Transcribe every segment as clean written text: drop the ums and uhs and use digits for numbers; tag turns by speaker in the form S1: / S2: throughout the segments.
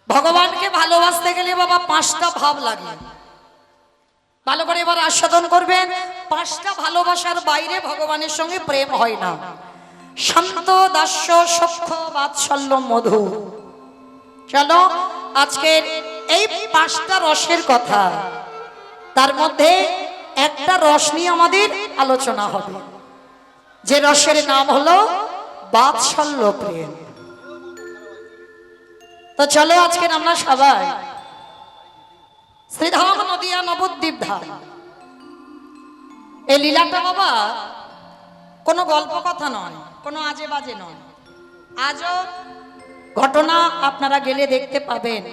S1: ভগবানকে ভালোবাসতে গেলে বাবা পাঁচটা ভাব লাগে। ভালো করে এবার আস্বাদন করবেন। পাঁচটা ভালোবাসার বাইরে ভগবানের সঙ্গে প্রেম হয় না। শান্ত, দাস্য, সখ্য, বাৎসল্য, মধু। চলো আজকের এই পাঁচটা রসের কথা, তার মধ্যে একটা রস নিয়ে আমাদের আলোচনা হবে, যে রসের নাম হলো বাৎসল্য প্রেম। তো চলো আজকের আমরা সবাই শ্রীধাম নদিয়া নবদ্বীপ ধাম, এই লীলাটা বাবা কোনো গল্প কথা নয়, কোনো আজে বাজে নয়। আজও ঘটনা আপনারা গেলে দেখতে পাবেন,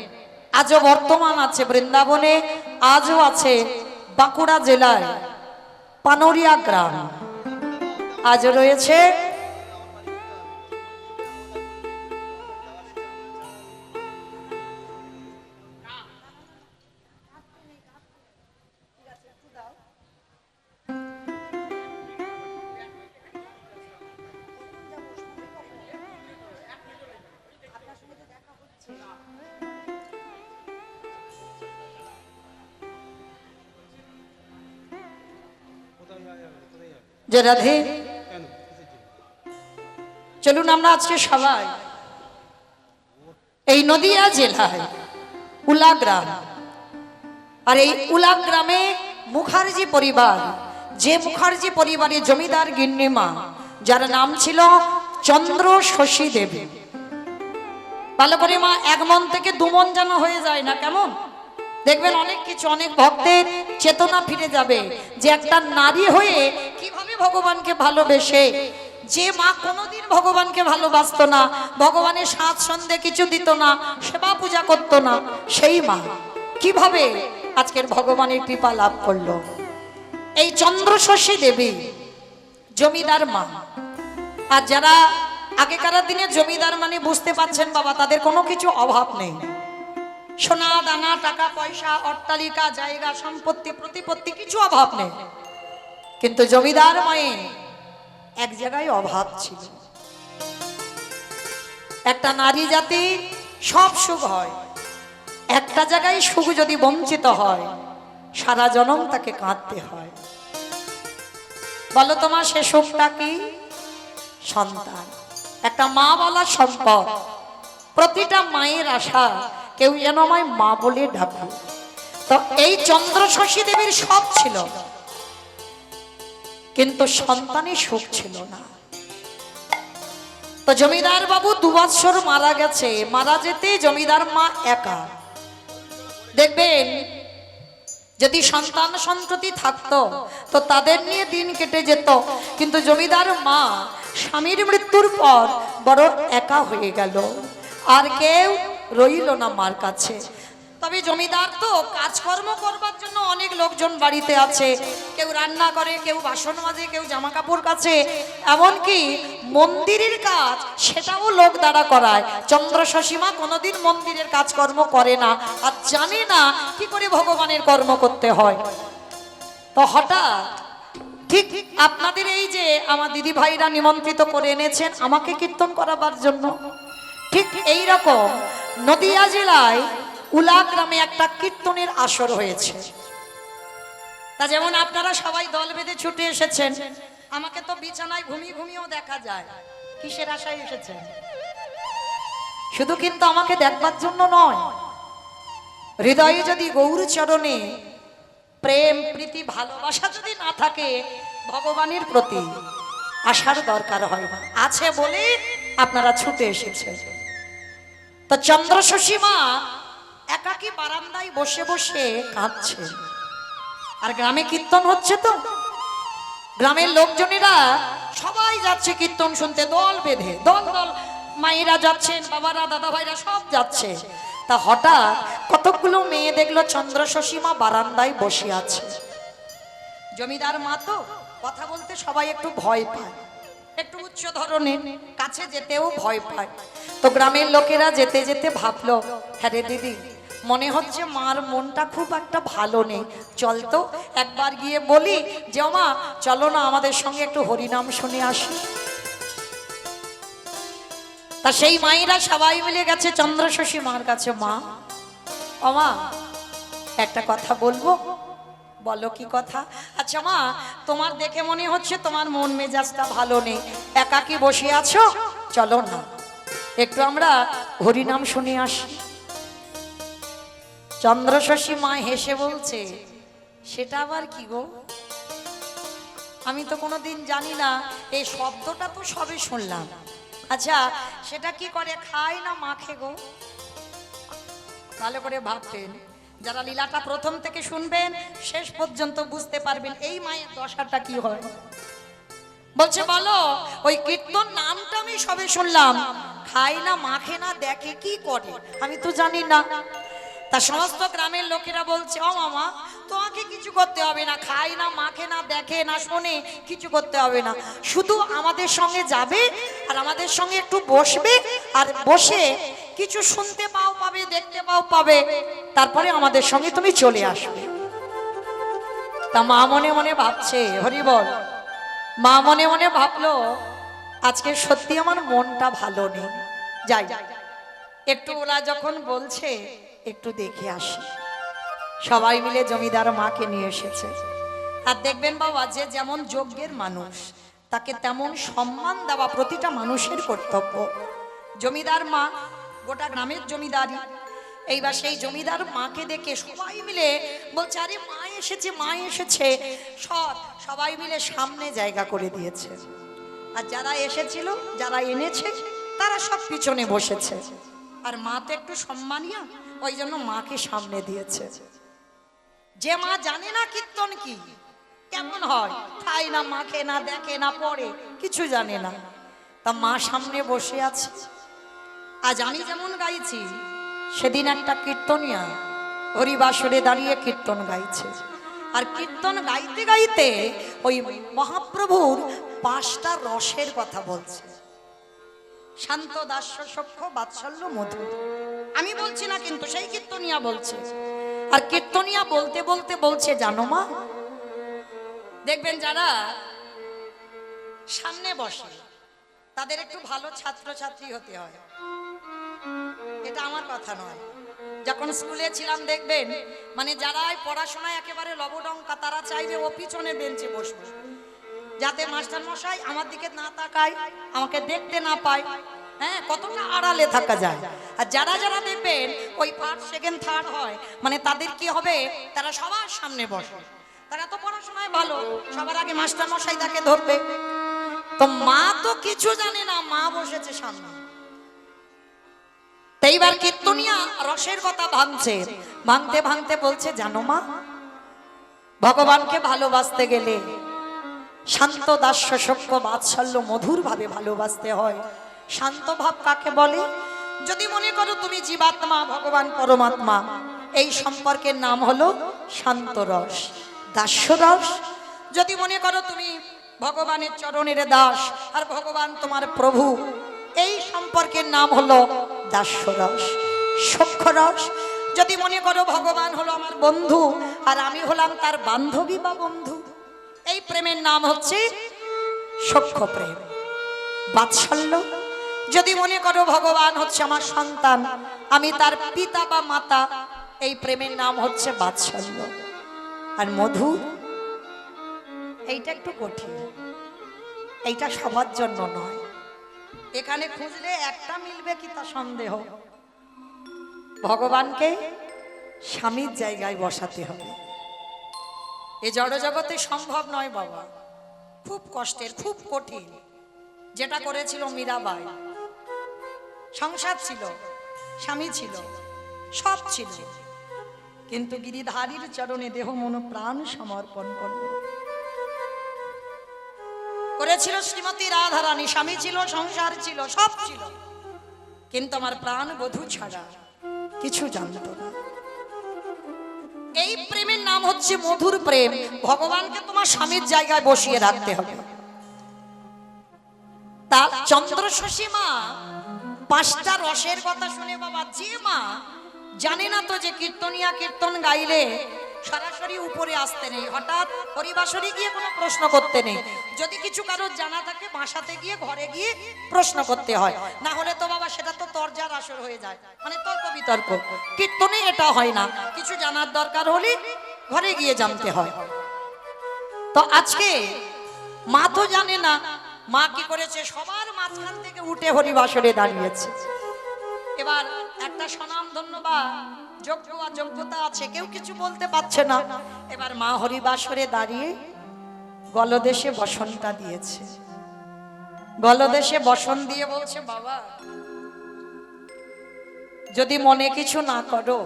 S1: আজও বর্তমান আছে বৃন্দাবনে, আজও আছে বাঁকুড়া জেলায় পানরিয়া গ্রাম, আজও রয়েছে যে রাধে। চলুন আমরা আজকে সবাই এই নদিয়া জেলায় উলা গ্রাম, আর এই উলা গ্রামে মুখার্জি পরিবার, যে মুখার্জি পরিবারের জমিদার গিন্নিমা, যার নাম ছিল চন্দ্র শশী দেবী। ভালো করে মা এক মন থেকে দুমন যেন হয়ে যায় না, কেমন দেখবেন অনেক কিছু, অনেক ভক্তের চেতনা ফিরে যাবে যে একটা নারী হয়ে কিভাবে ভগবানকে ভালোবেসে, যে মা কোনোদিন ভগবানকে ভালোবাসতো না, ভগবানের সাত সন্ধে কিছু দিত না, সেবা পূজা করত না, সেই মা কিভাবে আজকের ভগবানের কৃপা লাভ করলো। এই চন্দ্রশশী দেবী জমিদার মা। আর যারা আগেকার দিনে জমিদার মানে বুঝতে পারছেন বাবা, তাদের কোনো কিছু অভাব নেই, সোনা দানা, টাকা পয়সা, অট্টালিকা, জায়গা, সম্পত্তি, প্রতিপত্তি কিছু অভাব নেই। কিন্তু জমিদার মায়ের এক জায়গায় অভাব ছিল। একটা নারী জাতি সব সুখ হয়, একটা জায়গায় সুখ যদি বঞ্চিত হয় সারা জনম তাকে কাঁদতে হয়। বলো তোমার সে সুখটা কি? সন্তান। একটা মা বলা সম্পদ। প্রতিটা মায়ের আশা কেউ যেন আমায় মা বলে ডাকুক। তো এই চন্দ্রশশী দেবীর সব ছিল, কিন্তু সন্তানের সুখ ছিল না। তো জমিদার বাবু 2 বছর মারা গেছে, মারা যেতে জমিদার মা একা। দেখবেন যদি সন্তান সন্ততি থাকতো তো তাদের নিয়ে দিন কেটে যেত, কিন্তু জমিদার মা স্বামীর মৃত্যুর পর বড় একা হয়ে গেল, আর কেউ রইল না মার কাছে। তবে জমিদার তো কাজকর্ম করবার জন্য অনেক লোকজন বাড়িতে আছে, কেউ রান্না করে, কেউ বাসন মাজে, কেউ জামা কাপড় কাচে, এমনকি মন্দিরের কাজ সেটাও লোক দ্বারা করায়। চন্দ্রশশী মা কোনোদিন মন্দিরের কাজকর্ম করে না, আর জানে না কি করে ভগবানের কর্ম করতে হয়। তো হঠাৎ ঠিক আপনাদের এই যে আমার দিদি ভাইরা নিমন্ত্রিত করে এনেছেন আমাকে কীর্তন করাবার জন্য, ঠিক এই রকম নদিয়া জেলায় উলা গ্রামে একটা কীর্তনের আসর হয়েছে। তা যেমন আপনারা সবাই দল বেঁধে ছুটে এসেছেন, আমাকে তো বিছানায় ঘুমিয়েও দেখা যায়। কিসের আশায় এসেছেন? শুধু কিন্তু আমাকে দেখবার জন্য নয়, হৃদয়ে যদি গৌর চরণে প্রেম, প্রীতি, ভালোবাসা যদি না থাকে ভগবানের প্রতি, আসার দরকার হয় না। আছে বলে আপনারা ছুটে এসেছেন। তো চন্দ্রশশী মা একাকী বারান্দায় বসে বসে কাঁদছে, আর গ্রামে কীর্তন হচ্ছে। তো গ্রামের লোকজনেরা সবাই যাচ্ছে কীর্তন শুনতে, দল বেঁধে, দল দল মায়েরা যাচ্ছেন, বাবারা, দাদা ভাইরা সব যাচ্ছে। তা হঠাৎ কতগুলো মেয়ে দেখলো চন্দ্রশশী মা বারান্দায় বসে আছে। জমিদার মা তো কথা বলতে সবাই একটু ভয় পায়, একটু উচ্চ ধরনের, কাছে যেতেও ভয় পায়। তো গ্রামের লোকেরা যেতে যেতে ভাবলো, হ্যাঁ রে দিদি, মনে হচ্ছে মার মনটা খুব একটা ভালো নেই, চল তো একবার গিয়ে বলি যে মা চলো না আমাদের সঙ্গে একটু হরিনাম শুনে আসি। তা সেই মায়েরা সবাই মিলে গেছে চন্দ্রশশী মার কাছে। মা, ও মা, একটা কথা বলবো। বলো কি কথা? আচ্ছা মা, তোমার দেখে মনে হচ্ছে তোমার মন মেজাজটা ভালো নেই, একাকী বসে আছো, চলো না একটু আমরা হরিনাম শুনে আসি। চন্দ্রশশী মা হেসে বলছে, সেটা আবার কি গো? আমি তো কোনোদিন জানি না, এই শব্দটা তো সবে শুনলাম। আচ্ছা, সেটা কি করে, খায় না মাখে গো? ভালো করে ভাববেন, যারা লীলাটা প্রথম থেকে শুনবেন শেষ পর্যন্ত বুঝতে পারবেন এই মায়ের দশাটা কি হয়। বলছে বলো, ওই কীর্তন নামটা আমি সবে শুনলাম, খায় না মাখে না দেখে কি করে আমি তো জানি না। তা সমস্ত গ্রামের লোকেরা বলছে, ও মামা, তোমাকে কিছু করতে হবে না, খায় না মাখে না দেখে না শোনে, কিছু করতে হবে না, শুধু আমাদের সঙ্গে যাবে আর আমাদের সঙ্গে একটু বসবে, আর বসে কিছু শুনতে পাও পাবে, দেখতে পাও পাবে, তারপরে আমাদের সঙ্গে তুমি চলে আসবে। তা মা মনে মনে ভাবছে, হরি বল, মা মনে মনে ভাবলো, আজকে সত্যি আমার মনটা ভালো নেই, যাই একটু, ওরা যখন বলছে একটু দেখে আসি। সবাই মিলে জমিদার মাকে নিয়ে এসেছে। আর দেখবেন বাবা, যে যেমন যোগ্যের মানুষ তাকে তেমন সম্মান দেওয়া প্রতিটা মানুষের কর্তব্য। জমিদার মা গোটা গ্রামের জমিদারি। এইবার সেই জমিদার মাকে দেখে সবাই মিলে বলছে, আরে মা এসেছে, মা এসেছে। সবাই মিলে সামনে জায়গা করে দিয়েছে। আর যারা এসেছিল, যারা এনেছে, তারা সব পিছনে বসেছে। আর মা তো একটু সম্মানীয়, ওই জন্য মাকে সামনে দিয়েছে। যে মা জানে না কীর্তন কি কেমন হয়, খায় না মাখে না দেখে না পড়ে, কিছু জানে না, তা মা সামনে বসে আছে। আজ আমি যেমন গাইছি, সেদিন একটা কীর্তনিয়া হরিবাসরে দাঁড়িয়ে কীর্তন গাইছে। আর কীর্তন গাইতে গাইতে ওই মহাপ্রভুর 5টা রসের কথা বলছে। শান্ত, দাস্য, সখ্য, বাৎসল্য, মধু। আমি বলছি না কিন্তু, সেই কীর্তনিয়া বলছে। আর কীর্তনিয়া বলতে বলতে বলছে, জানো মা, দেখবেন যারা সামনে বসে তাদের একটু ভালো ছাত্রছাত্রী হতে হয়। এটা আমার কথা নয়। যখন স্কুলে ছিলাম দেখবেন, মানে যারা পড়াশোনায় একেবারে লবডঙ্কা, তারা চাইবে ও পিছনে বেঞ্চে বসবে, যাতে মাস্টার মশাই আমার দিকে না তাকায়, আমাকে দেখতে না পায়। হ্যাঁ, কতটা আড়ালে থাকা যায়। আর যারা যারা দেখবেন ওই ফার্স্ট সেকেন্ড থার্ড হয়, মানে তাদের কি হবে, তারা সবার সামনে বসে। তারা তো পড়াশোনায় ভালো, সবার আগে মাস্টার মশাই তাকে ধরবে। তো মা তো কিছু জানে না, মা বসেছে সামনে। এইবার কীর্তনিয়া রসের কথা ভাঙছে, ভাঙতে ভাঙতে বলছে, জানো মা, ভগবানকে ভালোবাসতে গেলে শান্ত, দাস্য, সখ্য, বাৎসল্য, মধুর ভাবে ভালোবাসতে হয়। শান্ত ভাব কাকে বলে? যদি মনে করো তুমি জীবাত্মা, ভগবান পরমাত্মা, এই সম্পর্কের নাম হলো শান্ত রস। দাস্য রস যদি মনে করো তুমি ভগবানের চরণের দাস, আর ভগবান তোমার প্রভু, এই সম্পর্কের নাম হলো দাস্য রস। সখ্য রস যদি মনে করো ভগবান হলো আমার বন্ধু, আর আমি হলাম তার বান্ধবী বা বন্ধু, এই প্রেমের নাম হচ্ছে সখ্য প্রেম। বাৎসল্য যদি মনে করো ভগবান হচ্ছে আমার সন্তান, আমি তার পিতা বা মাতা, এই প্রেমের নাম হচ্ছে বাৎসল্য। আর মধু, এইটা একটু কঠিন, এইটা সবার জন্য নয়। এখানে খুঁজলে একটা মিলবে কি তা সন্দেহ। ভগবানকে স্বামীর জায়গায় বসাতে হবে। এ জড়জগতে সম্ভব নয় বাবা, খুব কষ্টের, খুব কঠিন। যেটা করেছিল মীরাবাই, সংসার ছিল, স্বামী ছিল, সব ছিল, কিন্তু গিরিধারীর চরণে দেহ মন প্রাণ সমর্পণ করল। করেছিল শ্রীমতী রাধারানী, স্বামী ছিল, সংসার ছিল, সব ছিল, কিন্তু আমার প্রাণ বধূ ছাড়া কিছু জানত না। এই প্রেমের নাম হচ্ছে মধুর প্রেম। ভগবানকে তোমার স্বামীর জায়গায় বসিয়ে রাখতে হবে। তা চন্দ্রশশী মা 5টা রসের কথা শুনে বাবা, যে মা জানে না তো যে কীর্তনিয়া কীর্তন গাইলে সরাসরি উপরে আসতে নেই, হঠাৎ হরিবাসরে গিয়ে কোনো প্রশ্ন করতে নেই, যদি কিছু কারোর জানা থাকে বাসাতে গিয়ে ঘরে গিয়ে প্রশ্ন করতে হয়, না হলে তো বাবা সেটা তো তর্জার আসর হয়ে যায়, মানে তর্ক বিতর্ক। কীর্তনে এটা হয় না, কিছু জানার দরকার হলে ঘরে গিয়ে জানতে হয়। তো আজকে মা তো জানে না, মা কি করেছে, সবার মাঝখান থেকে উঠে হরিবাসরে দাঁড়িয়েছে। এবার একটা স্বনাম ধন্যবাদ যোগ্য আর যোগ্যতা আছে, কেউ কিছু বলতে পারছে না। এবার মা হরিবাসরে দাঁড়িয়ে গলদেশে বসনটা দিয়েছে। গলদেশে বসন দিয়ে বলছে, বাবা যদি মনে কিছু না করো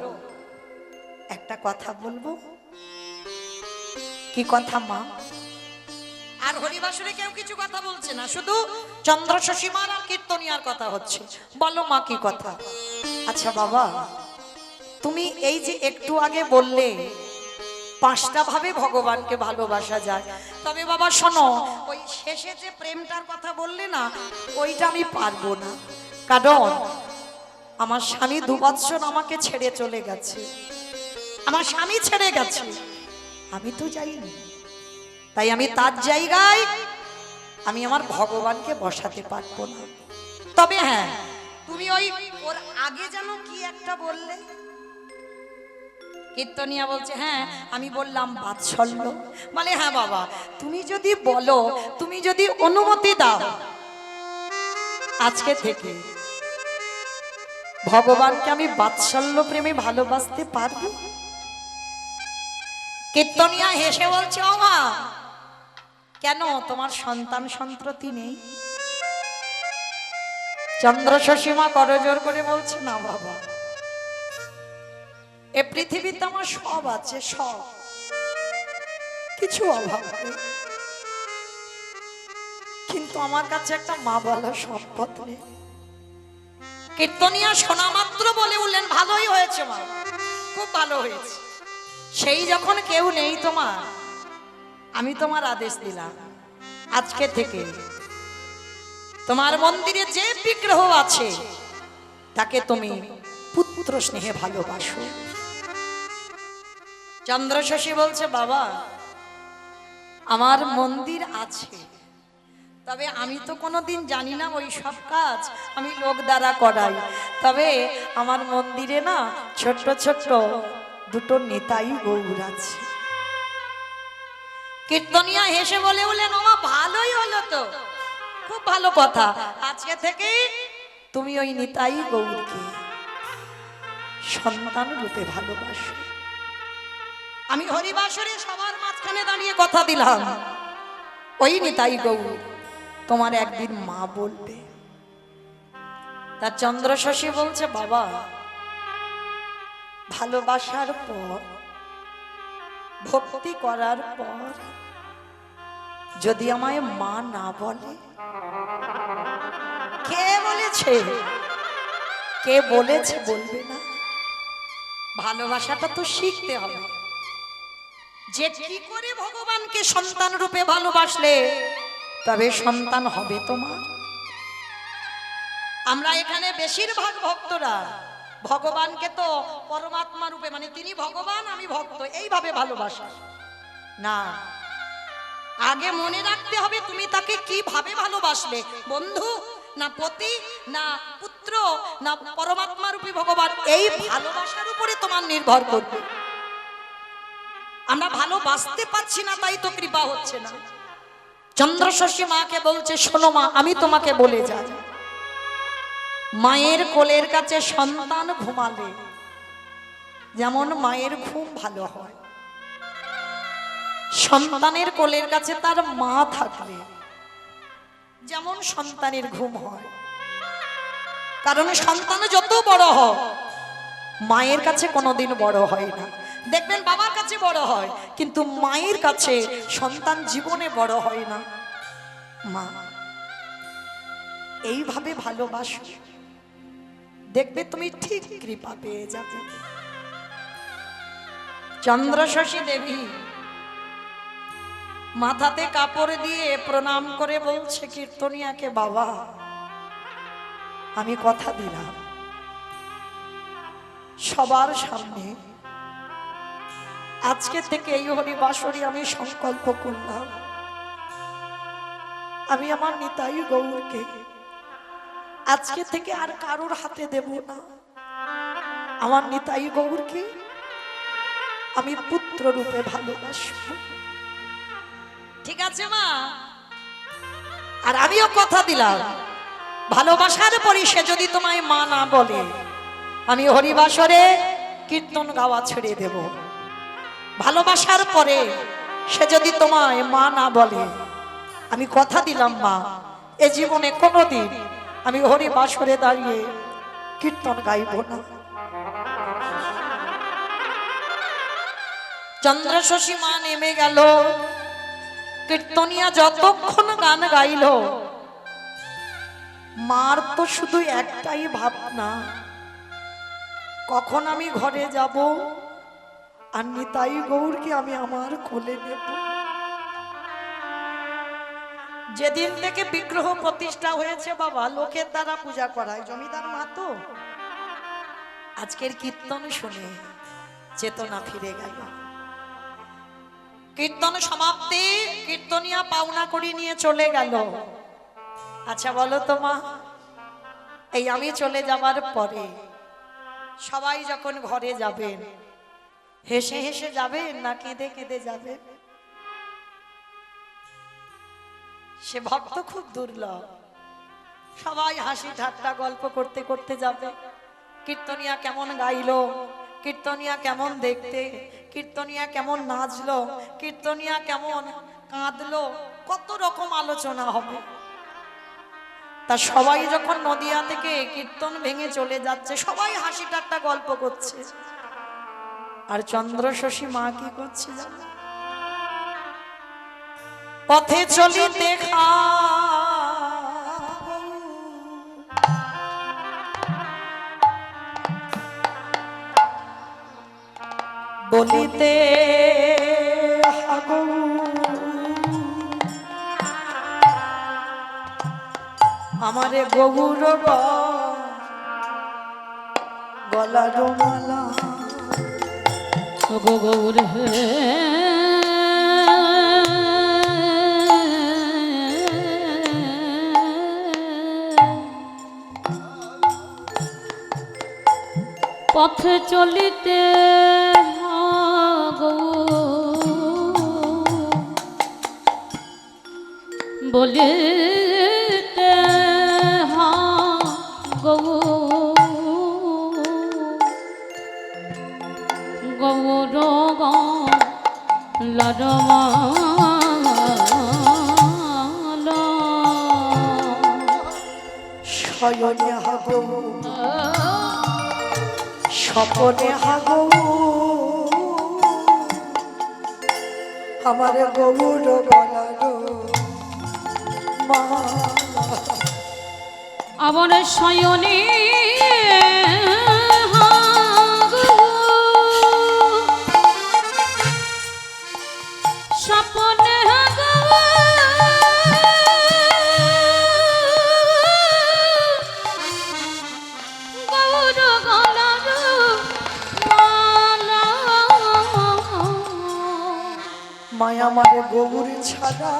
S1: একটা কথা বলবো। কি কথা মা? আর হরিবাসরে কেউ কিছু কথা বলছে না, শুধু চন্দ্র শশীমার আর কীর্তনিয়ার কথা হচ্ছে। বলো মা কি কথা? আচ্ছা বাবা, তুমি এই যে একটু আগে বললে 5টা ভাবে ভগবানকে ভালোবাসা যায়, তবে বাবা শোনো, ওই শেষে যে প্রেমটার কথা বললে না, ওইটা আমি পারবো না। কারণ আমার স্বামী 2 বৎসর আমাকে ছেড়ে চলে গেছে, আমার স্বামী ছেড়ে গেছে, আমি তো যাইনি। তাই আমি তার জায়গায় আমি আমার ভগবানকে বসাতে পারবো না। তবে হ্যাঁ, তুমি ওই ওর আগে যেন কি একটা বললে, কীর্তনিয়া বলছে হ্যাঁ আমি বললাম বাৎসল্য। মানে হ্যাঁ বাবা, তুমি যদি বলো, তুমি যদি অনুমতি দাও, আজকে থেকে ভগবানকে আমি বাৎসল্য প্রেমে ভালোবাসতে পারবো। কীর্তনিয়া হেসে বলছে, ও মা কেন তোমার সন্তান সন্ততি নেই? চন্দ্র শশীমা করজোর করে বলছে, না বাবা, এ পৃথিবীতে আমার সব আছে, সব কিছু অভাব নেই, কিন্তু আমার কাছে একটা মা বলা সম্পদ নেই। কীর্তনিয়া শোনা মাত্র বলে উঠলেন, ভালোই হয়েছে মা, খুব ভালো হয়েছে। সেই যখন কেউ নেই তোমার, আমি তোমার আদেশ দিলাম আজকে থেকে তোমার মন্দিরে যে বিগ্রহ আছে তাকে তুমি পুত্র স্নেহে ভালোবাসো। চন্দ্র শশী বলছে, বাবা আমার মন্দির আছে, তবে আমি তো কোনোদিন জানি না ওই সব কাজ, আমি লোক দ্বারা করাই। তবে আমার মন্দিরে না ছোট্ট ছোট্ট 2টো নিতাই গৌর আছে। কীর্তনিয়া হেসে বলে উঠলেন, ওমা ভালোই হলো তো, খুব ভালো কথা, আজকে থেকে তুমি ওই নিতাই গৌরকে সন্তান রূপে ভালোবাসো। আমি হরিবাসরে সবার মাঝখানে দাঁড়িয়ে কথা দিলাম, ওই নিতাই গৌর তোমার একদিন মা বলবে। তার চন্দ্র শশী বলছে, বাবা ভালোবাসার পর, ভক্তি করার পর যদি আমায় মা না বলে, কে বলেছে? কে বলেছে বলবে না? ভালোবাসাটা তো শিখতে হবে, যে কি করে ভগবানকে সন্তান রূপে ভালোবাসলে তবে সন্তান হবে তোমার। আমরা এখানে বেশিরভাগ ভক্তরা ভগবানকে তো পরমাত্মা রূপে, মানে তিনি ভগবান আমি ভক্ত, এইভাবে ভালোবাসা না। আগে মনে রাখতে হবে তুমি তাকে কিভাবে ভালোবাসলে, বন্ধু না পতি না পুত্র না পরমাত্মা রূপী ভগবান, এই ভালোবাসার উপরে তোমার নির্ভর করবে। আমরা ভালোবাসতে পারছি না, তাই তো কৃপা হচ্ছে না। চন্দ্র শশী মাকে বলছে, শোনো মা, আমি তোমাকে বলে যাই, মায়ের কোলের কাছে সন্তান ঘুমালে যেমন মায়ের ঘুম ভালো হয়, সন্তানের কোলের কাছে তার মা থাকলে যেমন সন্তানের ঘুম হয়। কারণ সন্তান যত বড় হয় মায়ের কাছে কোনোদিন বড় হয় না। দেখবেন বাবার কাছে বড় হয়, কিন্তু মায়ের কাছে সন্তান জীবনে বড় হয় না। মা এইভাবে ভালোবাসো, দেখবে তুমি ঠিক কৃপা পেয়ে যাবে। চন্দ্র শশী দেবী মাথাতে কাপড় দিয়ে প্রণাম করে বলছে কীর্তনিয়াকে, বাবা আমি কথা দিলাম সবার সামনে, আজকে থেকে এই হরিবাসরে আমি সংকল্প করলাম আমি আমার নিতাই গৌরকে আজকে থেকে আর কারোর হাতে দেব না। আমার নিতাই গৌরকে আমি পুত্র রূপে ভালোবাসব। ঠিক আছে মা? আর আমিও কথা দিলাম, ভালোবাসার পরে সে যদি তোমায় মা না বলে, আমি হরিবাসরে কীর্তন গাওয়া ছেড়ে দেব। ভালোবাসার পরে সে যদি তোমায় মা না বলে, আমি কথা দিলাম মা, এ জীবনে কোনোদিন আমি হরিবাসরে দাঁড়িয়ে কীর্তন গাইব না। চন্দ্রশশী মা নেমে গেল। কীর্তনিয়া যতক্ষণ গান গাইল, মার তো শুধু একটাই ভাবনা, কখন আমি ঘরে যাব আর নিতাই গৌরকে আমি আমার কোলে নেব। যেদিন থেকে বিগ্রহ প্রতিষ্ঠা হয়েছে বাবা, লোকের দ্বারা পূজা করায়, জমিদার মা তো আজকের কীর্তন শুনে চেতনা ফিরে গেল। কীর্তন সমাপ্তি, কীর্তনিয়া পাওনা করি নিয়ে চলে গেল। আচ্ছা বলো তো মা, এই আমি চলে যাবার পরে সবাই যখন ঘরে যাবেন, হেসে হেসে যাবেন না কেঁদে কেঁদে যাবেন? সে ভক্ত খুব দুর্লভ। সবাই হাসি ঠাট্টা গল্প করতে করতে যাবে। কীর্তনিয়া কেমন গাইলো, কীর্তনিয়া কেমন দেখতে, কীর্তনিয়া কেমন নাচলো, কীর্তনিয়া কেমন কাঁদলো, কত রকম আলোচনা হবে। তা সবাই যখন নদিয়া থেকে কীর্তন ভেঙে চলে যাচ্ছে, সবাই হাসি ঠাট্টা গল্প করছে, আর চন্দ্রশশী মা কি করছে জানো? পথে চলিতে বলিতে আমারে গৌর গলার মালা
S2: গৌর হে পথে চলিতে বলিতে গৌর লরমালা
S1: শয়নে হাগো স্বপনে হাগো আমার গৌর গলার
S2: আমার শয়নে স্বপনে গৌর গলার মালা।
S1: মায়া মানে গৌর ছাড়া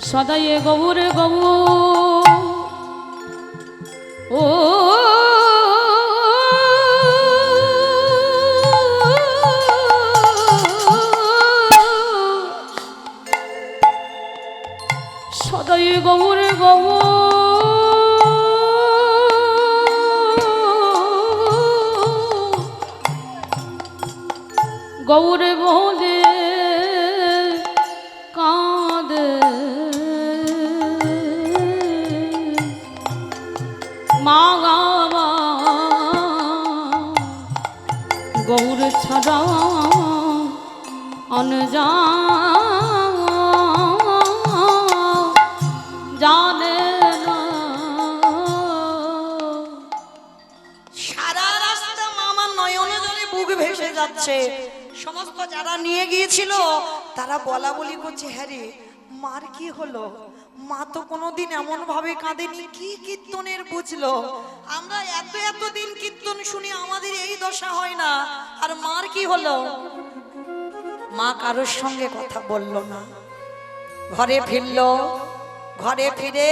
S2: সদাই গৌর গৌ ও সদাই গৌর গৌ গৌর বলে কাঁদে মা গৌর ছাড়া অনজা জানে না।
S1: সারা রাস্তা আমার নয়নে জলে বুক ভেসে যাচ্ছে। সমস্ত যারা নিয়ে গিয়েছিল তারা বলা বলি করছে, হ্যাঁ রে মার কি হলো? মা তো কোনোদিন এমন ভাবে কাঁদেনি, কি কীর্তনের বুঝলো? আমরা এত এত দিন কীর্তন শুনি, আমাদের এই দশা হয় না, আর মার কি হলো? মা কারোর সঙ্গে কথা বলল না, ঘরে ফিরলো। ঘরে ফিরে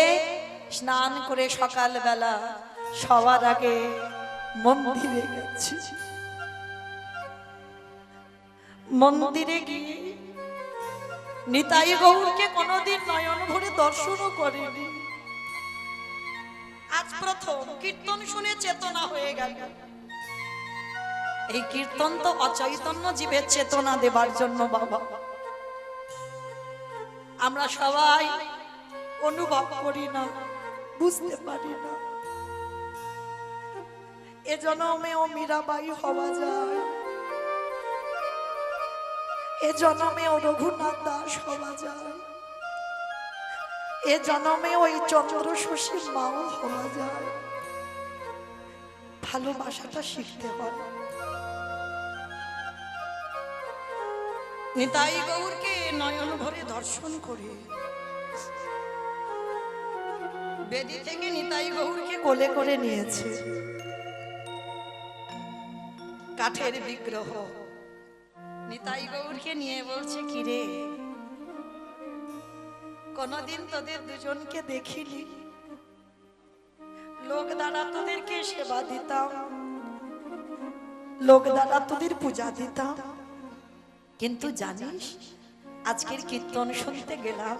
S1: স্নান করে সকালবেলা সবার আগে মন্দিরে গেছি। মন্দিরে গিয়ে নিতাই গৌরকে কোনোদিন নয়ন ভরে দর্শনও করেনি। আজ প্রথম কীর্তন শুনে চেতনা হয়ে গেল। এই কীর্তন তো অচৈতন্য জীবের চেতনা দেবার জন্য বাবা। আমরা সবাই অনুভব করি না, বুঝতে পারি না। এ জন্মেও মীরাবাই হওয়া যায়, এ জন্মেও রঘুনাথ দাস হওয়া যায়, এ জন্মে ওই চন্দ্র শশীর মাও হওয়া যায়। ভালোবাসাটা শিখতে হয়। নিতাই গৌরকে নয়ন ভরে দর্শন করে বেদি থেকে নিতাই গৌরকে কোলে করে নিয়েছে। কাঠের বিগ্রহ নিতাই গৌরকে নিয়ে বলছে, কিরে কোনদিন তোদের দুজনকে দেখিনি, লোক দ্বারা তোদেরকে সেবা দিতাম, লোক দ্বারা তোদের পূজা দিতাম, কিন্তু জানিস আজকের কীর্তন শুনতে গেলাম,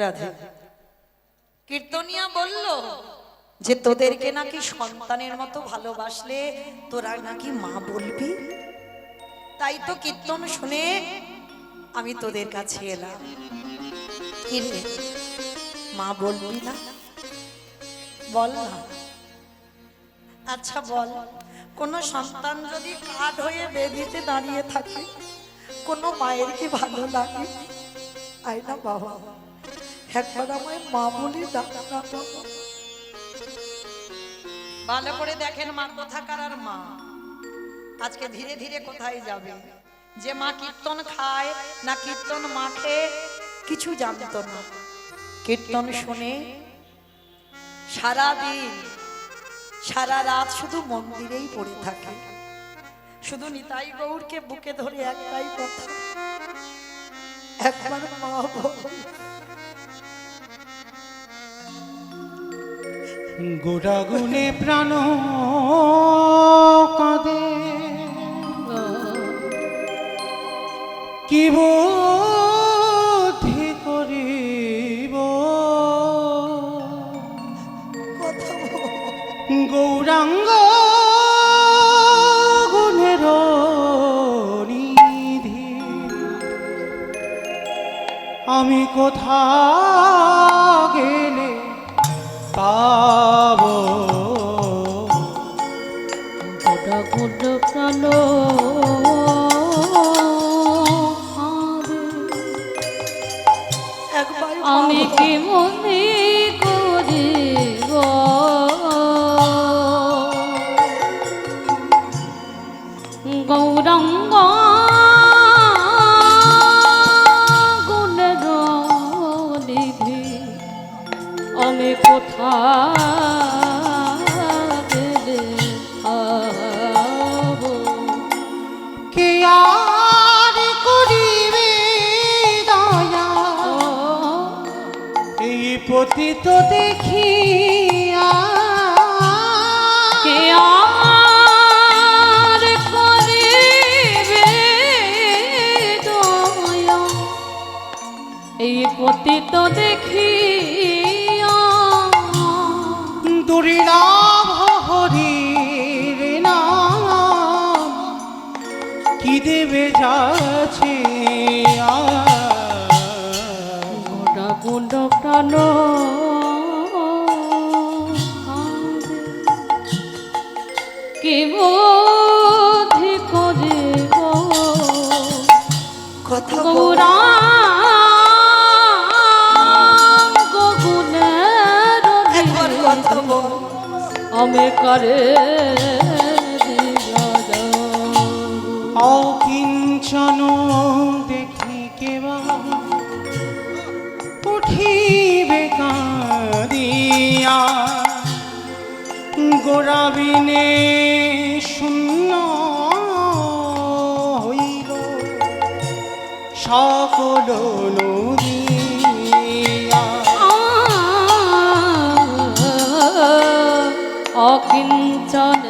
S1: রাধে কীর্তনিয়া বলল যে তোদেরকে নাকি সন্তানের মতো ভালোবাসলে তোরা নাকি মা বলবি। তাই তো কীর্তন শুনে আমি তোদের কাছে এলাম। কি রে, মা বলবি না? বল না। আচ্ছা বল, কোন সন্তান যদি কাঠ হয়ে বেদিতে দাঁড়িয়ে থাকে, কোন মায়ের কি ভালো লাগে? আয় না বাবা, একবার আমায় মা বলি ডাক না বাবা। ভালো করে দেখেন মা কোথাকার আর মা আজকে ধীরে ধীরে কোথায় যাবে। যে মা কীর্তন খায় না কীর্তন মাখে কিছু জানতো না, কীর্তন শুনে সারা দিন সারা রাত শুধু মন্দিরেই পড়ে থাকে। শুধু নিতাই গৌরকে বুকে ধরে একটাই কথা, একবার মা বল।
S3: গোড়াগুনে প্রাণ কাঁদে, কি বুদ্ধি করিব গৌরাঙ্গ গুণের নিধি, আমি কোথা গেলে পাবো
S2: গোটা গোটা প্রাণ আমি কি মনে করিব গৌরাঙ্গ গুণের নিধি, আমি কোথা গেলে পাবো?
S3: কে আর করিবে দয়া এই পতিত দেখিয়া,
S2: কে আর করিবে দয়া এই পতিত দেখিয়া,
S3: দুর্লভ হরির নাম কি দেবে যাচ্ছে
S2: গোটা গুণ্ড প্রাণ কি বুদ্ধি করিব
S1: কথা বল।
S2: গৌরাঙ্গ গুণের আমি কারে দিয়া যাব
S3: অকিঞ্চন দেখি কেবা উঠিবে কাঁদিয়া গোরাবিনে শূন্য হইল সকল নদিয়া
S2: অকিঞ্চন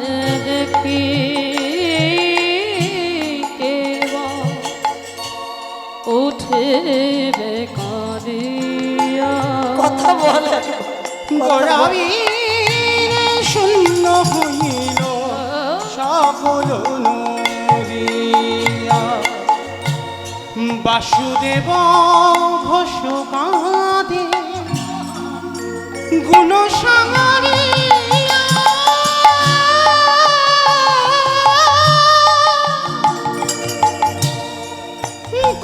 S2: দেখি কেবল উঠে বেকারিয়া
S1: কথা বলে
S3: গোরাবিনে শূন্য হইল সকল নদিয়া বাসুদেব ঘোষ কাঁদে গুণ সাঙারিয়া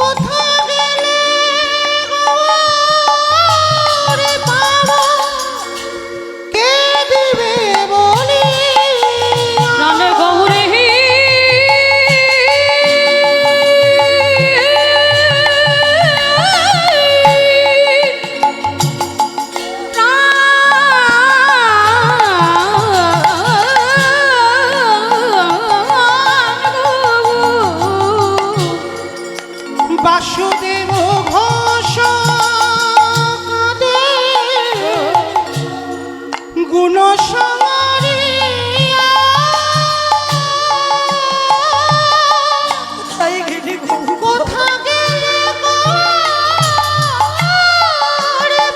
S3: কোথা গেলে গৌরে পাবো কে দিবে বলি
S2: প্রাণ গৌরে
S3: বাসুদেব ঘোষ কাঁদে গুণ সাঙারিয়া
S1: তাই ঘিটি
S3: কোথা গেলে গৌরে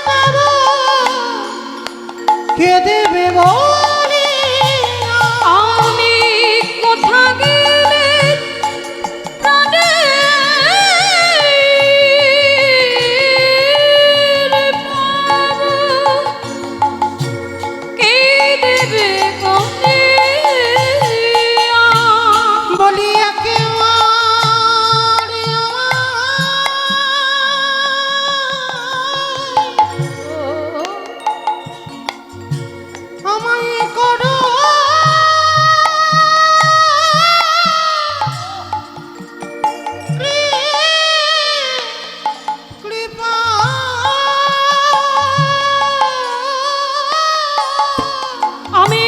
S3: পাবো কে দেবে বলি
S2: আমি কোথা গেলে প্রাণের পাবো কে দেবে বলিয়া
S3: বলিয়া কেউ আমায় করো কৃপা
S2: আমি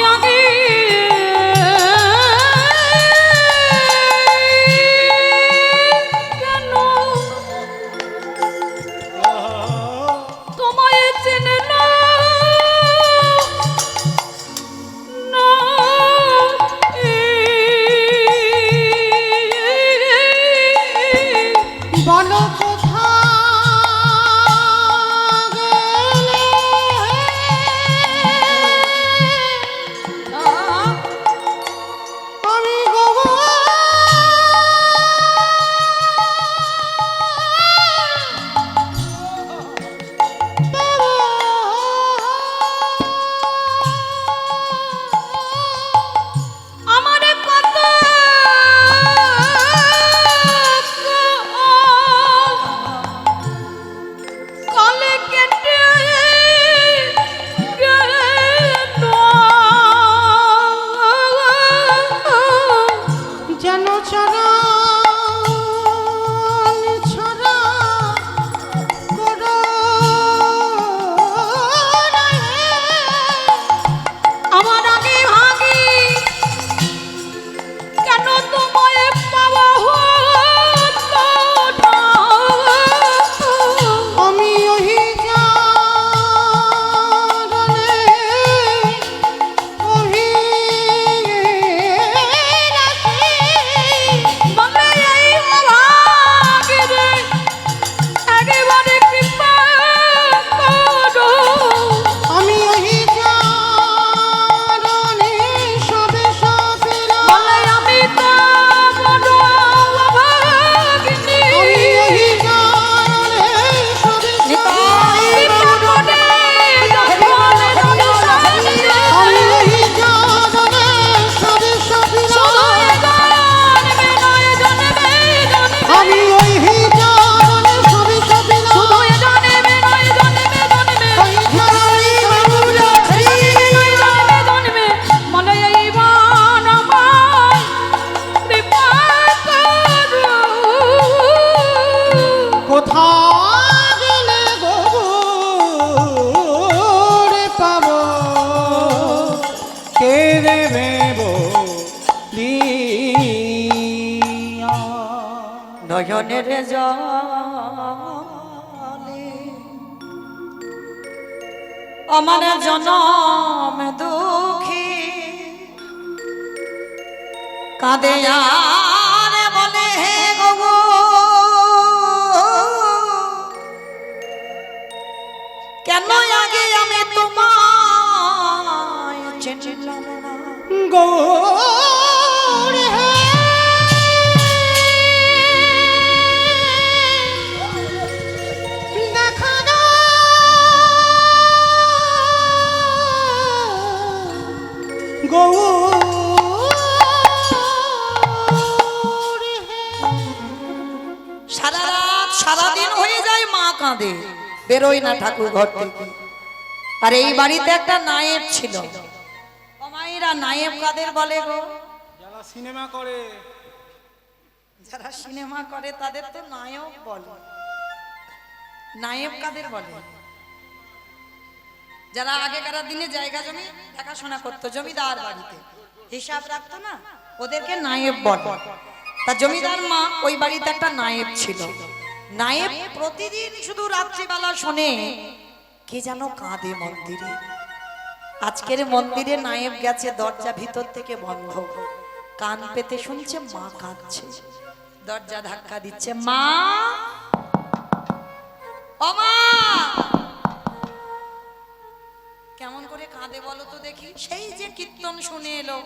S3: দেবে বলিয়া
S1: নয়নের জলে আমার জনম দুঃখী কাঁদে আর বলে হে গো কেন আগে আমি তোমায় চিনলাম না
S3: গৌর হে দেখা দাও গৌর হে
S1: সারা রাত সারাদিন হয়ে যায় মা কাঁদে বেরোয় না ঠাকুর ঘর থেকে আর এই বাড়িতে একটা নায়েব ছিল ও মায়েরা নায়েব কাদের বলে গো
S3: যারা সিনেমা করে
S1: যারা সিনেমা করে তাদের তো নায়ক বলে নায়েব কাদের বলে যারা আগেকার দিনে জায়গা জমি দেখাশোনা করতো জমিদার বাড়িতে হিসাব রাখতো না ওদেরকে নায়েব বলে তা জমিদার মা ওই বাড়িতে একটা নায়েব ছিল নায়েব প্রতিদিন শুধু রাত্রিবেলা শোনে কে যেন কাঁদে মন্দিরে আজকের মন্দিরে নায়েব গেছে দরজা ভিতর থেকে বন্ধ কান পেতে শুনছে মা কাঁদছে দরজা ধাক্কা দিচ্ছে মা ও মা কেমন করে কাঁদে বলো তো দেখি সেই যে কীর্তন শুনে এলো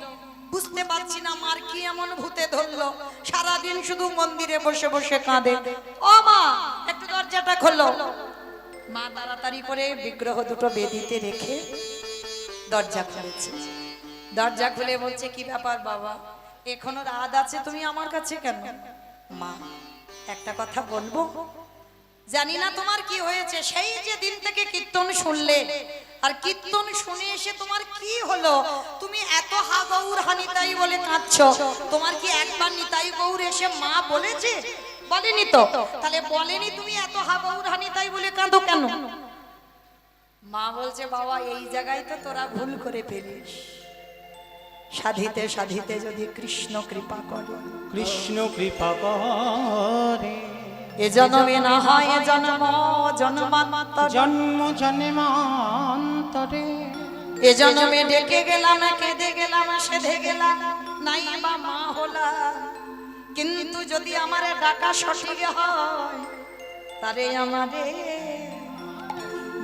S1: বুঝতে পারছি না মার কি এমন ভূতে ধরলো সারাদিন শুধু মন্দিরে বসে বসে কাঁদে ও মা একটু দরজাটা খোলো মা তাড়াতাড়ি করে বিগ্রহ দুটো বেদিতে রেখে দরজা খুলেছে দরজা খুলে বলছে কি ব্যাপার বাবা এখনো রাত আছে তুমি আমার কাছে কেন মা একটা কথা বলবো জানি না তোমার কি হয়েছে সেই যে দিন থেকে কীর্তন শুনলে আর কীর্তন শুনে এসে তোমার কি হলো তুমি এত হা গৌর হানিতাই বলে কাঁদছো তোমার কি একবার নিতাই গৌর এসে মা বলেছে বলেনি তো তাহলে বলেনি তুমি এত হা গৌর হানিতাই বলে কাঁদো কেন মা বলছে বাবা এই জায়গায় তো তোরা ভুল করে ফেলিস সাধিতে সাধিতে যদি কৃষ্ণ কৃপা করে
S3: কৃষ্ণ কৃপা করে
S1: এ জন্মে না হয় এ জন্ম জন্মান্তর
S3: জন্ম জন্মান্তরে
S1: এ জন্মে ডেকে গেলাম কেঁদে গেলাম সেধে গেলাম নাই বা মা হলাম কিন্তু যদি আমার ডাকা সঠিক হয় তারে আমারে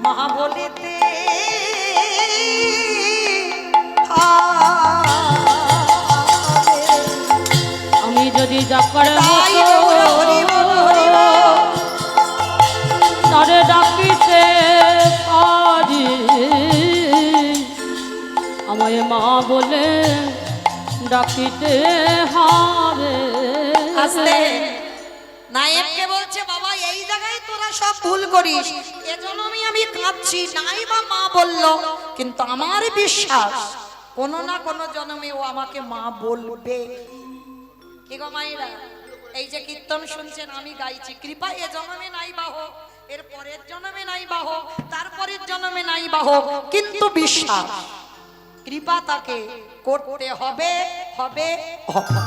S1: মা বলিতে
S2: আমি যদি ডাকার
S1: তাই
S2: মতো
S1: হরি বল হরি বল
S2: তারে ডাকিতে পারি আমায় মা বলে ডাকিতে হবে
S1: আস্তে নায়েবকে বলছে বাবা এই জায়গায় তোরা সব ভুল করিস এজন্য আমি কাঁদছি নাই বা মা বললো কিন্তু আমার বিশ্বাস কোনো না কোনো জন্মে ও আমাকে মা বলবে কি গো মাইরা এই যে কীর্তন শুনছেন আমি গাইছি কৃপা এ জন্মে নাই বা হোক এর পরের জন্মে নাই বা হোক তারপরের জন্মে নাই বা হোক কিন্তু বিশ্বাস কৃপা তাকে করতে হবে হবে হবে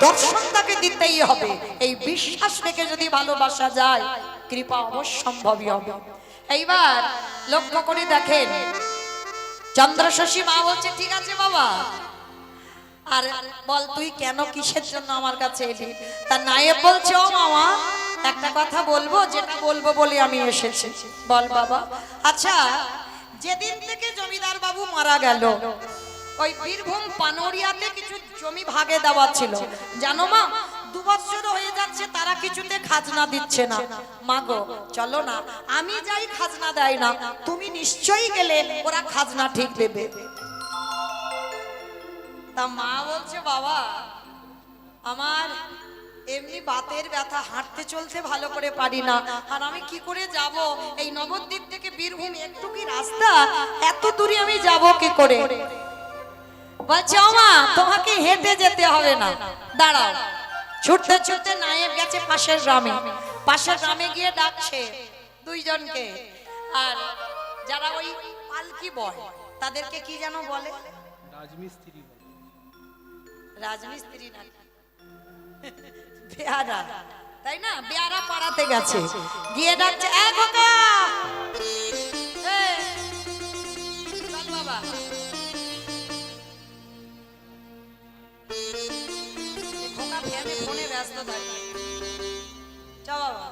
S1: দর্শন তাকে দিতেই হবে এই বিশ্বাস রেখে যদি ভালোবাসা যায় কৃপা অবশ্যম্ভাবী হবে এইবার লক্ষ্য করে দেখেন চন্দ্রশশী মা বলছে ঠিক আছে বাবা আর বল তুই কেন কিসের জন্য আমার কাছে এলি তা নায়েব বলছে ও মামা একটা কথা বলবো যেটা বলবো বলে আমি এসেছি বল বাবা আচ্ছা যেদিন থেকে জমিদার বাবু মারা গেল ওই বীরভূম পানোরিয়াতে কিছু জমি ভাগে দেওয়া ছিল জানো মা 2 বছর হয়ে যাচ্ছে তারা কিছুতে খাজনা দিচ্ছে না মা গো চলো না আমি যাই খাজনা দেয় না তুমি নিশ্চয়ই গেলে ওরা খাজনা ঠিক দেবে তা মা বলছে বাবা আমার এমনি বাতের ব্যথা হাঁটতে চলতে ভালো করে পারি না আর আমি কি করে যাব এই নবদ্বীপ থেকে বীরভূম একটু কি রাস্তা এত দূরে আমি যাব কি করে বলছে মা তোমাকে হেঁটে যেতে হবে না দাঁড়াও ছুটতে ছুটতে নায়েব গেছে পাশের গ্রামে গিয়ে ডাকছে 2 জনকে আর যারা ওই পালকি বয় তাদেরকে কি যেন বলে
S3: রাজমিস্ত্রি বলে।
S1: রাজমিস্ত্রি না, বেয়ারা, তাই না? বেয়ারা পাড়াতে গেছে, গিয়ে ডাকছে, এ খোকা, এ, চল বাবা। এ খোকা ফোনে ব্যস্ত থাকে। চল বাবা,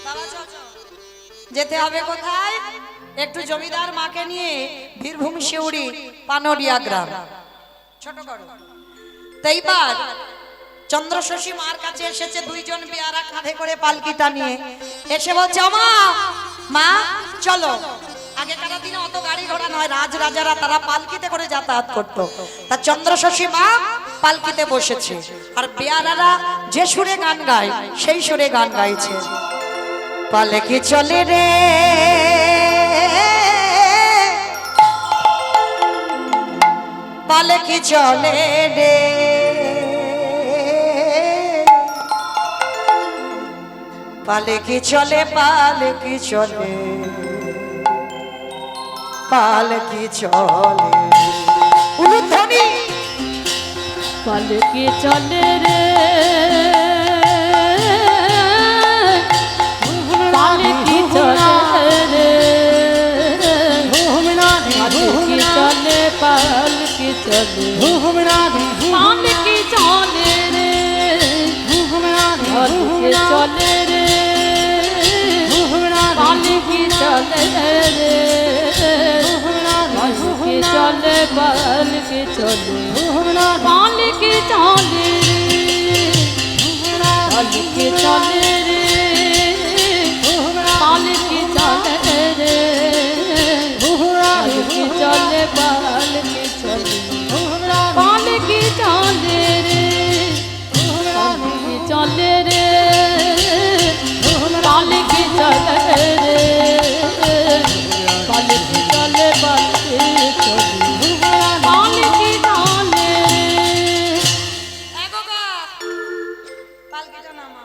S1: বাবা চল চল। যেতে হবে কোথায়? একটু জমিদার মাকে নিয়ে বীরভূম শিউড়ি পানরিয়া গ্রাম, ছোট করো। তো এইবার চন্দ্রশশী মার কাছে এসেছে দুইজন বেয়ারা কাঁধে করে পালকিটা নিয়ে, এসে বলছে, মা মা চলো। আগেকার দিনে অত গাড়ি ঘোড়া নয়, রাজরাজারা তারা পালকিতে করে যাতায়াত করত। তা চন্দ্রশশী মা পালকিতে বসেছে, আর বেয়ারারা যে সুরে গান গায় সেই সুরে গান গাইছে। পালকি চলে রে, পালকি চলে রে, পালকি চলে, পালকি চলে, পালকি চলে। উলুধ্বনি।
S2: পালকি চলে রে, পালকি চলে রে, পালকি চলে, পালকি চলে, পালকি চলে রে, পালকি চলে রে, পালকি চলে রে, পালকি চলে, পালকি চলে, পালকি চলে রে, পালকি চলে রে, পালকি চলে রে, পালকি চলে, পালকি চলে, পালকি চলে রে, পালকি চলে রে, পালকি চলে রে, পালকি চলে, পালকি চলে, পালকি চলে রে।
S1: এ খোকা, পালকিটা নামা।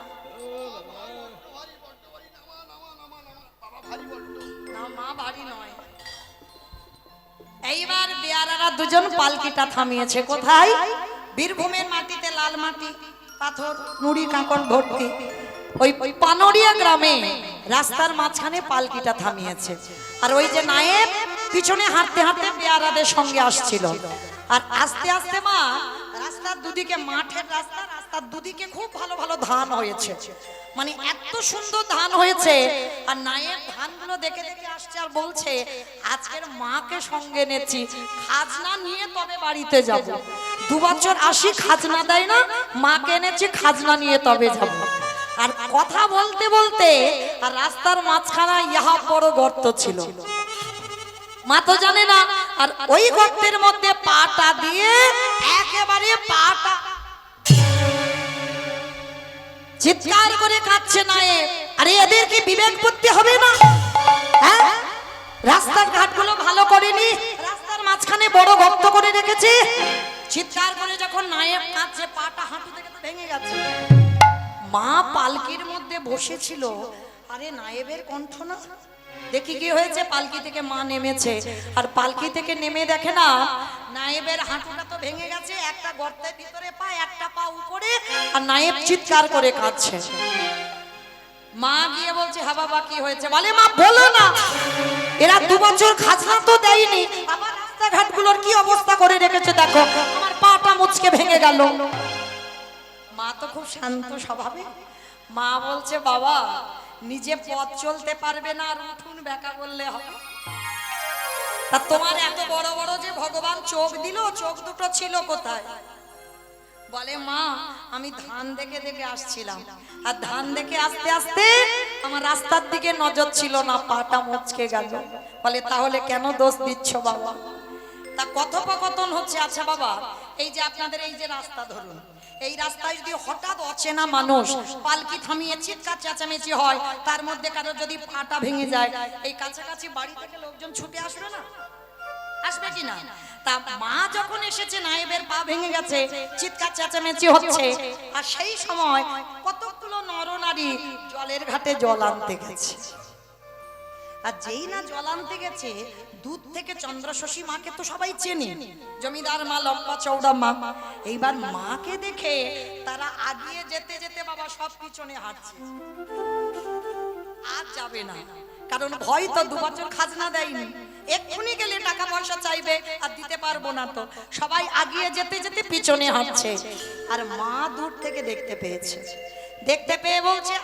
S1: না মা ভারী নয়। এইবার বেয়ারারা দুজন পালকিটা থামিয়েছে কোথায়? বীরভূমের মাটিতে, লাল মাটি, পাথর, নুড়ি কাঁকড় ভর্তি, ওই পানরিয়া গ্রামে রাস্তার মাঝখানে পালকিটা থামিয়েছে। আর ওই যে নায়েব পিছনে হাঁটতে হাঁটতে বেয়ারাদের সঙ্গে আসছিল। আর আস্তে আস্তে মা রাস্তার দুদিকে, মাঠের রাস্তা, রাস্তার দুদিকে খুব ভালো ভালো ধান হয়েছে, মানে এত সুন্দর ধান হয়েছে। আর নায়েব ধানগুলো দেখে দেখে আসছে আর বলছে, আজকের মাকে সঙ্গে নেছি, খাজনা নিয়ে তবে বাড়িতে যাব। 2 বছর আসি, খাজনা দেয় না, মাকে এনেছি, খাজনা নিয়ে তবে যাব। আর কথা বলতে বলতে আর রাস্তার মাঝখানে ইহা বড় গর্ত ছিল, মা তো জানে না। আর ওই গর্তের মধ্যে পাটা দিয়ে একেবারে পাটা চিৎকার করে কাঁদছে নায়েব। আরে এদের কি বিবেক বুদ্ধি হবে না? হ্যাঁ, রাস্তার ঘাটগুলো ভালো করেনি, রাস্তার মাঝখানে বড় গর্ত করে রেখেছে। চিৎকার করে যখন নায়েব কাঁদছে, পাটা হাঁটু থেকে তো ভেঙে গেছে। মা পালকির মধ্যে বসেছিল, আরে নায়েবের কণ্ঠ না, দেখি কি হয়েছে। পালকি থেকে মা নেমেছে, আর পালকি থেকে নেমে দেখে না নায়েবের হাঁটুটা তো ভেঙে গেছে, একটা গর্তের ভিতরে পা, একটা পা উপরে, আর নায়েব চিৎকার করে কাঁদছে। মা গিয়ে বলছে, হ্যাঁ বাবা কি হয়েছে? বলে, মা বলো না, এরা 2 বছর খাজনা তো দেয়নি, আবার রাস্তাঘাটগুলোর কি অবস্থা করে রেখেছে দেখো, আমার পাটা মুচকে ভেঙে গেল। মা তো খুব শান্ত স্বভাবে। মা বলছে, বাবা নিজে পথ চলতে পারবে না, আর উঠুন বেকা বললে হবে? তা তোমার এত বড় বড় যে ভগবান চোখ দিল, চোখ দুটো ছিল কোথায়? বলে, মা আমি ধান দেখে দেখে আসছিলাম, আর ধান দেখে আস্তে আস্তে আমার রাস্তার দিকে নজর ছিল না, পাটা মুচকে গেল। বলে, তাহলে কেন দোষ দিচ্ছ বাবা? তা কথোপকথন হচ্ছে, আচ্ছা বাবা এই যে আপনাদের এই যে রাস্তা ধরুন, এই রাস্তায় যদি হঠাৎ অচেনা মানুষ পালকি থামিয়ে চিৎকার চেঁচামেচি হয়, তার মধ্যে কারো যদি পাটা ভেঙে যায়, এই কাছাকাছি বাড়ি থেকে লোকজন ছুটে আসবে না? আসবে কিনা? তা মা যখন এসেছে, নায়েবের পা ভেঙে গেছে, চিৎকার চেঁচামেচি হচ্ছে, আর সেই সময় কতগুলো নরনারী জলের ঘাটে জল আনতে গেছে। আর যেই না জল আনতে গেছে, দুধ থেকে চন্দ্রশশী মাকে তো সবাই চেনে, জমিদার মা, লম্বা চৌড়া মা। এইবার মাকে দেখে তারা আগিয়ে যেতে যেতে বাবা সব পিছনে হাঁটছে, আর যাবে না, কারণ ভয় তো, 2 বছর খাজনা দেয়নি, এক্ষুনি গেলে টাকা পয়সা চাইবে আর দিতে পারবো না, তো সবাই আগিয়ে যেতে যেতে পিছনে হাঁটছে। আর মা দূর থেকে দেখতে পেয়েছে, দেখতে পেয়ে বলছে,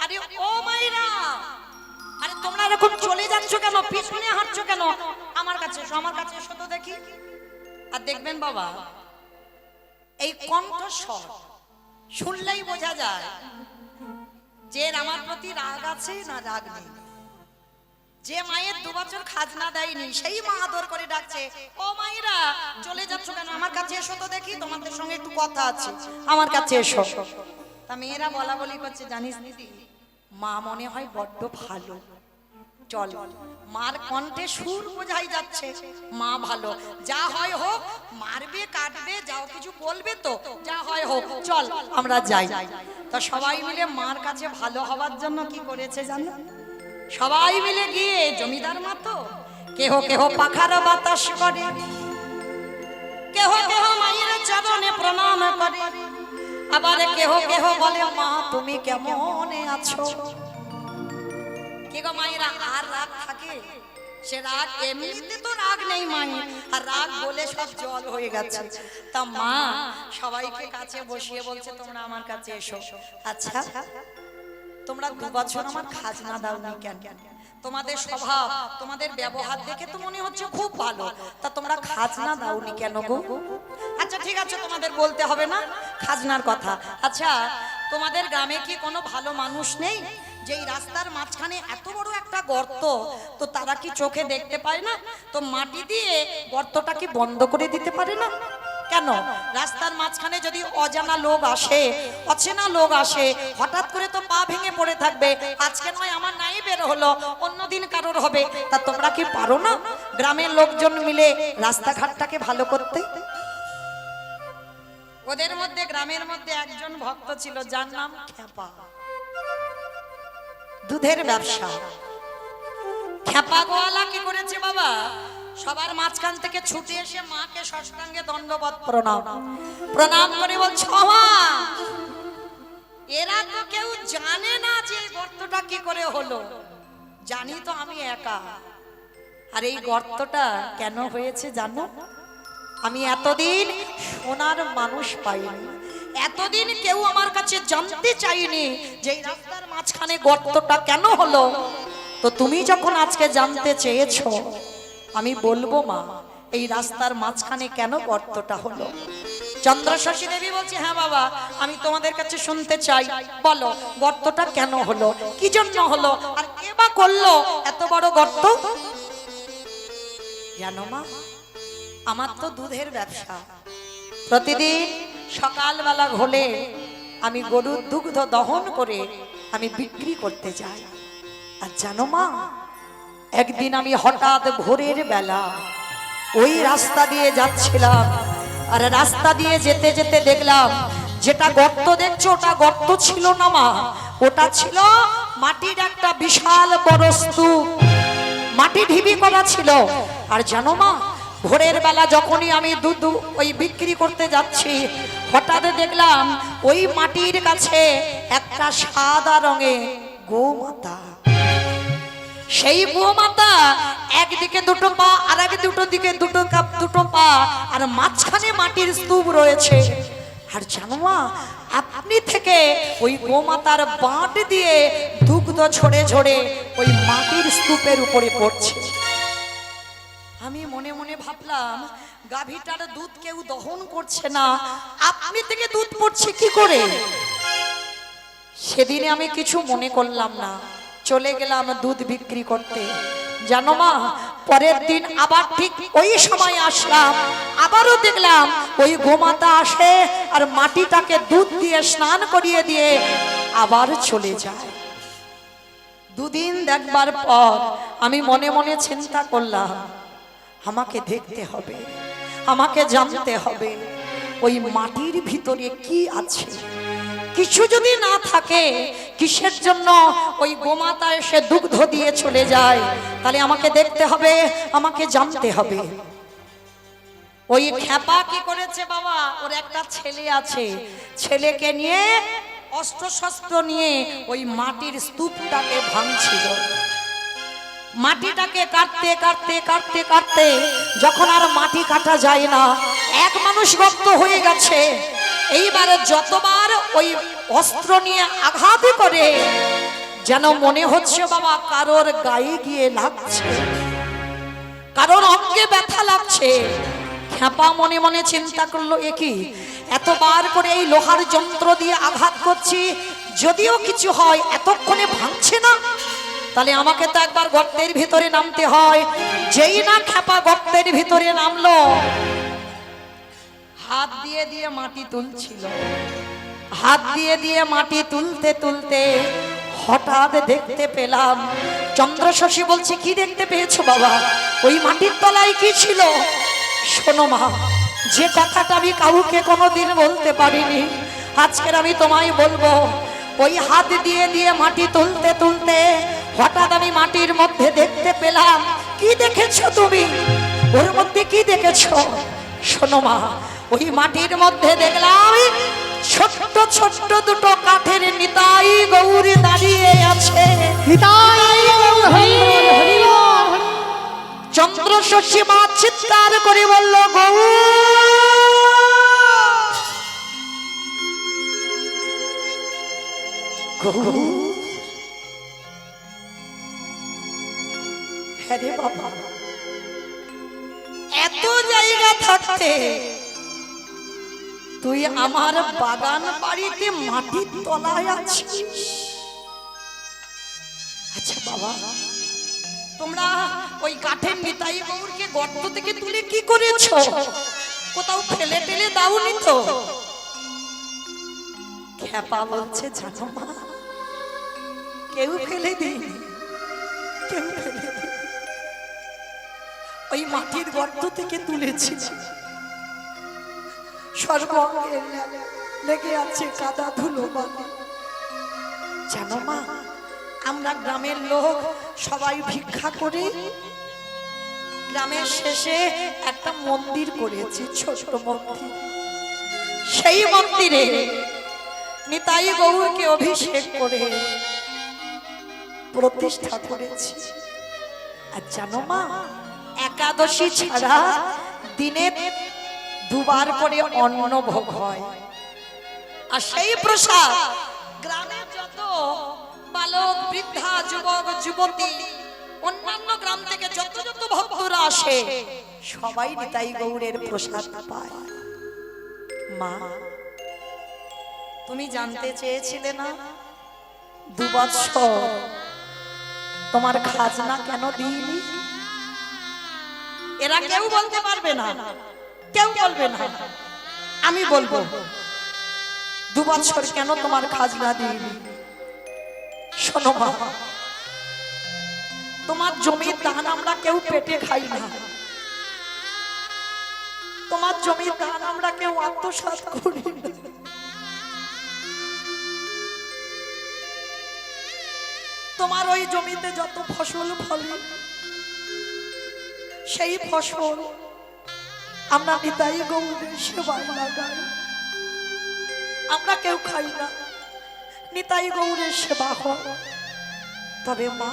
S1: আরে ও মাইরা, আরে তোমরা এরকম চলে যাচ্ছ কেন, পিছনে হাঁটছো কেন, আমার কাছে এসো, আমার কাছে এসো তো দেখি। আর দেখবেন বাবা, এই কণ্ঠস্বর শুনলেই বোঝা যায় যে আমার প্রতি রাগ আছে না রাগ নেই। যে মায়ের 2 বছর খাজনা দেয়নি, সেই মা আদর করে ডাকছে, ও মাইরা চলে যাচ্ছ কেন, আমার কাছে এসো তো দেখি, তোমাদের সঙ্গে একটু কথা আছে, আমার কাছে এসো। তা মেয়েরা বলা বলি করছে, জানিস দিদি, মা মনে হয় বড্ড ভালো, চল। মার কণ্ঠে সুর বোঝাই যাচ্ছে মা ভালো, যা হয় হোক, মারবে কাটবে, যাও কিছু বলবে তো, যা হয় হোক, চল আমরা যাই। তা সবাই মিলে মার কাছে ভালো হওয়ার জন্য কি করেছে জানো? সবাই মিলে গিয়ে, জমিদার মা তো, কেহ কেহ পাখার বাতাস করে, কেহ কেহ মায়ের চরণে প্রণাম করে, আবার কেহ কেহ বলে, মা তুমি কেমন আছো। কে গো মায়েরা, আর রাগ থাকে? সে রাগ, এমনিতে তো রাগ নেই মায়ের, আর রাগ বলে সব জল হয়ে গেছে। তা মা সবাইকে কাছে বসিয়ে বলছে, তোমরা আমার কাছে এসো। আচ্ছা, তোমরা 2 বছর আমার খাজনা দাওনি কেন? তোমাদের স্বভাব, তোমাদের ব্যবহার দেখে তো মনে হচ্ছে খুব ভালো, তা তোমরা খাজনা দাওনি কেন গো? আচ্ছা ঠিক আছে, তোমাদের বলতে হবে না খাজনার কথা। আচ্ছা, তোমাদের গ্রামে কি কোনো ভালো মানুষ নেই? যেই রাস্তার মাঝখানে এত বড় একটা গর্ত, তো তারা কি চোখে দেখতে পায় না? তো মাটি দিয়ে গর্তটা কি বন্ধ করে দিতে পারে না? কেন? রাস্তার মাঝখানে যদি অজানা লোক আসে, অচেনা লোক আসে, হঠাৎ করে তো পা ভেঙে পড়ে থাকবে, আজকে নয় আমার নাই বের হলো, অন্যদিন কারোর হবে, তা তোমরা কি পারো না গ্রামের লোকজন মিলে রাস্তাঘাটটাকে ভালো করতে? ওদের মধ্যে, গ্রামের মধ্যে একজন ভক্ত ছিল, যার নাম খেপা, দুধের ব্যবসা। খেপা গোয়ালা কি করেছে বাবা, সবার মাঝখান থেকে ছুটে এসে মাকে ষষ্ঠাঙ্গে দণ্ডবত প্রণাম, প্রণাম করে বলছে, মা এরা তো কেউ জানে না যে এই গর্তটা কি করে হলো, জানি তো আমি একা। আর এই গর্তটা কেন হয়েছে জানো? আমি এতদিন সোনার মানুষ পাইনি, এতদিন কেউ আমার কাছে জানতে চাইনি যে এই রাস্তার মাঝখানে গর্তটা কেন হলো। তো তুমি যখন আজকে জানতে চেয়েছো, আমি বলবো মা, এই রাস্তার মাঝখানে কেন গর্তটা হলো। চন্দ্রশশী দেবী বলছে, হ্যাঁ বাবা, আমি তোমাদের কাছে শুনতে চাই, বলো গর্তটা কেন হলো, কি জন্য হলো, আর কে বা করলো এত বড় গর্ত। জানো মা, আমার তো দুধের ব্যবসা, প্রতিদিন সকালবেলা হলে আমি গরুর দুগ্ধ দহন করে আমি বিক্রি করতে যাই। আর জানো মা, একদিন আমি হঠাৎ ভোরের বেলা ওই রাস্তা দিয়ে যাচ্ছিলাম, আর রাস্তা দিয়ে যেতে যেতে দেখলাম, যেটা গর্ত দেখছো ওটা গর্ত ছিল না মা, ওটা ছিল মাটির একটা বিশাল বড় স্তূপ, মাটি ঢিবি করা ছিল। আর জানো মা, ভোরের বেলা যখনই আমি দুধ ওই বিক্রি করতে যাচ্ছি, হঠাৎ দেখলাম ওই মাটির কাছে একটা সাদা রঙের গোমাতা। সেই গোমাতা একদিকে 2 পা, আর এক দিকে 2 পা, আর মাঝখানে মাটির স্তূপ রয়েছে। আর জানো মা, আপনি থেকে ওই গোমাতার বাঁট দিয়ে দুগ্ধ ঝরে ঝরে ওই মাটির স্তূপের উপরে পড়ছে। আমি মনে মনে ভাবলাম, গাভীটার দুধ কেউ দহন করছে না, আপনি থেকে দুধ পড়ছে কি করে? সেদিনে আমি কিছু মনে করলাম না, চলে গেলাম দুধ বিক্রি করতে। জানো মা, পরের দিন আবার ঠিক ওই সময় আসলাম, আবারও দেখলাম ওই গোমাতা আসে আর মাটিটাকে দুধ দিয়ে স্নান করিয়ে দিয়ে আবার চলে যায়। 2 দিন দেখবার পর আমি মনে মনে চিন্তা করলাম, আমাকে দেখতে হবে, আমাকে জানতে হবে ওই মাটির ভিতরে কি আছে। কিছু যদি না থাকে, কিসের জন্য ওই গোমাতা এসে দুগ্ধ দিয়ে চলে যায়, তাহলে আমাকে দেখতে হবে, আমাকে জানতে হবে। ওই খ্যাপা কি করেছে বাবা, ওর একটা ছেলে আছে, ছেলেকে নিয়ে অস্ত্র শস্ত্র নিয়ে ওই মাটির স্তূপটাকে ভাঙছিল। মাটিটাকে কাটতে কাটতে কাটতে কাটতে যখন আর মাটি কাটা যায় না, এক মানুষ রক্ত হয়ে গেছে। এইবারে যতবার ওই অস্ত্র নিয়ে আঘাত করে যেন মনে হচ্ছে বাবা কারোর গায়ে গিয়ে লাগছে, কারোর অঙ্গে ব্যথা লাগছে। খ্যাপা মনে মনে চিন্তা করলো, একই এতবার করে এই লোহার যন্ত্র দিয়ে আঘাত করছি, যদিও কিছু হয় এতক্ষণে ভাঙছে না, তাহলে আমাকে তো একবার গর্তের ভিতরে নামতে হয়। যেই না খ্যাপা গর্তের ভিতরে নামলো, হাত দিয়ে দিয়ে মাটি তুলছিল, হাত দিয়ে দিয়ে মাটি তুলতে তুলতে হঠাৎ দেখতে পেলাম, চন্দ্রশশী বলছে কি দেখতে পেয়েছো বাবা, ওই মাটির তলায় কি ছিল? শোনো মা, যে কথাটা আমি কাউকে কোনোদিন বলতে পারিনি, আজকের আমি তোমায় বলবো। ওই হাত দিয়ে দিয়ে মাটি তুলতে তুলতে হঠাৎ আমি মাটির মধ্যে দেখতে পেলাম। কি দেখেছো তুমি? ওর মধ্যে কি দেখেছো? শোনো মা, ওই মাটির মধ্যে দেখলাম ছোট্ট ছোট্ট দুটো কাঠের নিতাই গৌরী দাঁড়িয়ে আছে। চন্দ্রশশী মা চিৎকার করে বলল, হ্যাঁ রে বাবা, এত জায়গা থাকতে তুই আমার বাগান বাড়িতে মাটির তলায় আছিস? আচ্ছা বাবা, তোমরা ওই কাঠের নিতাই গৌরকে গর্ত থেকে তুলে কি করেছো? কোথাও ফেলে টেলে দাওনি তো? খ্যাপা বলছে, জানো মা, কেউ ফেলে দিইনি, কেউ ফেলে দিইনি, ওই মাটির গর্ত থেকে তুলেছি। সর্বঙ্গে লেগে আছে কাদা ধুলো বালি। জানো মা, আমরা গ্রামের লোক সবাই ভিক্ষা করে গ্রামের শেষে একটা মন্দির করেছি, ছোট মন্দির। সেই মন্দিরে নিতাই গৌরকে অভিষেক করে প্রতিষ্ঠা করেছি। আর জানো মা, একাদশী ছাড়া দিনে দুবার করে অন্ন ভোগ হয়। আর সেই প্রসাদ গ্রামের যত বালক, বৃদ্ধা, যুবক, যুবতী, অন্যান্য গ্রাম থেকে যত যত ভক্তরা আসে, সবাই নিতাই গৌরের প্রসাদ পায়। মা, তুমি জানতে চেয়েছিলে না 2 বছর তোমার খাজনা কেন দিইনি? এরা কেউ বলতে পারবে না, কেউ বলবে না, আমি বলবো 2 বছর কেন তোমার খাজনা দিইনি। শোনো মা, তোমার জমির ধান আমরা কেউ পেটে খাই না, তোমার জমির ধান আমরা কেউ আত্মসাৎ করি না। তোমার ওই জমিতে যত ফসল ফলে, সেই ফসল আমরা নিতাই গৌরের সেবায় লাগাই, আমরা কেউ খাই না, নিতাই গৌরের সেবা হয়। তবে মা,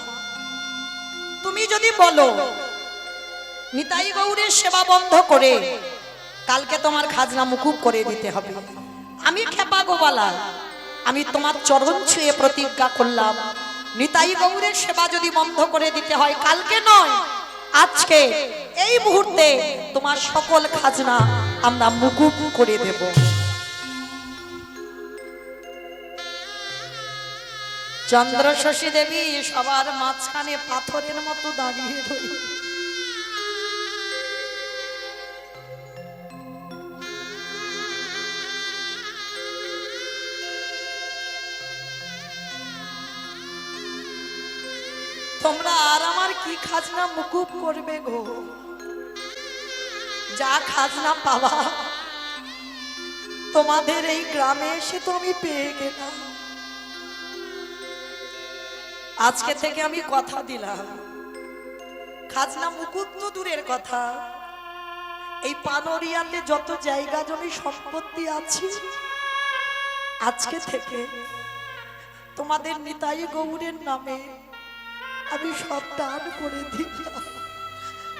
S1: তুমি যদি বলো নিতাই গৌরের সেবা বন্ধ করে কালকে তোমার খাজনা মুকুব করে দিতে হবে, আমি খেপা গোপালা, আমি তোমার চরণ ছুঁয়ে প্রতিজ্ঞা করলাম, নিতাই গৌরের সেবা যদি বন্ধ করে দিতে হয়, কালকে নয় আজকে এই মুহূর্তে তোমার সকল খাজনা আমরা মুকুব করে দেব। চন্দ্রশশী দেবী সবার মাঝখানে পাথরের মতো দাঁড়িয়ে রইল। তোমরা আর আমার কি খাজনা মুকুব করবে গো? যা খাজনা পাওয়া তোমাদের এই গ্রামে এসে তো আমি পেয়ে গেলাম। আজকে থেকে আমি কথা দিলাম, খাজনা মুকুট তো দূরের কথা, এই পানরিয়াতে যত জায়গা জমি সম্পত্তি আছে আজকে থেকে তোমাদের নিতাই গৌরের নামে আমি সব দান করে দিলাম।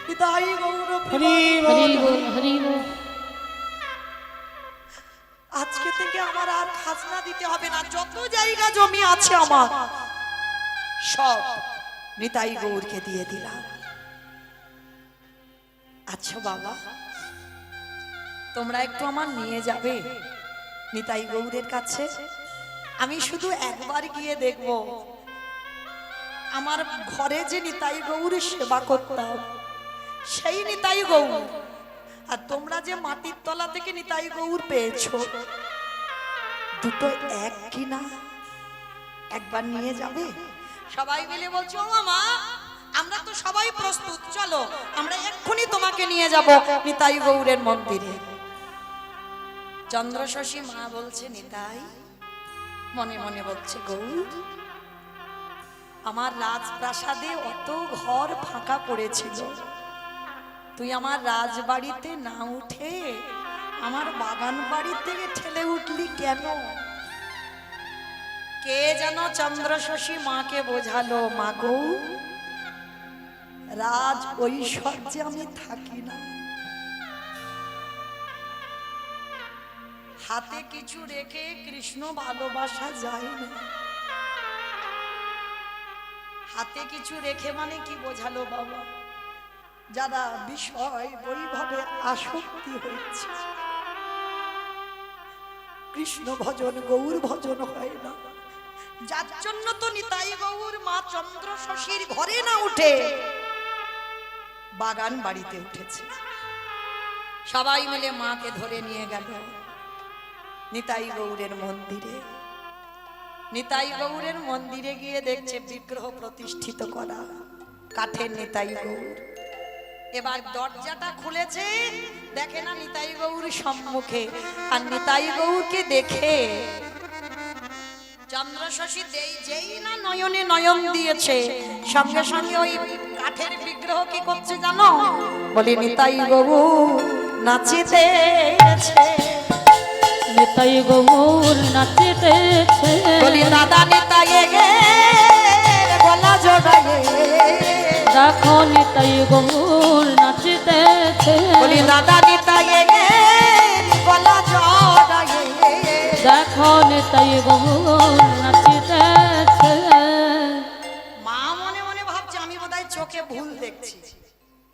S1: নিতাই গৌর
S3: হরি
S2: হরি
S3: বল।
S2: বল হরি বল।
S1: আজকে থেকে আমার আর খাজনা দিতে হবে না, যত জায়গা জমি আছে আমার সব নিতাই গৌরকে দিয়ে দিলাম। আচ্ছা বাবা, তোমরা একটু আমার নিয়ে যাবে নিতাই গৌরের কাছে? আমি শুধু একবার গিয়ে দেখব আমার ঘরে যে নিতাই গৌরের সেবা করতাম সেই নিতাই গৌর, আর তোমরা যে মাটির তলা থেকে নিতাই গৌর পেয়েছো দুটো এক কিনা একবার নিয়ে যাবে? সবাই মিলে বলছো ও মা, আমরা তো সবাই প্রস্তুত, চলো আমরা এক্ষুনি তোমাকে নিয়ে যাব নিতাই গৌরের মন্দিরে। চন্দ্রশশী মা বলছে নিতাই, মনে মনে বলছে গৌর, আমার রাজপ্রাসাদে অত ঘর ফাঁকা পড়েছিল, তুই আমার রাজবাড়িতে না উঠে আমার বাগান বাড়িতে ঠেলে উঠলি কেন? কে যেন চন্দ্রশশী মাকে বোঝালো, মা গো, রাজ ঐশ্বর্যে আমি থাকি না, হাতে কিছু রেখে কৃষ্ণ ভালোবাসা যায় না। হাতে কিছু রেখে মানে কি বোঝালো বাবা? যারা বিষয় বৈভবে আসক্তি হয়েছে, কৃষ্ণ ভজন গৌর ভজন হয় না, যার জন্য তো নিতাই গৌর মা চন্দ্রশশীর ঘরে না উঠে বাগান বাড়িতে উঠেছে। সবাই মিলে মাকে ধরে নিয়ে গেল নিতাই গৌরের মন্দিরে। নিতাই গৌরের মন্দিরে গিয়ে দেখছে বিগ্রহ প্রতিষ্ঠিত করা, কাঠের নিতাই গৌর। এবার দরজাটা খুলেছে, দেখে না নিতাই গৌর সম্মুখে, আর নিতাই গৌরকে দেখে চন্দ্রশশী যেই না নয়নে নয়ন দিয়েছে, সঙ্গে সঙ্গে ওই কাঠের বিগ্রহ কি করছে জানো? বলি নিতাই গৌর নাচিতেছে,
S2: নিতাই গৌর নাচিতেছে,
S1: বলি দাদা নিতাই গে গলা জড়ায়ে,
S2: দেখো নিতাই গৌর নাচিতেছে,
S1: বলি দাদা নিতাই গে গলা জড়ায়ে,
S2: দেখো নিতাই গৌর নাচিতেছে।
S1: মা মনে মনে ভাবছে আমি বোধহয় চোখে ভুল দেখছি,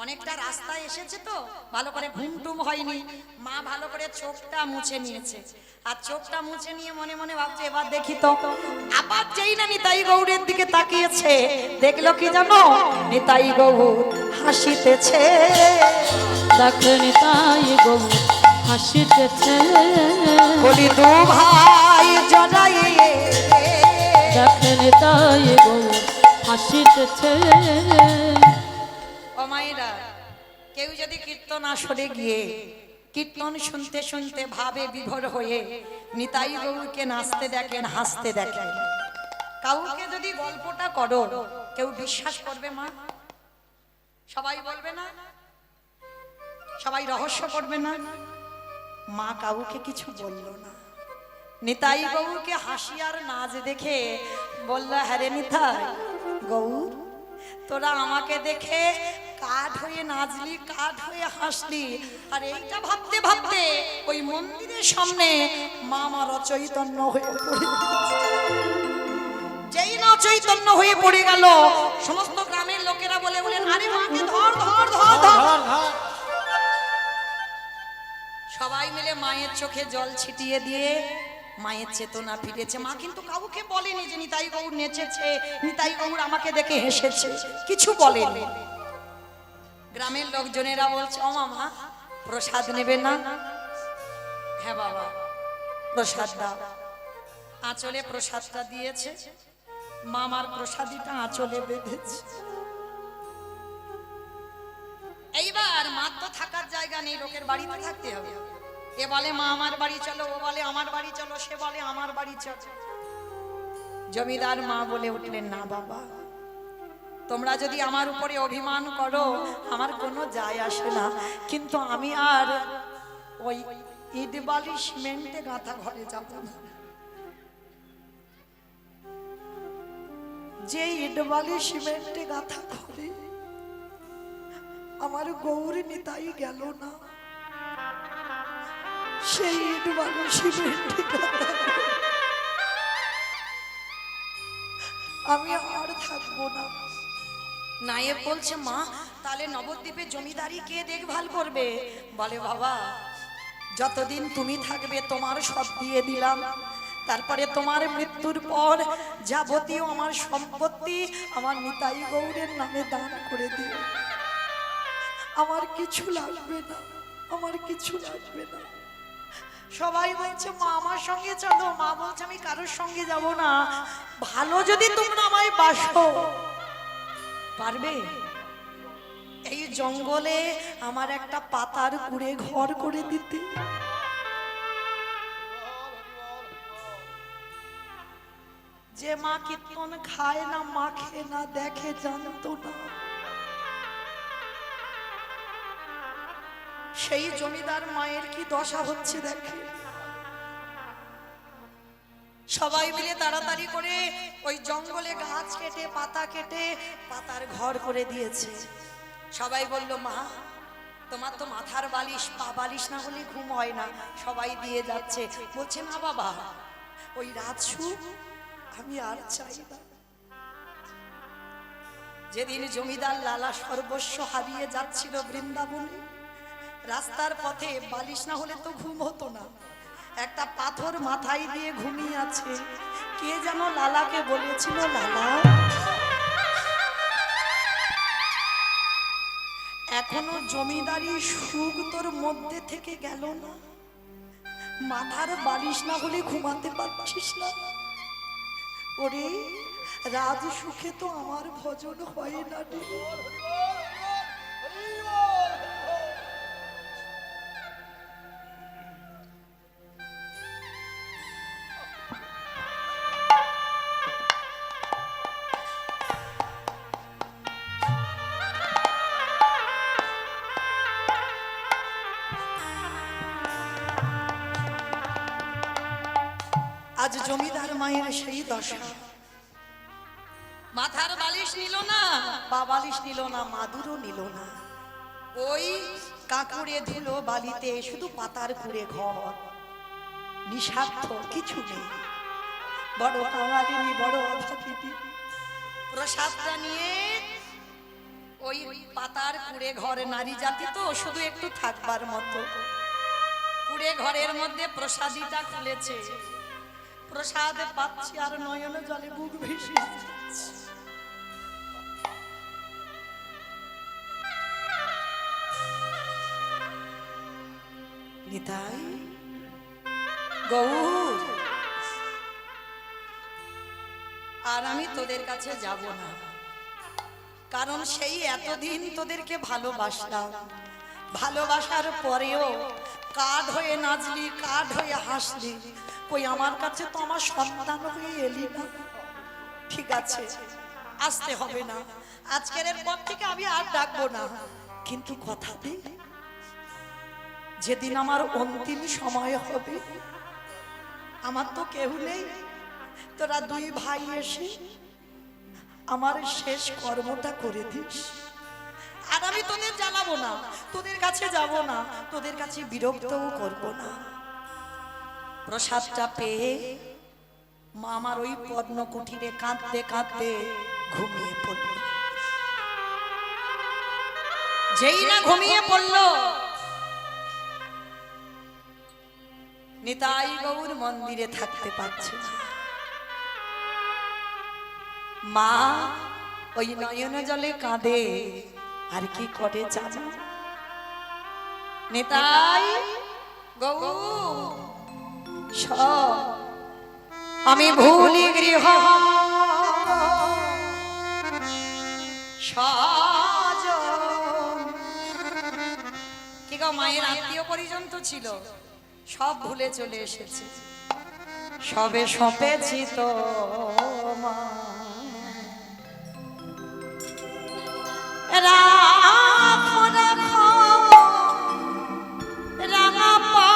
S1: অনেকটা রাস্তায় এসেছে তো ভালো করে ঘুমটুম হয়নি, মা ভালো করে চোখটা মুছে নিয়েছে, আর চোখটা মুছে নিয়ে মনে মনে ভাবছে এবার দেখি তো। আবার যেই না নিতাই গৌরের দিকে তাকিয়েছে, দেখলো কি জানো? নিতাই গৌর হাসিতেছে,
S2: দেখো নিতাই গৌর হাসিতেছে,
S1: বলি দু ভাই জড়াইয়ে,
S2: দেখো নিতাই গৌর হাসিতেছে।
S1: ও মায়েরা, কেউ যদি কীর্তন আসরে গিয়ে কীর্তন শুনতে শুনতে ভাবে বিভোর হয়ে নিতাই গৌরকে নাচতে দেখেন, হাসতে দেখেন, কাউকে যদি গল্পটা করো কেউ বিশ্বাস করবে মা? সবাই বলবে না? সবাই রহস্য করবে না? মা কাউকে কিছু বলল না। নিতাই গৌরকে হাসি আর নাচ দেখে বলল, হ্যাঁ রে নিতাই গৌর, তোরা আমাকে দেখে কাঠ হয়ে নাচলি, কাঠ হয়ে হাসলি, আর এইটা ভাবতে ভাবতে ওই মন্দিরের সামনে মা আমার অচৈতন্য হয়ে পড়ে গেছে। যেই না চৈতন্য হয়ে পড়ে গেল, সমস্ত গ্রামের লোকেরা বলে বলেন, আরে মাকে ধর ধর ধর ধর।
S3: ধর ধর।
S1: সবাই মিলে মায়ের চোখে জল ছিটিয়ে দিয়ে মায়ের চেতনা ফিরেছে। মা কিন্তু কাউকে বলেনি যে নিতাই গৌর নেচেছে, নিতাই গৌর আমাকে দেখে হেসেছে, কিছু বলেনি। গ্রামের লোকজনেরা বলছে, ও মামা প্রসাদ নেবে না? হ্যাঁ বাবা প্রসাদ দাও। আঁচলে প্রসাদটা দিয়েছে, মামার প্রসাদিটা আঁচলে বেঁধেছে। এইবার মার তো থাকার জায়গা নেই, লোকের বাড়িতে থাকতে হবে। এ বলে মা আমার বাড়ি চলো, ও বলে আমার বাড়ি চলো, সে বলে আমার বাড়ি চলো। জমিদার মা বলে উঠলেন, না বাবা, তোমরা যদি আমার উপরে অভিমান করো আমার কোনো যায় আসে না, কিন্তু আমি আর ওই ইট বালি সিমেন্টে গাঁথা ঘরে যাব না। যে ইট বালি সিমেন্টে গাঁথা ঘরে আমার গৌরী নিতাই গেল না, সেই ইট বালি সিমেন্টে গাঁথা ঘরে আমি আর থাকবো না। নায়েব বলছে, মা তাহলে নবদ্বীপে জমিদারি কে দেখভাল করবে? বলে, বাবা যতদিন তুমি থাকবে তোমার সব দিয়ে দিলাম, তারপরে তোমার মৃত্যুর পর যাবতীয় আমার সম্পত্তি আমার নিতাই গৌরের নামে দান করে দিও। আমার কিছু লাগবে না, আমার কিছু লাগবে না। সবাই বলছে, মা আমার সঙ্গে চলো। মা বলছে, আমি কারোর সঙ্গে যাব না, ভালো যদি তোমরা আমায় বাসো পারবে এই জঙ্গলে আমার একটা পাতার কুড়ে ঘর করে দিতে। যে মা কীর্তন খায় না, মাখে না, দেখে, জানতো না, সেই জমিদার মায়ের কি দশা হচ্ছে দেখে। সবাই মিলে তাড়াতাড়ি করে ওই জঙ্গলে গাছ কেটে পাতা কেটে পাতার ঘর করে দিয়েছে। সবাই বলল, মা তোমার তো মাথার বালিশ পা বালিশ না হলে ঘুম হয় না। সবাই দিয়ে যাচ্ছে। বলছে, না বাবা, ওই রাজসুখ আমি আর চাই না। যেদিন জমিদার লালা সর্বস্ব হারিয়ে যাচ্ছিল বৃন্দাবনে, রাস্তার পথে বালিশ না হলে তো ঘুম হতো না, একটা পাথর মাথায় দিয়ে ঘুমিয়ে আছে। কে যেন লালাকে বলেছিল, লালা এখনো জমিদারি সুখ তোর মধ্যে থেকে গেল না, মাথার বালিশ না হলে ঘুমাতে পারছিস না। ওরে রাজ সুখে তো আমার ভজন হয় না রে। আজ জমিদার মায়ের সেই দশা। মাথার বালিশ নিল না, পা বালিশ নিল না, মাদুরও নিল না। ওই কাকুড়ে ধুলো বালিতে শুধু পাতার কুড়ে ঘর, নিঃস্বার্থ, কিছু নেই। বড় কাঙালিনী, বড় অভাগিনী, প্রসাদটা নিয়ে ওই পাতার কুড়ে ঘরে, নারী জাতি তো শুধু একটু থাকবার মতো, কুড়ে ঘরের মধ্যে প্রসাদীটা খুলেছে। প্রসাদ পাচ্ছি আর নয়ন জলে বুক ভেসে যাচ্ছে। নিতাই গৌর, আর আমি তোদের কাছে যাব না, কারণ সেই এতদিন তোদেরকে ভালোবাসলাম, ভালোবাসার পরেও কাঠ হয়ে নাচলি, কাঠ হয়ে হাসলি, কই আমার কাছে তো আমার সন্তান হয়ে এলি না। ঠিক আছে, আসতে হবে না, আজকের পর থেকে আমি আর ডাকবো না, কিন্তু কথা দে, যেদিন আমার অন্তিম সময় হবে, আমার তো কেউ নেই, তোরা দুই ভাই এসে আমার শেষ কর্মটা করে দিস। আর আমি তোদের জানাবো না, তোদের কাছে যাব না, তোদের কাছে বিরক্তও করব না। প্রসাদটা পেয়ে মা আমার ওই পদ্ম কুঠিরে কাঁদতে কাঁদতে ঘুমিয়ে পড়ল। যেই না ঘুমিয়ে পড়ল, নিতাই গৌর মন্দিরে থাকতে পারছে না। মা ওই নয়ন জলে কাঁদে, আর কি করে জানো? নিতাই গৌর আমি ভুলি গৃহ কি গো, মায়ের আত্মীয় পরিজন তো ছিল, সব ভুলে চলে এসেছে। সবে সপেছি তো রাখো রাখো রাঙা পা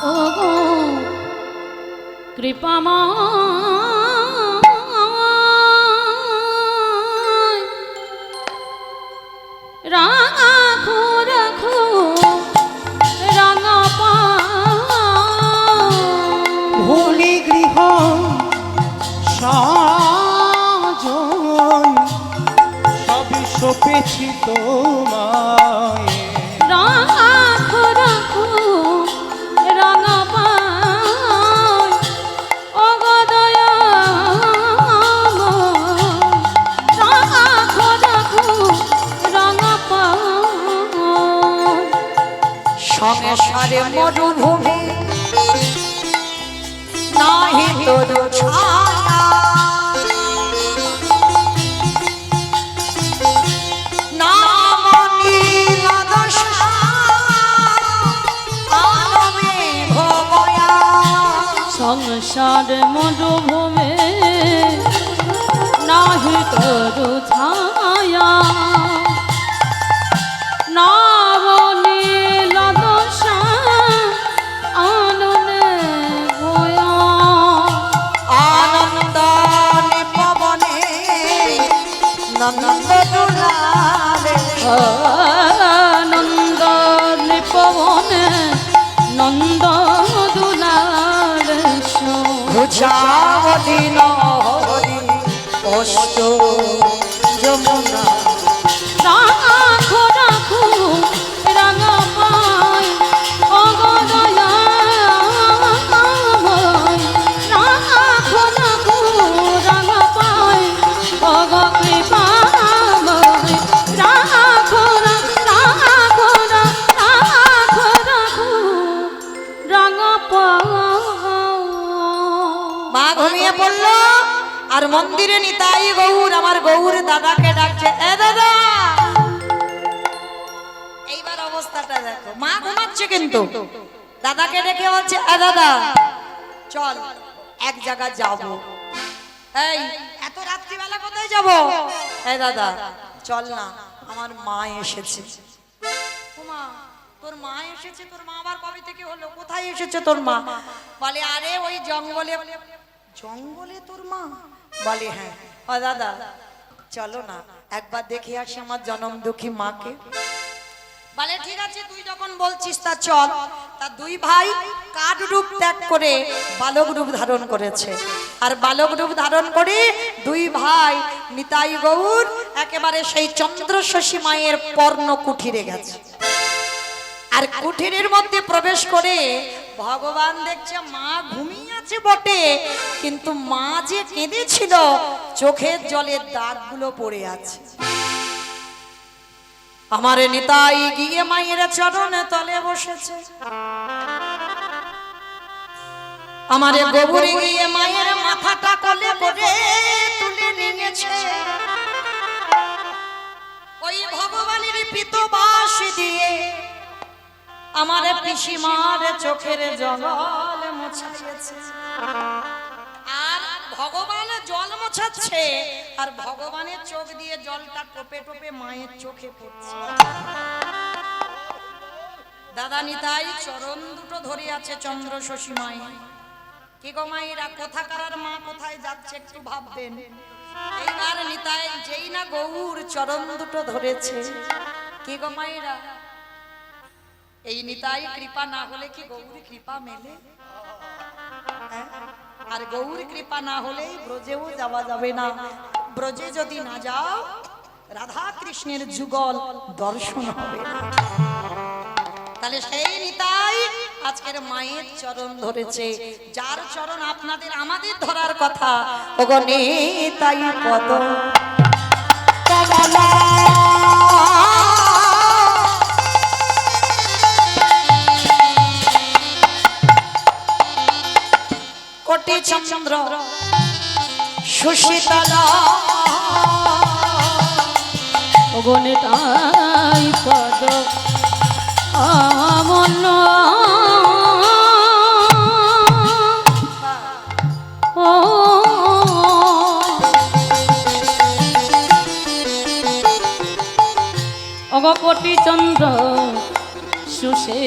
S2: ও গো কৃপাময় রাখো রাখো রাঙা পা
S3: ভুলি গৃহ সাজন সবই সপেছি তোমায়
S2: রাখো রাখো রাঙা পায় ও গো দয়াময় রাখো রাখো রাঙা পায়
S1: সংসারে মরুভূমি নাহি তোর ছায়া নাম নীল দশা আনমে ভবয়া
S2: সংসার মরুভূমে নাহি তরু ছায়া নাবনীল দশা আননে ভয়া
S1: আনন্দ পবনে নন্দ দুলালে
S2: আনন্দ নিপবনে নন্দ দুলার
S1: ঘুচাবতী নহরি কষ্ট যমুনা
S2: রাখো রাখো রাঙা পায় অগদয়াময় রাখো রাখো রাঙা পায় অগ কৃপাময় রাখো রাখো রাখো রাঙা পায়
S1: মা ঘুমিয়ে পড়লো আর মন্দিরে নিতাই গৌর আমার গৌর দাদাকে ডাকছে এ দাদা এইবার অবস্থাটা দেখো মা ঘুমাচ্ছে কিন্তু দাদাকে ডেকে বলছে এ দাদা চল এক জায়গায় যাব এই এত রাত্রিবেলা কোথায় যাব এ দাদা চল না আমার মা এসেছে মা তোর মা এসেছে তোর মা আবার কবে থেকে হলো কোথায় এসেছে তোর মা বলে আরে ওই জঙ্গলে জঙ্গলে তোর মা বলে হ্যাঁ ও দাদা চলো না একবার দেখে আসি আমার জনম দুঃখী মাকে বলে ঠিক আছে তুই যখন বলছিস তা চল তা দুই ভাই কাঠ রূপ ত্যাগ করে বালক রূপ ধারণ করেছে আর বালক রূপ ধারণ করে দুই ভাই নিতাই গৌর একেবারে সেই চন্দ্রশশী মায়ের পর্ণ কুঠিরে গেছে আর কুঠিরের মধ্যে প্রবেশ করে ভগবান দেখছে মা ঘুমিয়ে আছে বটে কিন্তু মা যে কেঁদেছিল চোখের জলের দাগগুলো পড়ে আছে আমার নিতাই গিয়ে মায়ের চরণে তলে বসেছে আমার গোবরে গিয়ে মায়ের মাথাটা কোলে করে তুলে নিয়েছে ওই ভগবানের পিতবাস দিয়ে আমার পিসিমার চোখের জল মোছাচ্ছে আর ভগবান জল মোছাচ্ছে আর ভগবানের চোখ দিয়ে জলটা টোপে টোপে মায়ের চোখে পড়ছে দাদা নিতাই চরণ দুটো ধরে আছে চন্দ্রশশী মায়ের কি গো মায়েরা কোথাকার মা কোথায় যাচ্ছে একটু ভাববেন এইবার নিতাই যেই না গৌর চরণ দুটো ধরেছে কি গো মায়েরা এই নিতাই কৃপা না হলে কি গৌর কৃপা মেলে আর গৌর কৃপা না হলে ব্রজেও যাওয়া যাবে না ব্রজে যদি না যাও রাধা কৃষ্ণের যুগল দর্শন হবে না তাহলে সেই নিতাই আজকের মায়ের চরণ ধরেছে যার চরণ আপনাদের আমাদের ধরার কথা ওগো নিতাই পদ কমলা কোটি চন্দ্র সুশীতলা
S2: অগণিতাই পদ আমন অগকটি চন্দ্র সুষে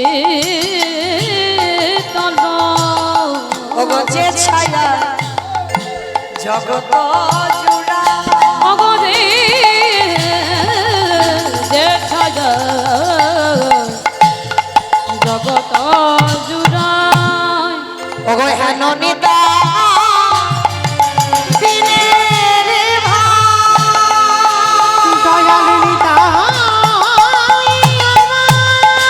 S2: তল
S1: ওগো যে ছায়া জগত জুড়া
S2: অগরে যে ছায়া জগত জুড়ায়
S1: ওগো হেন নিতা দিনের ভাই
S3: দয়াল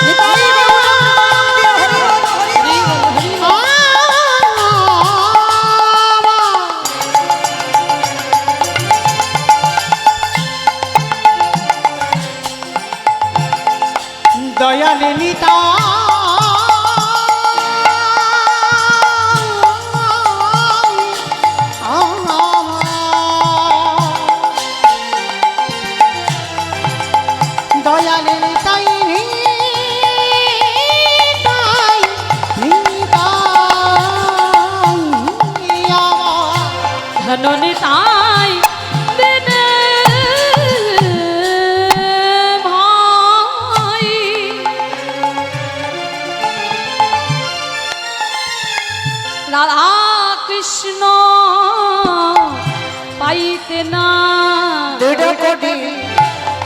S1: নিতাই গৌর নাম দিয়ে হরি বল, হরি বল।
S3: দয়াল নিতা দয়াল নিতাই নিতাই নিতাই
S2: ধননি তাই দিনে ভাই রাধা কৃষ্ণ পাইতে না
S1: দুটো কোটি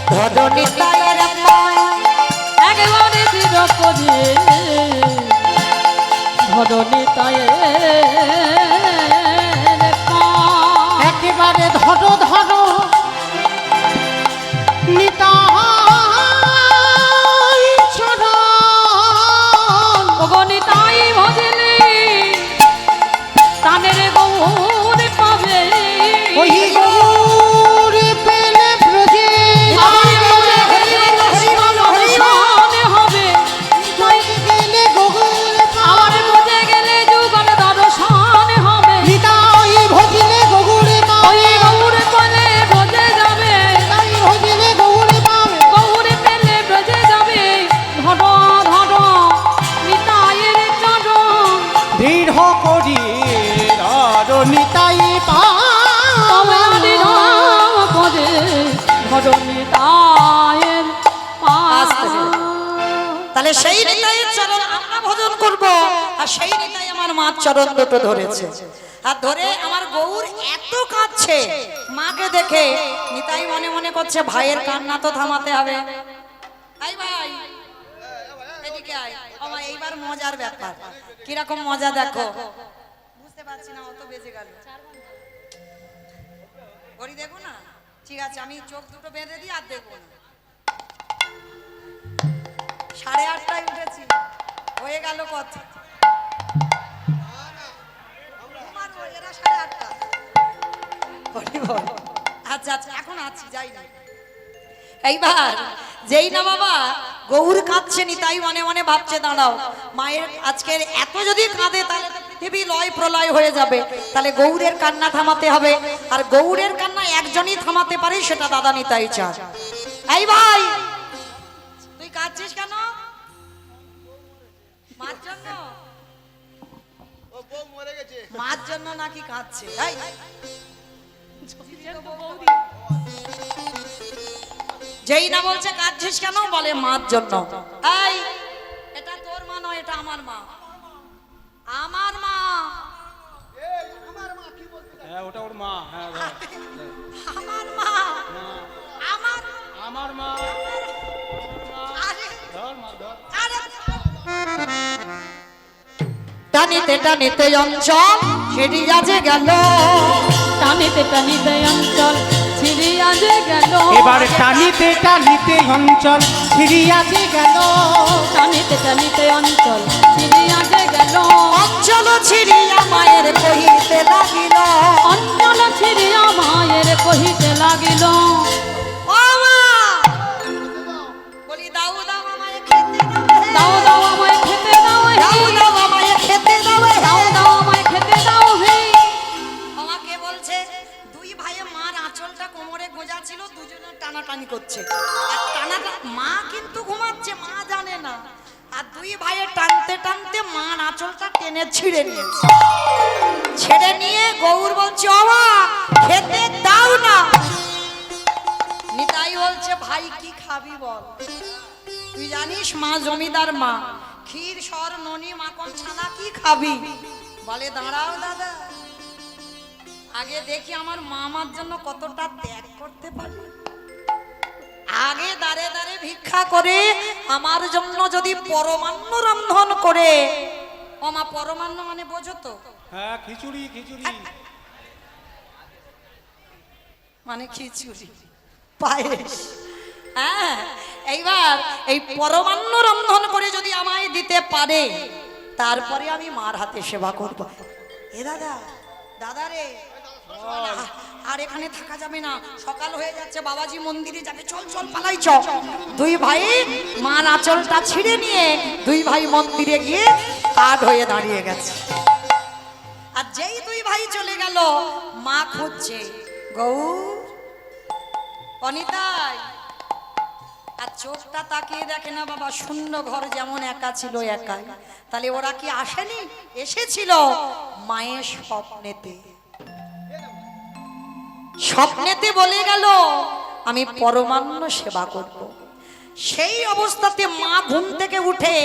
S1: ধন নিতাইয়ের পায়
S2: একেবারে দৃঢ় করে ধরণী তাই
S3: একেবারে ধরো ধরো নিতাই চরণ
S2: অগণি তাই ভজলে তানের গৌর পাবে
S3: ওই গৌর পেলে ব্রজে
S2: আমার বুঝে গেলে দর্শন হবে
S3: পেলে গৌর
S2: আমার বুঝে গেলে যুগল দর্শন হবে
S3: নিতাই ভজিলে গৌর
S2: ওই গৌর পেলে ব্রজে যাবে
S3: নিতাই ভজিলে গৌর পাবে
S2: গৌর পেলে ব্রজে যাবে ধর ধর নিতাইয়ের চরণ
S3: দৃঢ় করি আর নিতাই
S2: তবে আদির পদে ধরণী তায়ের
S1: আস্তে ধীরে। তাহলে সেই নিতাইয়ের চরণ আমরা ভজন করব আর সেই নিতাই আমার মার চরণ দুটো ধরেছে আর ধরে আমার গৌর এত কাঁদছে মাকে দেখে নিতাই মনে মনে করছে ভাইয়ের কান্না তো থামাতে হবে আই ভাই এদিকে আয় ও ভাই এইবার মজার ব্যাপার কিরকম মজা দেখো বুঝতে পারছি না অত বেজে গেল ঘড়ি দেখো না ঠিক আছে আমি চোখ দুটো বেঁধে দিই আর দেখবো না 8:30টায় উঠেছি হয়ে গেল কত ঘুমাবো, এরা 8:30টা। হরি বল। আচ্ছা আচ্ছা এখন আছি যাই না এইবার যেই না বাবা গৌর কাঁদছে নি তাই মনে মনে ভাবছে দাঁড়াও মায়ের আজকের এত যদি কাঁদে তাহলে তো পৃথিবী লয় প্রলয় হয়ে যাবে তাহলে গৌরের কান্না থামাতে হবে আর গৌরের কান্না একজনই থামাতে পারে সেটা দাদা নিতাই চান এই ভাই তুই কাঁদছিস কেন মার জন্য মার জন্য নাকি কাঁদছে এই, যেই না বলছে কাঁদছিস কেন বলে মার জন্য এই এটা তোর মা নয় এটা আমার মা আমার মা
S3: হ্যাঁ ওটা ওর মা হ্যাঁ
S1: আমার মা আমার
S3: আমার মা
S1: আরে
S3: ধর মা ধর
S1: আরে টানিতে টানিতে অঞ্চল ছেড়িয়া যে গেল
S2: টানিতে টানিতে অঞ্চল ছিড়িয়া যে গেল
S3: এবার টানিতে টানিতে অঞ্চল ছিড়িয়া যে গেল
S2: টানিতে টানিতে অঞ্চল ছিড়িয়া যে গেল
S1: অঞ্চল ছিড়িয়া মায়ের কহিতে লাগিল
S2: অঞ্চল ছিড়িয়া মায়ের কহিতে লাগিল
S1: ও মা বলি দাও দাও আমায় খেতে
S2: দাও দাও আমায় খেতে দাও হে
S1: দাও দাও আমায় খেতে দাও
S2: দাও দাও আমায় খেতে দাও হে
S1: আমাকে বলছে দুই ভাইয়ে মার আঁচলটা কোমরে গোজা ছিল দুজনে টানাটানি করছে আর টানাটা মা কিন্তু ঘুমাচ্ছে মা জানে না আর দুই ভাইয়ে টানতে টানতে মার আঁচলটা টেনে ছিঁড়ে নিয়েছে ছেড়ে নিয়ে গৌর বলছে ও মা খেতে দাও না নিতাই বলছে ভাই কি খাবি বল। তুই জানিস মা জমিদার মা, ক্ষীর সর ননি মাখন ছানা কি খাবি? বলে দাঁড়াও দাদা, আগে দেখি আমার মামার জন্য কতটা ত্যাগ করতে পারি। আগে দাঁড়ে দাঁড়ে ভিক্ষা করে আমার জন্য যদি পরমান্ন রন্ধন করে। ও মা, পরমান্ন মানে বোঝো তো?
S3: হ্যাঁ, খিচুড়ি খিচুড়ি।
S1: মানে খিচুড়ি পায়েস। হ্যাঁ, এইবার এই পরমান্ন রন্ধন করে যদি আমায় দিতে পারে, তারপরে আমি মার হাতে সেবা করব। এ দাদা, দাদা রে, আর এখানে থাকা যাবে না, সকাল হয়ে যাচ্ছে, বাবাজি মন্দিরে যাবে, চল চল পালাই চ। দুই ভাই মার আঁচলটা ছিঁড়ে নিয়ে দুই ভাই মন্দিরে গিয়ে কাঠ হয়ে দাঁড়িয়ে গেছে। আর যেই দুই ভাই চলে গেল, মা খুঁজছে গৌর, অনিতাই। আর চোখটা তাকিয়ে দেখে না বাবা, শূন্য ঘর যেমন একা ছিল একাই। তাহলে ওরা কি আসেনি? এসেছিল মায়ের স্বপ্নেতে। স্বপ্নেতে বলে গেল আমি পরমান্ন সেবা করব। সেই অবস্থাতে মা ঘুম থেকে উঠে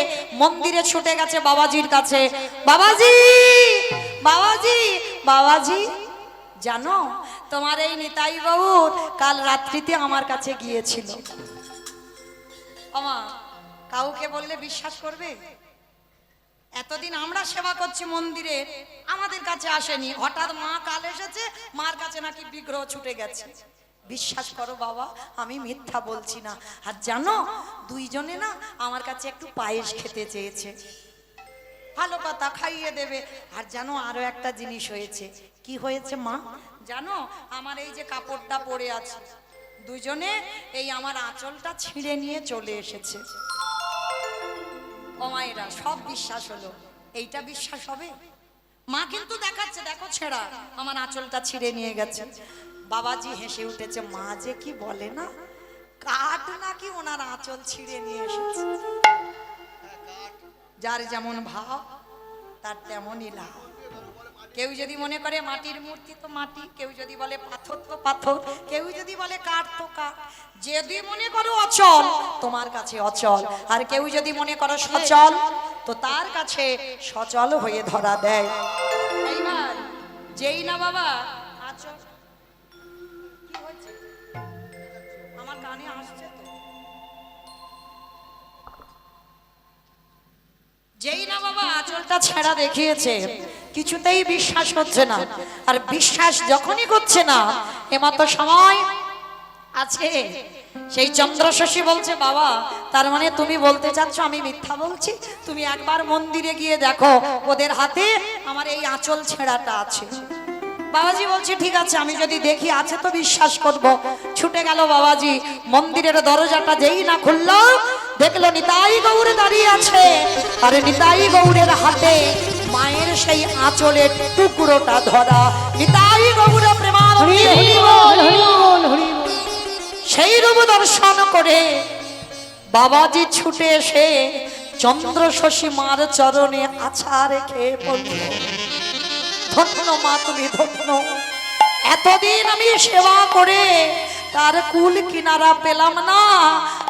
S1: মন্দিরে ছুটে গেছে বাবাজির কাছে। বাবাজি, বাবাজি, বাবাজি, জানো তোমার এই নিতাই গৌর কাল রাত্রিতে আমার কাছে গিয়েছিল। আমা, কাউকে বললে বিশ্বাস করবে? এতদিন আমরা সেবা করছি মন্দিরে, আমাদের কাছে আসেনি, হঠাৎ মা কাল এসেছে, মার কাছে নাকি বিগ্রহ ছুটে গেছে। বিশ্বাস করো বাবা, আমি মিথ্যা বলছি না। আর জানো, দুইজনে না আমার কাছে একটু পায়েস খেতে চেয়েছে। ভালো কথা, খাইয়ে দেবে। আর জানো আরো একটা জিনিস হয়েছে। কি হয়েছে মা জানো? আমার এই যে কাপড়টা পরে আছে, দুজনে এই আমার আঁচলটা ছিঁড়ে নিয়ে চলে এসেছে। ও মায়েরা, সব বিশ্বাস হলো, এইটা বিশ্বাস হবে? মা কিন্তু দেখাচ্ছে, দেখো ছেঁড়া, আমার আঁচলটা ছিঁড়ে নিয়ে গেছে। বাবাজি হেসে উঠেছে, মা যে কি বলে না, কাঠ নাকি ওনার আঁচল ছিঁড়ে নিয়ে এসেছে। যার যেমন ভাব তার তেমনই লাভ। কেউ যদি মনে করে মাটির মূর্তি তো মাটি, কেউ যদি বলে পাথর তো পাথর, কেউ যদি বলে কাঠ তো কাঠ। যদি মনে করো অচল, তোমার কাছে অচল। আর কেউ যদি মনে করো সচল, তো তার কাছে সচল হয়ে ধরা দেয়। এইবার যেই না বাবা আচল, কি হয়েছে আমার কানে আসছে তো, যেই না বাবা আঁচলটা ছেঁড়া দেখিয়েছে, কিছুতেই বিশ্বাস হচ্ছে না। আর বিশ্বাস যখনই করছে না, এমাত্র সময় আছে, সেই চন্দ্র শশী বলছে বাবা, তার মানে তুমি বলতে চাচ্ছ আমি মিথ্যা বলছি? তুমি একবার মন্দিরে গিয়ে দেখো, ওদের হাতে আমার এই আঁচল ছেঁড়াটা আছে। বাবাজি বলছে ঠিক আছে, আমি যদি দেখি আছে তো বিশ্বাস করব। ছুটে গেল বাবাজি, মন্দিরের দরজাটা যেই না খুললো, দেখলো নিতাই গৌর দাঁড়িয়ে আছে। আর নিতাই গৌরের হাতে মায়ের সেই আঁচলের টুকরোটা ধরা। নিতাই গৌর প্রেমানন্দে সেই রূপ দর্শন করে বাবাজি ছুটে এসে চন্দ্র শশী মার চরণে আছা রেখে বলল, ধন্য মা তুমি ধন্য, এতদিন আমি সেবা করে তার কুল কিনারা পেলাম না,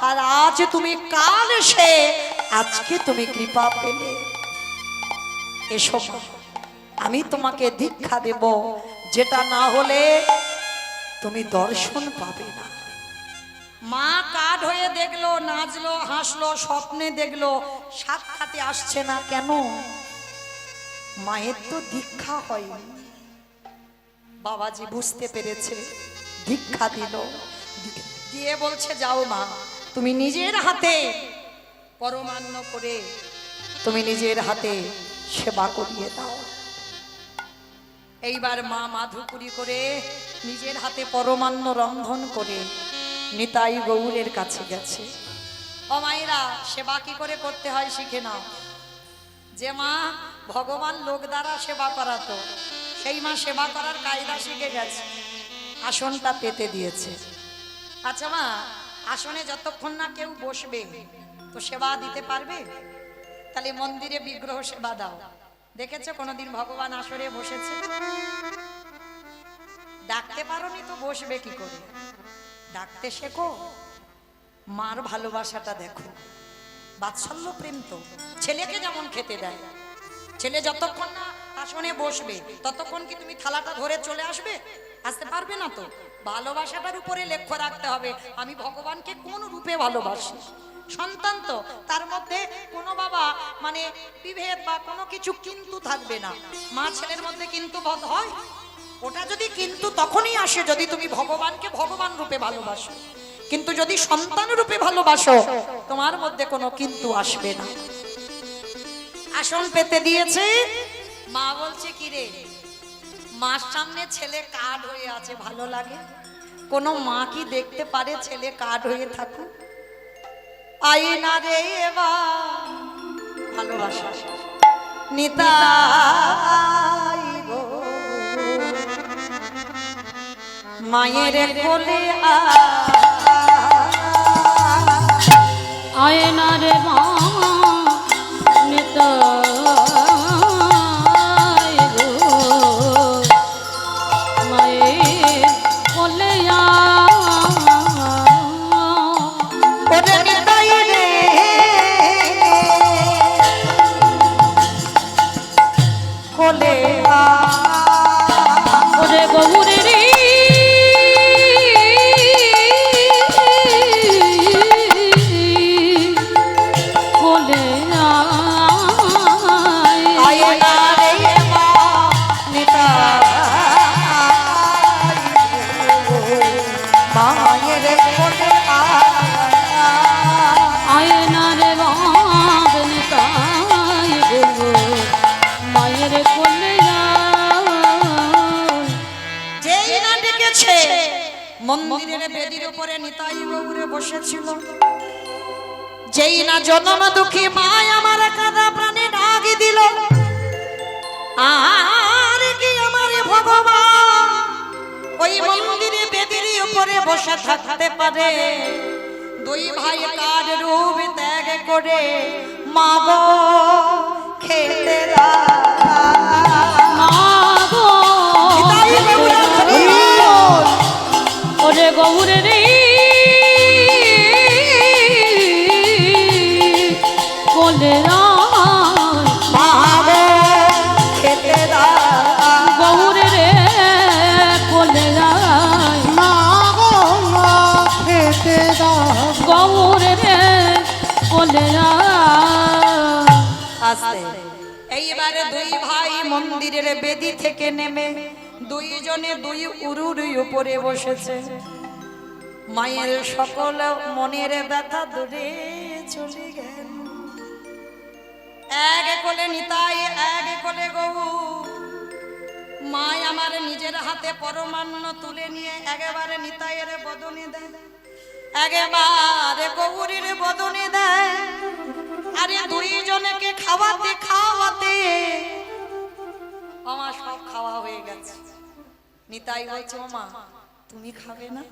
S1: আর আজ তুমি কাল এসে আজকে তুমি কৃপা পেলে। এসো আমি তোমাকে দীক্ষা দেব, যেটা না হলে তুমি দর্শন পাবে না। মা কাঠ হয়ে দেখলো, নাচলো, হাসলো, স্বপ্নে দেখলো, সাক্ষাতে আসছে না কেন? মায়ের তো দীক্ষা হয়নি। বাবাজি বুঝতে পেরেছে, দীক্ষা দিল, দিয়ে বলছে যাও মা, তুমি নিজের হাতে পরমান্ন করে তুমি নিজের হাতে সেবা করিয়ে দাও। এইবার মা মাধুকুরি করে নিজের হাতে পরমান্ন রন্ধন করে নিতাই গৌরের কাছে গেছে। ও মায়েরা, সেবা কি করে করতে হয় শিখে নাও। যে মা ভগবান লোক দ্বারা সেবা করাতো, সেই মা সেবা করার কায়দা শিখে গেছে, আসনটা পেতে দিয়েছে। আচ্ছা মা, আসনে যতক্ষণ না কেউ বসবে তো সেবা দিতে পারবে? তাহলে মন্দিরে বিগ্রহ সেবা দাও। দেখেছো কোনোদিন ভগবান আসরে বসেছে? ডাকতে পারোনি তো বসবে কি করে? ডাকতে শেখো, মার ভালোবাসাটা দেখো। বাৎসল্য প্রেম তো ছেলেকে যেমন খেতে দেয়, ছেলে যতক্ষণ না আসনে বসবে ততক্ষণ কি তুমি থালাটা ধরে চলে আসবে? আসতে পারবে না তো। ভালোবাসাটার উপরে লক্ষ্য রাখতে হবে, আমি ভগবানকে কোন রূপে ভালোবাসি। সন্তান তো তার মধ্যে কোনো বাবা মানে বিভেদ বা কোনো কিছু কিন্তু থাকবে না। মা ছেলের মধ্যে কিন্তু বোধ হয়, ওটা যদি কিন্তু তখনই আসে যদি তুমি ভগবানকে ভগবান রূপে ভালোবাসো। কিন্তু যদি সন্তান রূপে ভালোবাসো তোমার মধ্যে কোনো কিন্তু আসবে না। আসন পেতে দিয়েছে, মা বলছে কি রে, মার সামনে ছেলে কাঠ হয়ে আছে, ভালো লাগে? কোনো মা কি দেখতে পারে ছেলে কাঠ হয়ে থাকুক? আয়না রে এবার ভালোবাসা নিতাই গো, মায়ের কোলে
S2: আয়না রে মা নিতাই গো, মায়ের কোলে
S1: ওরে নিতাই রে, কোলে
S2: ওরে গৌরে রে, কোলে
S1: আয়না রে মা নিতাই গো, মায়ের কোলে
S2: আয়না রে বাপ নিতাই গো, মায়ের কোলে
S1: যেই না ডেকেছে মন্দিরের বেদির উপরে নিতাই গৌরে বসেছিল, যেই না জনম দুঃখী মায় আমার কাদা প্রাণে ডাক দিল, আর কি আমার ভগবান ওই মন্দিরে বেদির উপরে বসে থাকতে পারে? দুই ভাই কার রূপ ত্যাগ করে মা গো খেতে
S2: মাগো ওরে গৌরে রে, কোলে
S1: খেতে
S2: গৌরে রে, কোলে গৌরে রে, কোলে
S1: এইবারে দুই ভাই মন্দিরের বেদি থেকে নেমে দুইজনে দুই উরুর উপরে বসেছে। মায়ের সকল মনের ব্যথা দূরে চলে গেল। এক কোলে নিতাই, এক কোলে গৌ। মায় আমার নিজের হাতে পরমান্ন তুলে নিয়ে একেবারে নিতাইয়ের বদনে দেয়, একেবারে গৌরীর বদনে দেয়। আরে দুইজনকে খাওয়াতে খাওয়াতে আমার সব খাওয়া হয়ে গেছে। নিতাই বলছে মা তুমি খাবে না?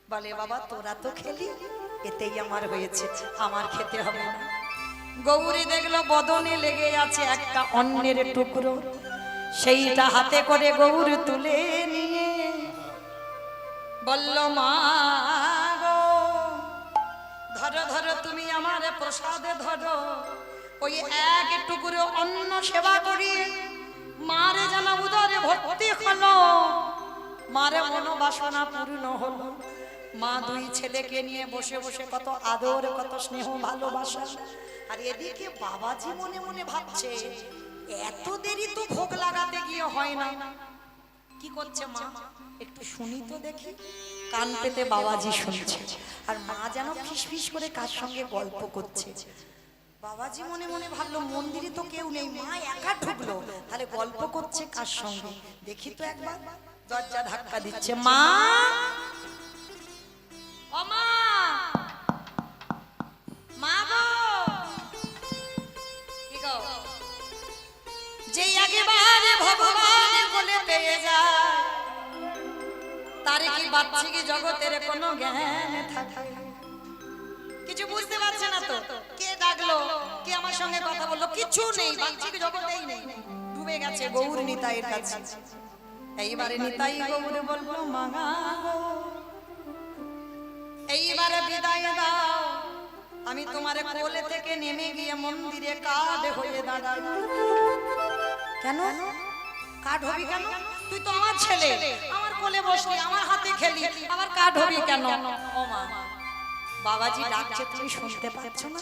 S1: বলে বাবা তোরা তো খেলি, এতেই আমার হয়েছে, আমার খেতে হবে না। গৌরী দেখলো বদনে লেগে আছে একটা অন্যের টুকরো, সেইটা হাতে করে গৌর তুলে নিয়ে বলল মা গো ধরো ধরো তুমি আমার প্রসাদে ধরো। ওই এক টুকরো অন্ন সেবা করি মারে যেন উদরে ভর্তি হলো, মারে মনোবাসনা পূর্ণ হলো। মা দুই ছেলেকে নিয়ে বসে বসে কত আদর কত স্নেহ ভালোবাসা। আর এদিকে বাবাজি মনে মনে ভাবছে এত দেরি তো ভোগ লাগাতে গিয়ে হয় না, কি করছে মা একটু শুনি তো দেখি। কান পেতে বাবাজি শুনছে আর মা যেন ফিসফিস করে কার সঙ্গে গল্প করছে। বাবাজি মনে মনে ভাবলো মন্দিরে তো কেউ নেই, মা একা ঢুকলো, তাহলে গল্প করছে কার সঙ্গে দেখি তো একবার। দরজা ধাক্কা দিচ্ছে, মা ও মা, মা গো কি গো? যেই একেবারে ভগবানের কোলে পেয়ে যায় তারে কি বাচ্চাকে জগতের কোনো জ্ঞান থাকে? কিছু বুঝতে পারছে না তো, কে ডাকলো, কে আমার সঙ্গে কথা বললো, কিছু নেই, বাচ্চাকে জগতেই নেই, ডুবে গেছে গৌর নিতাইয়ের কাছে। এইবারে নিতাই গৌর বললো মা গো এইবারে বিদায় দাও, আমি তোমার কোলে থেকে নেমে গিয়ে মন্দিরে কাঠ হয়ে দাঁড়াই। কেন কাঠ হবি কেন? তুই তো আমার ছেলে, আমার কোলে বসলি, আমার হাতে খেলি, আবার কাঠ হবি কেন? ও মা, বাবাজি ডাকছে, তুমি শুনতে পাচ্ছ না?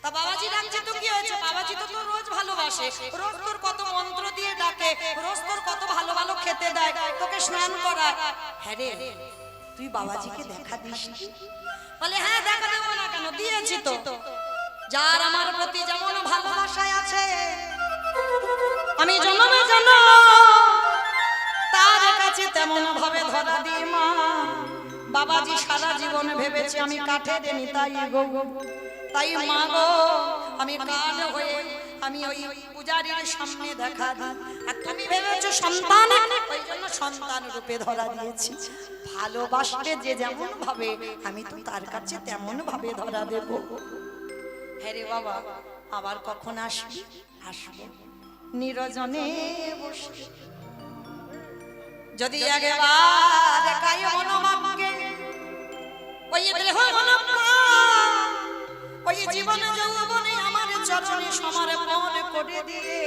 S1: তা বাবাজি ডাকছে তো কি হয়েছে? বাবাজি তো তোর রোজ ভালোবাসে, রোজ তোর কত মন্ত্র দিয়ে ডাকে, রোজ তোর কত ভালো ভালো খেতে দেয়, তোকে স্নান করায়। হ্যাঁ রে, তুই বাবাজিকে দেখা দিস? বলে হ্যাঁ, দেখা দেবো না কেন, দিয়েছি তো। যার আমার প্রতি যেমন ভালোবাসায় আছে, আমি জন্মে জন্ম তার কাছে তেমন ভাবে ধরা দিই মা। বাবাজি সারা জীবন ভেবেছে আমি কাঠের নিতাই গো, তাই মা গো আমি কাঠ হয়ে আমি ওই পূজারীর সামনে দেখা দিই। আর তুমি ভেবেছো সন্তান, ওই জন্য সন্তান রূপে ধরা দিয়েছি। ভালোবাসতে যে যেমন ভাবে, আমি তো তার কাছে তেমন ভাবে ধরা দেব। হ্যাঁ রে বাবা, আবার কখন আসবি? আসবো নিরজনে বসে, যদি একবার কায় মনোমাকে ওই দেহ মনোপ্রাণ ওই জীবন যৌবনে আমার চরণে সমর্পণ করে দিয়ে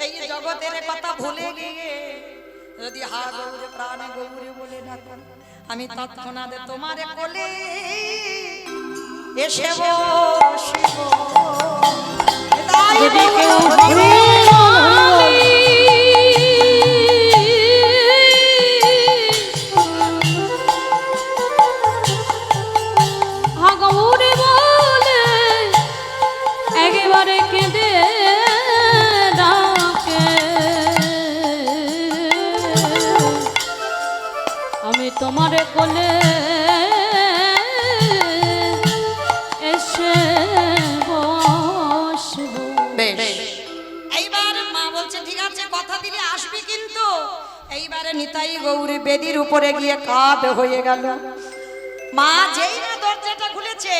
S1: এই জগতের কথা ভুলে গিয়ে যদি হা গৌর প্রাণ গৌরে বলে ডাকো, আমি তৎক্ষণাৎ তোমার কোলে এসে বসিব।
S2: যদি কেউ ভাবে গৌরে বলে একেবারে কেঁদে ডাকে, আমি তোমার কোলে এসে বসবো।
S1: এইবার মা বলছে ঠিক আছে, কথা দিলে আসবি কিন্তু। এইবারে নিতাই গৌরী বেদির উপরে গিয়ে কাঠ হয়ে গেল। মা যেই না দরজাটা খুলেছে,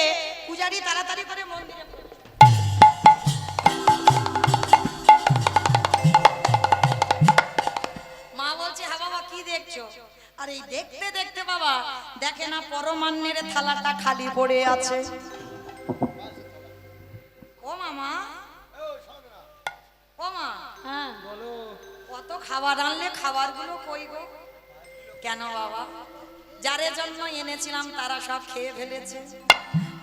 S1: পূজারি তাড়াতাড়ি করে মন্দিরে মা বলছে হ্যাঁ বাবা কি দেখছো? আর এই দেখতে দেখতে বাবা দেখে না পরমান্নের থালাটা খালি পড়ে আছে। ও মামা, ও মা,
S2: হ্যাঁ
S1: কত খাবার আনলে, খাবারগুলো কই গো? কেন বাবা? যারে জন্য এনেছিলাম তারা সব খেয়ে ফেলেছে।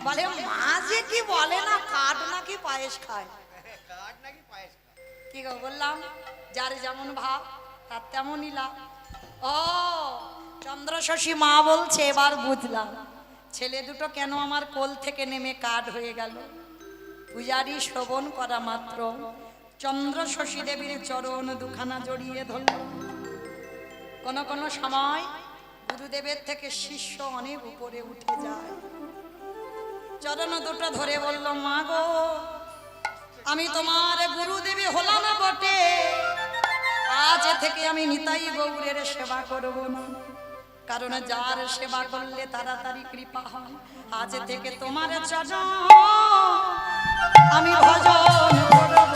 S1: বলে মা যে কি বলে না, কাঠ নাকি পায়েস খায়। কি গো বললাম, যার যেমন ভাব তার তেমনই লাভ। ও চন্দ্র শশী মা বলছে এবার বুঝলাম ছেলে দুটো কেন আমার কোল থেকে নেমে কাঠ হয়ে গেল। পূজারি শ্রবণ করা মাত্র চন্দ্র শশী দেবীর চরণ দুখানা জড়িয়ে ধরল। কোন কোন সময় গুরুদেবের থেকে শিষ্য অনেক উপরে উঠে যায়। চরণ দুটো ধরে বলল মা গো, আমি তোমার গুরুদেবী হলাম বটে, আজ থেকে আমি নিতাই গৌরের সেবা করব না, কারণ যার সেবা করলে তাড়াতাড়ি কৃপা হয়। আজ থেকে তোমার চরণ আমি ভজন করব।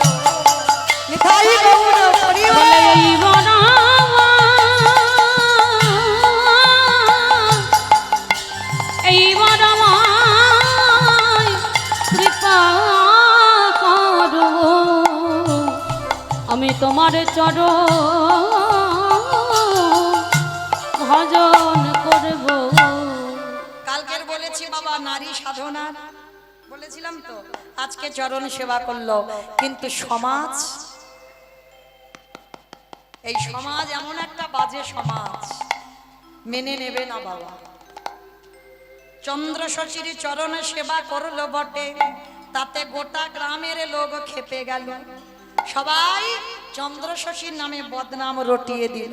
S1: নিতাই গৌর পরিবার
S2: এইবার আমায় কৃপা করো, আমি তোমার চরণ ভজন করব।
S1: কালকের বলেছি বাবা নারী সাধনা বলেছিলাম তো, আজকে চরণ সেবা করলো। কিন্তু সমাজ, এই সমাজ এমন একটা বাজে সমাজ, মেনে নেবে না বাবা। চন্দ্র শশীর চরণ সেবা করলো বটে, তাতে গোটা গ্রামের লোক খেপে গেল। সবাই চন্দ্র শশীর নামে বদনাম রটিয়ে দিল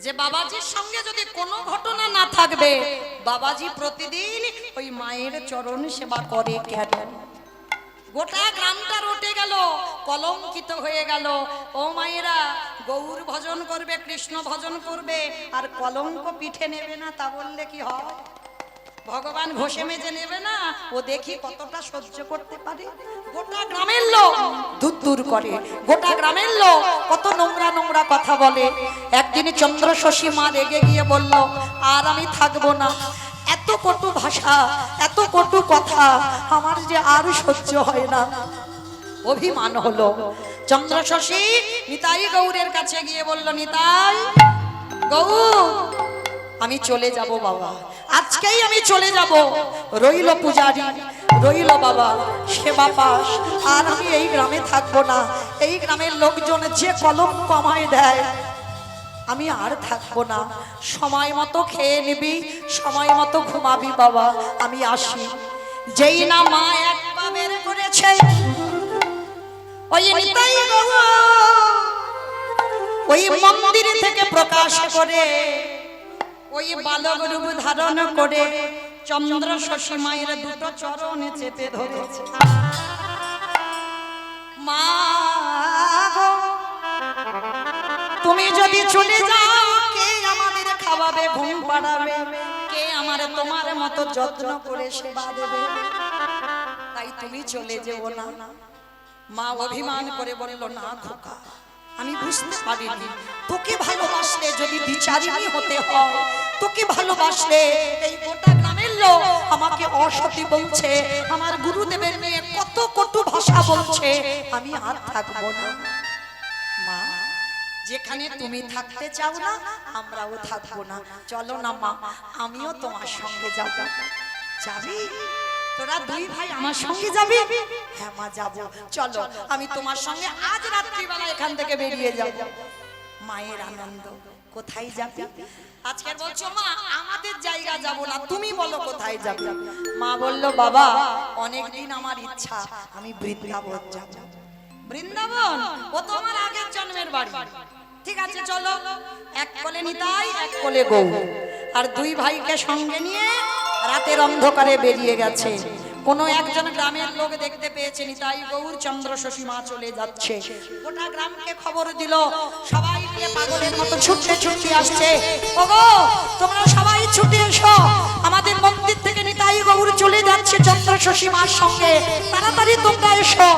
S1: যে বাবাজির সঙ্গে যদি কোনো ঘটনা না থাকবে, বাবাজি প্রতিদিন ওই মায়ের চরণ সেবা করে কেন? গোটা গ্রামটা রটে গেল, কলঙ্কিত হয়ে গেল। ও মায়েরা গৌর ভজন করবে, কৃষ্ণ ভজন করবে, আর কলঙ্ক পিঠে নেবে না, তা বললে কি হয়? ভগবান ঘষে মেজে নেবে না, ও দেখি কতটা সহ্য করতে পারে। গোটা গ্রামের লোক দূর দূর করে, গোটা গ্রামের লোক কত নোংরা নোংরা কথা বলে। একদিন চন্দ্র শশী মা রেগে গিয়ে বলল, আর আমি থাকবো না, এত কটু ভাষা, এত কটু কথা আমার যে আর সহ্য হয় না। অভিমান হলো। চন্দ্র শশী নিতাই গৌরের কাছে গিয়ে বলল, নিতাই গৌর, আমি চলে যাব বাবা, আজকেই আমি চলে যাব। রইল পূজারি, রইল বাবা সেবা পাশ, আর আমি এই গ্রামে থাকবো না। এই গ্রামের লোকজন যে কলঙ্ক আমায় দেয়, আমি আর থাকবো না। সময় মতো খেয়ে নিবি, সময় মতো ঘুমাবি বাবা, আমি আসি। যেই না মা এক পা বের করেছে, ওই নিতাই গৌর ওই মন্দির থেকে প্রকাশ করে, ওই বালক রূপ ধারণ করে চন্দ্র শশী মায়ের দুটো চরণে চেপে ধরেছে। মা গো, তুমি যদি চলে যাও, কে আমাদের খাওয়াবে, ঘুম পাড়াবে, কে আমার তোমার মতো যত্ন করে সেবা দেবে? তাই তুমি চলে যেও না। মা অভিমান করে বলল, না খোকা, আমি বুঝতে পারিনি, তোকে ভালোবাসলে যদি বিচারিণী হতে হয়, তোকে ভালোবাসলে এই গোটা গ্রামের লোক আমাকে অসতী বলছে, আমার গুরুদেবের নিয়ে কত কটু ভাষা বলছে, আমি আর থাকবো না। মা, যেখানে তুমি থাকতে চাও না, আমরাও থাকবো না। চলো না মা, আমিও তোমার সঙ্গে যাব। যাবি? তোরা দুই ভাই আমার সঙ্গে যাবি? হ্যাঁ মা, যাবো। চলো, আমি তোমার সঙ্গে আজ রাত্রিবেলা এখান থেকে বেরিয়ে যাব। মায়ের আনন্দ। কোথায় যাবি? আজকের বলছো মা, আমাদের জায়গা যাব না, তুমি বলো কোথায় যাবে? মা বলল, বাবা, অনেকদিন আমার ইচ্ছা, আমি বৃন্দাবন যাব। বৃন্দাবন? ও তো আমার আগের জন্মের বাড়ি। ঠিক আছে, চলো। এক কোলে নিতাই, এক কোলে গৌর, আর দুই ভাইকে সঙ্গে নিয়ে রাতের অন্ধকারে বেরিয়ে গেছে। কোনো একজন গ্রামের লোক দেখতে পেয়েছে নিতাই গৌর চন্দ্র শশী মা চলে যাচ্ছে। গোটা গ্রামকে খবর দিল, সবাই নিয়ে পাগলের মতো ছুটতে ছুটতে আসছে। ওগো, তোমরা সবাই ছুটে এসো, আমাদের মন্দির থেকে নিতাই গৌর চলে যাচ্ছে চন্দ্র শশী মার সঙ্গে, তাড়াতাড়ি তোমরা এসো।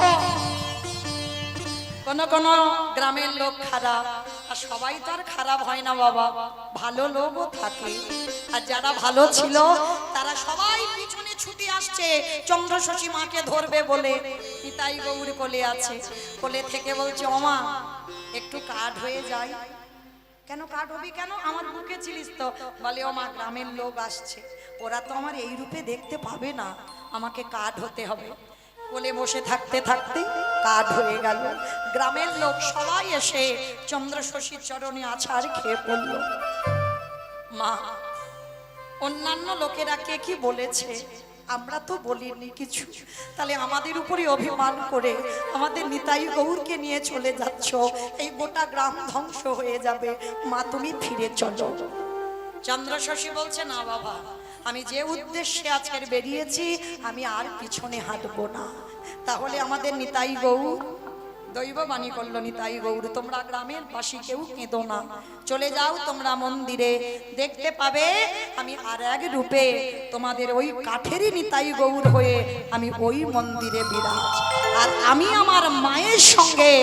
S1: কোন কোন গ্রামের লোক খারাপ, আর সবাই তো আর খারাপ হয় না বাবা, ভালো লোকও থাকে। আর যারা ভালো ছিল তারা সবাই পিছনে ছুটে আসছে চন্দ্র শশী মাকে ধরবে বলে। নিতাই গৌর কোলে আছে, কোলে থেকে বলছে, ওমা একটু কাঠ হয়ে যায়। কেন কাঠ হবি কেন? আমার বুকে ছিলিস তো। বলে, ওমা গ্রামের লোক আসছে, ওরা তো আমার এই রূপে দেখতে পাবে না, আমাকে কাঠ হতে হবে। কোলে বসে থাকতে থাকতে কাঠ হয়ে গেল। গ্রামের লোক সবাই এসে চন্দ্র শশীর চরণে আছাড় খেয়ে পড়ল। মা, অন্যান্য লোকেরা কে কি বলেছে, আমরা তো বলিনি কিছু, তাহলে আমাদের উপরে অভিমান করে আমাদের নিতাই গৌরকে নিয়ে চলে যাচ্ছ, এই গোটা গ্রাম ধ্বংস হয়ে যাবে। মা, তুমি ফিরে চলো। চন্দ্র শশী বলছে, না বাবা, আমি যে উদ্দেশ্যে আজকের বেরিয়েছি, আমি আর পিছনে হাঁটবো না। তাহলে আমাদের নিতাই গৌর দৈববাণী করলো, নিতাই গৌর তোমরা গ্রামের বাসী কেউ কেঁদো না, চলে যাও তোমরা মন্দিরে, দেখতে পাবে আমি আর এক রূপে তোমাদের ওই কাঠেরই নিতাই গৌর হয়ে আমি ওই মন্দিরে বিরাজ, আর আমি আমার মায়ের সঙ্গে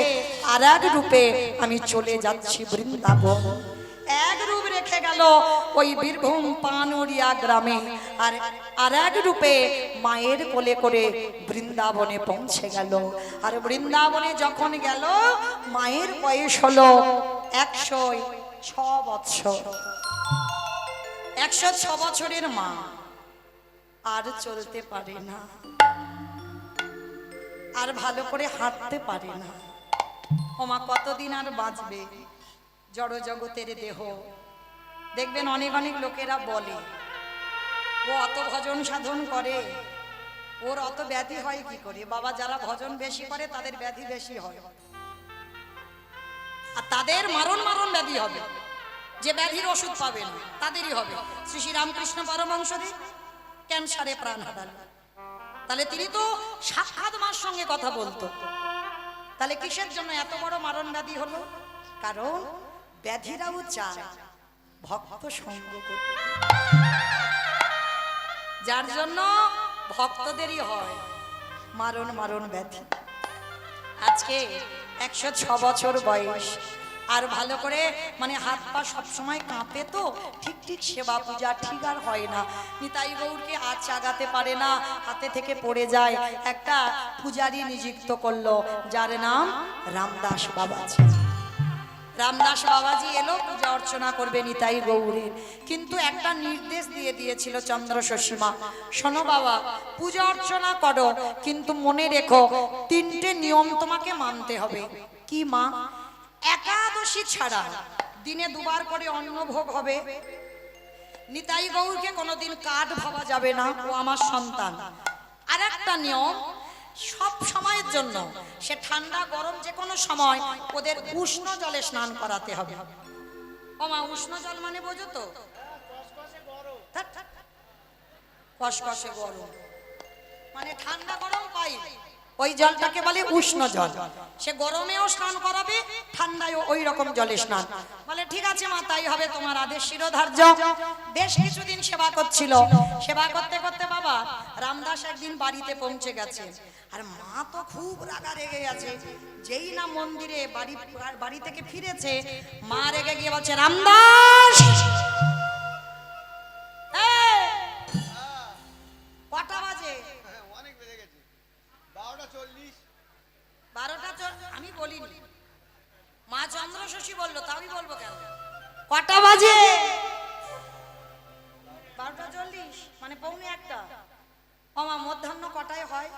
S1: আর এক রূপে আমি চলে যাচ্ছি বৃন্দাবন। এক রূপ রেখে গেল ওই বীরভূম পানুরিয়া গ্রামে, আর এক রূপে মায়ের কোলে করে বৃন্দাবনে পৌঁছে গেল। আর বৃন্দাবনে যখন গেল, মায়ের বয়স হলো 106 বছর। 106 বছরের মা আর চলতে পারে না, আর ভালো করে হাঁটতে পারে না। ও মা কতদিন আর বাঁচবে? জড় জগতের দেহ। দেখবেন অনেক অনেক লোকেরা বলে, ও অত ভজন সাধন করে, ওর অত ব্যাধি হয় কি করে? বাবা, যারা ভজন বেশি করে তাদের ব্যাধি বেশি হয়, আর তাদের মারণ মারণ ব্যাধি হবে। যে ব্যাধির ওষুধ পাবে না তাদেরই হবে। শ্রী শ্রী রামকৃষ্ণ পরমহংসদেব ক্যান্সারে প্রাণ হারাল, তাহলে তিনি তো সাক্ষাৎ মার সঙ্গে কথা বলতো, তাহলে কিসের জন্য এত বড় মারণ ব্যাধি হলো? কারণ ব্যাধিরাও চায় ভক্ত সঙ্গ করতে। যার জন্য ভক্তদেরই হয় মারণ মারণ ব্যাধি। আজকে 106 বছর বয়স, আর ভালো করে মানে হাত পা সবসময় কাঁপে, তো ঠিক ঠিক সেবা পূজা ঠিক আর হয় না। নিতাই গৌরকে আর চাগাতে পারে না, হাতে থেকে পড়ে যায়। একটা পূজারি নিযুক্ত করলো, যার নাম রামদাস বাবাজি। রামদাস বাবাজি এলো পূজা অর্চনা করবে নিতাই গৌরের, কিন্তু একটা নির্দেশ দিয়ে দিয়েছিল চন্দ্রশশী মা, শোনো বাবা, পূজা অর্চনা করো, কিন্তু মনে রেখো 3টে নিয়ম তোমাকে মানতে হবে। কি মা? একাদশী ছাড়া দিনে 2বার করে অন্নভোগ হবে। নিতাই গৌরকে কোনোদিন কাঠ ভাবা যাবে না, ও আমার সন্তান। আর একটা নিয়ম, সব সময়ের জন্য, সে ঠান্ডা গরম যে কোনো সময় ওদের উষ্ণ জলে স্নান করাতে হবে। ও মা, উষ্ণ জল মানে বোঝো তো? কসকসে গরম মানে ঠান্ডা গরম পাই, ওই জলটাকে বলে উষ্ণ জল। সে গরমেও স্নান করাবে, ঠান্ডায়ও ওই রকম জলে স্নান। বলে ঠিক আছে মা, তাই হবে, তোমার আদেশ শিরোধার্য। বেশ কিছুদিন সেবা করছিল, সেবা করতে করতে বাবা রামদাস একদিন বাড়িতে পৌঁছে গেছে, আর মা তো খুব রাগা রেগে গেছে। যেই না মন্দিরে বাড়ি থেকে ফিরেছে, মা রেগে গিয়ে বলছে, রামদাস কটা বাজে? 12টা। আমি বলিনি, মা চন্দ্রশশী বললো, তা আমি বলবো কেন? কটা বাজে? 12:40 মানে 12:45। ও মা, মধ্যাহ্ন কটায় হয়?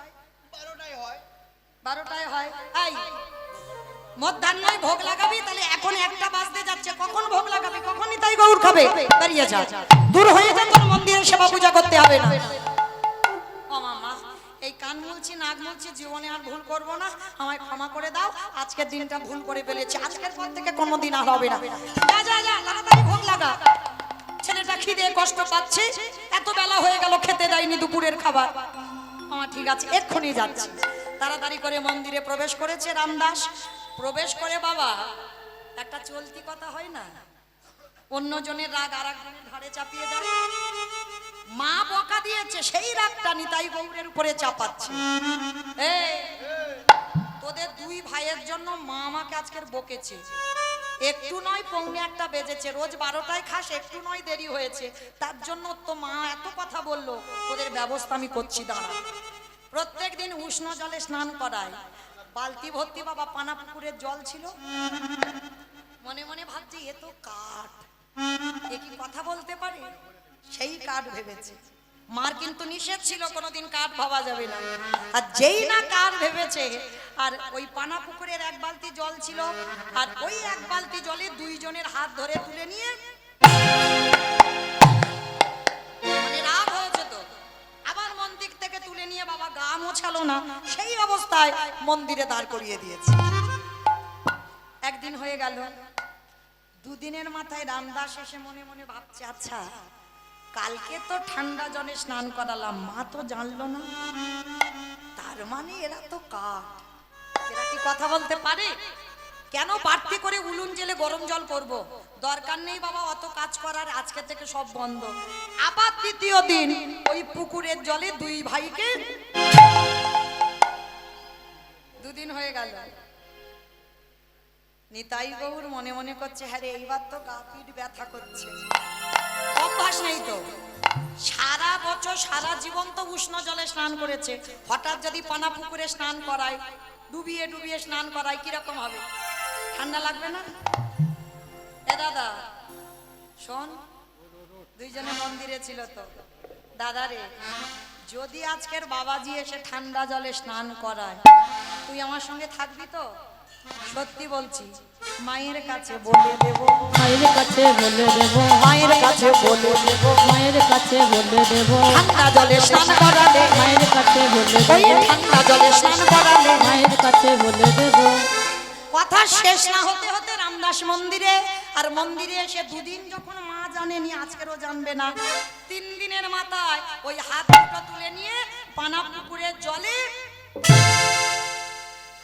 S1: 12টায় হয়। এই মধ্যাহ্নই ভোগ লাগাবি, তাহলে এখন 1টা বাজতে যাচ্ছে, কখন ভোগ লাগাবি? কখনই তাই গৌর খাবে? বেরিয়ে যা, দূর হয়ে যা, তোর মন্দিরে সেবা পূজা করতে হবে না। ও মা, এই কান মুলছি, নাক মুলছি, জীবনে আর ভুল করব না, আমায় ক্ষমা করে দাও, আজকের দিনটা ভুল করে ফেলেছি, আজকের পর থেকে কোনোদিন আর হবে না। যা যা যা, তাড়াতাড়ি ভোগ লাগা, ছেলেটা খিদে কষ্ট পাচ্ছে, এত বেলা হয়ে গেল, খেতে দেয়নি দুপুরের খাবার। আমার ঠিক আছে, এক্ষুনি যাচ্ছি। তাড়াতাড়ি করে মন্দিরে প্রবেশ করেছে রামদাস। প্রবেশ করে বাবা একটা চলতি কথা হয় না, অন্যজনের রাগ আর একজনের ঘাড়ে চাপিয়ে দেয়। মা বকা দিয়েছে, সেই রাগটা নিতাই গৌরের উপরে চাপাচ্ছে। এই তোদের 2 ভাইয়ের জন্য মা আমাকে আজকের বকেছে, একটু নয় 1:45 বেজেছে, রোজ 12টায় খাস, একটু নয় দেরি হয়েছে, তার জন্য তো মা এত কথা বললো, তোদের ব্যবস্থা আমি করছি, দাঁড়া। প্রত্যেক দিন উষ্ণ জলে স্নান করায়, বালতি ভর্তি বাবা পানা পুকুরের জল ছিল। মনে মনে ভাবছি, এ তো কাঠ, এ কি কথা বলতে পারে? সেই কাঠ ভেবেছে। মার কিন্তু নিষেধ ছিল, কোনোদিন কাঠ ভাবা যাবে না। আর যেই না কাঠ ভেবেছে, আর ওই পানা পুকুরের 1 বালতি জল ছিল, আর ওই 1 বালতি জলে 2 জনের হাত ধরে তুলে নিয়ে, মানে রাগ হয়েছে তো, আবার মন্দির থেকে তুলে নিয়ে বাবা গা মোছালো না, সেই অবস্থায় মন্দিরে দাঁড় করিয়ে দিয়েছে। একদিন হয়ে গেল, 2 দিনের মাথায় রামদাস এসে মনে মনে ভাবছে, আচ্ছা কালকে তো ঠান্ডা জলে স্নান করালাম, মা তো জানলো না, তার মানে এরা তো কাঠ, এরা কি কথা বলতে পারে? কেন বাড়তি করে উলুন জেলে গরম জল করব? দরকার নেই বাবা অত কাজ করার, আজকে থেকে সব বন্ধ। আবার দ্বিতীয় দিন ওই পুকুরের জলে 2 ভাইকে, 2 দিন হয়ে গেল। নিতাই গৌর মনে মনে করছে, হ্যাঁ রে, এইবার তো গা পিঠ ব্যথা করছে, অভ্যাস নেই তো, সারা বছর সারা জীবন তো উষ্ণ জলে স্নান করেছে, হঠাৎ যদি পানা পুকুরে স্নান করায়, ডুবিয়ে ডুবিয়ে স্নান করায়, কিরকম হবে? ঠান্ডা লাগবে না? এ দাদা শোন, 2 জনে মন্দিরে ছিল তো, দাদা রে, যদি আজকের বাবাজি এসে ঠান্ডা জলে স্নান করায়, তুই আমার সঙ্গে থাকবি তো? সত্যি বলছি, মায়ের কাছে বলে দেব,
S2: মায়ের কাছে বলে দেব,
S1: মায়ের কাছে বলে দেব,
S2: মায়ের কাছে বলে দেব,
S1: ঠান্ডা জলে স্নান করালে,
S2: মায়ের কাছে বলে
S1: ওই
S2: দেব,
S1: ঠান্ডা জলে স্নান করালে।
S2: মায়ের কাছে বলে দেব।
S1: কথা শেষ না হতে হতে রামদাস মন্দিরে, আর মন্দিরে এসে 2 দিন যখন মা জানেনি, আজকেরও জানবে না, 3 দিনের মাথায় ওই হাত দুটো তুলে নিয়ে পানা পুকুরের জলে,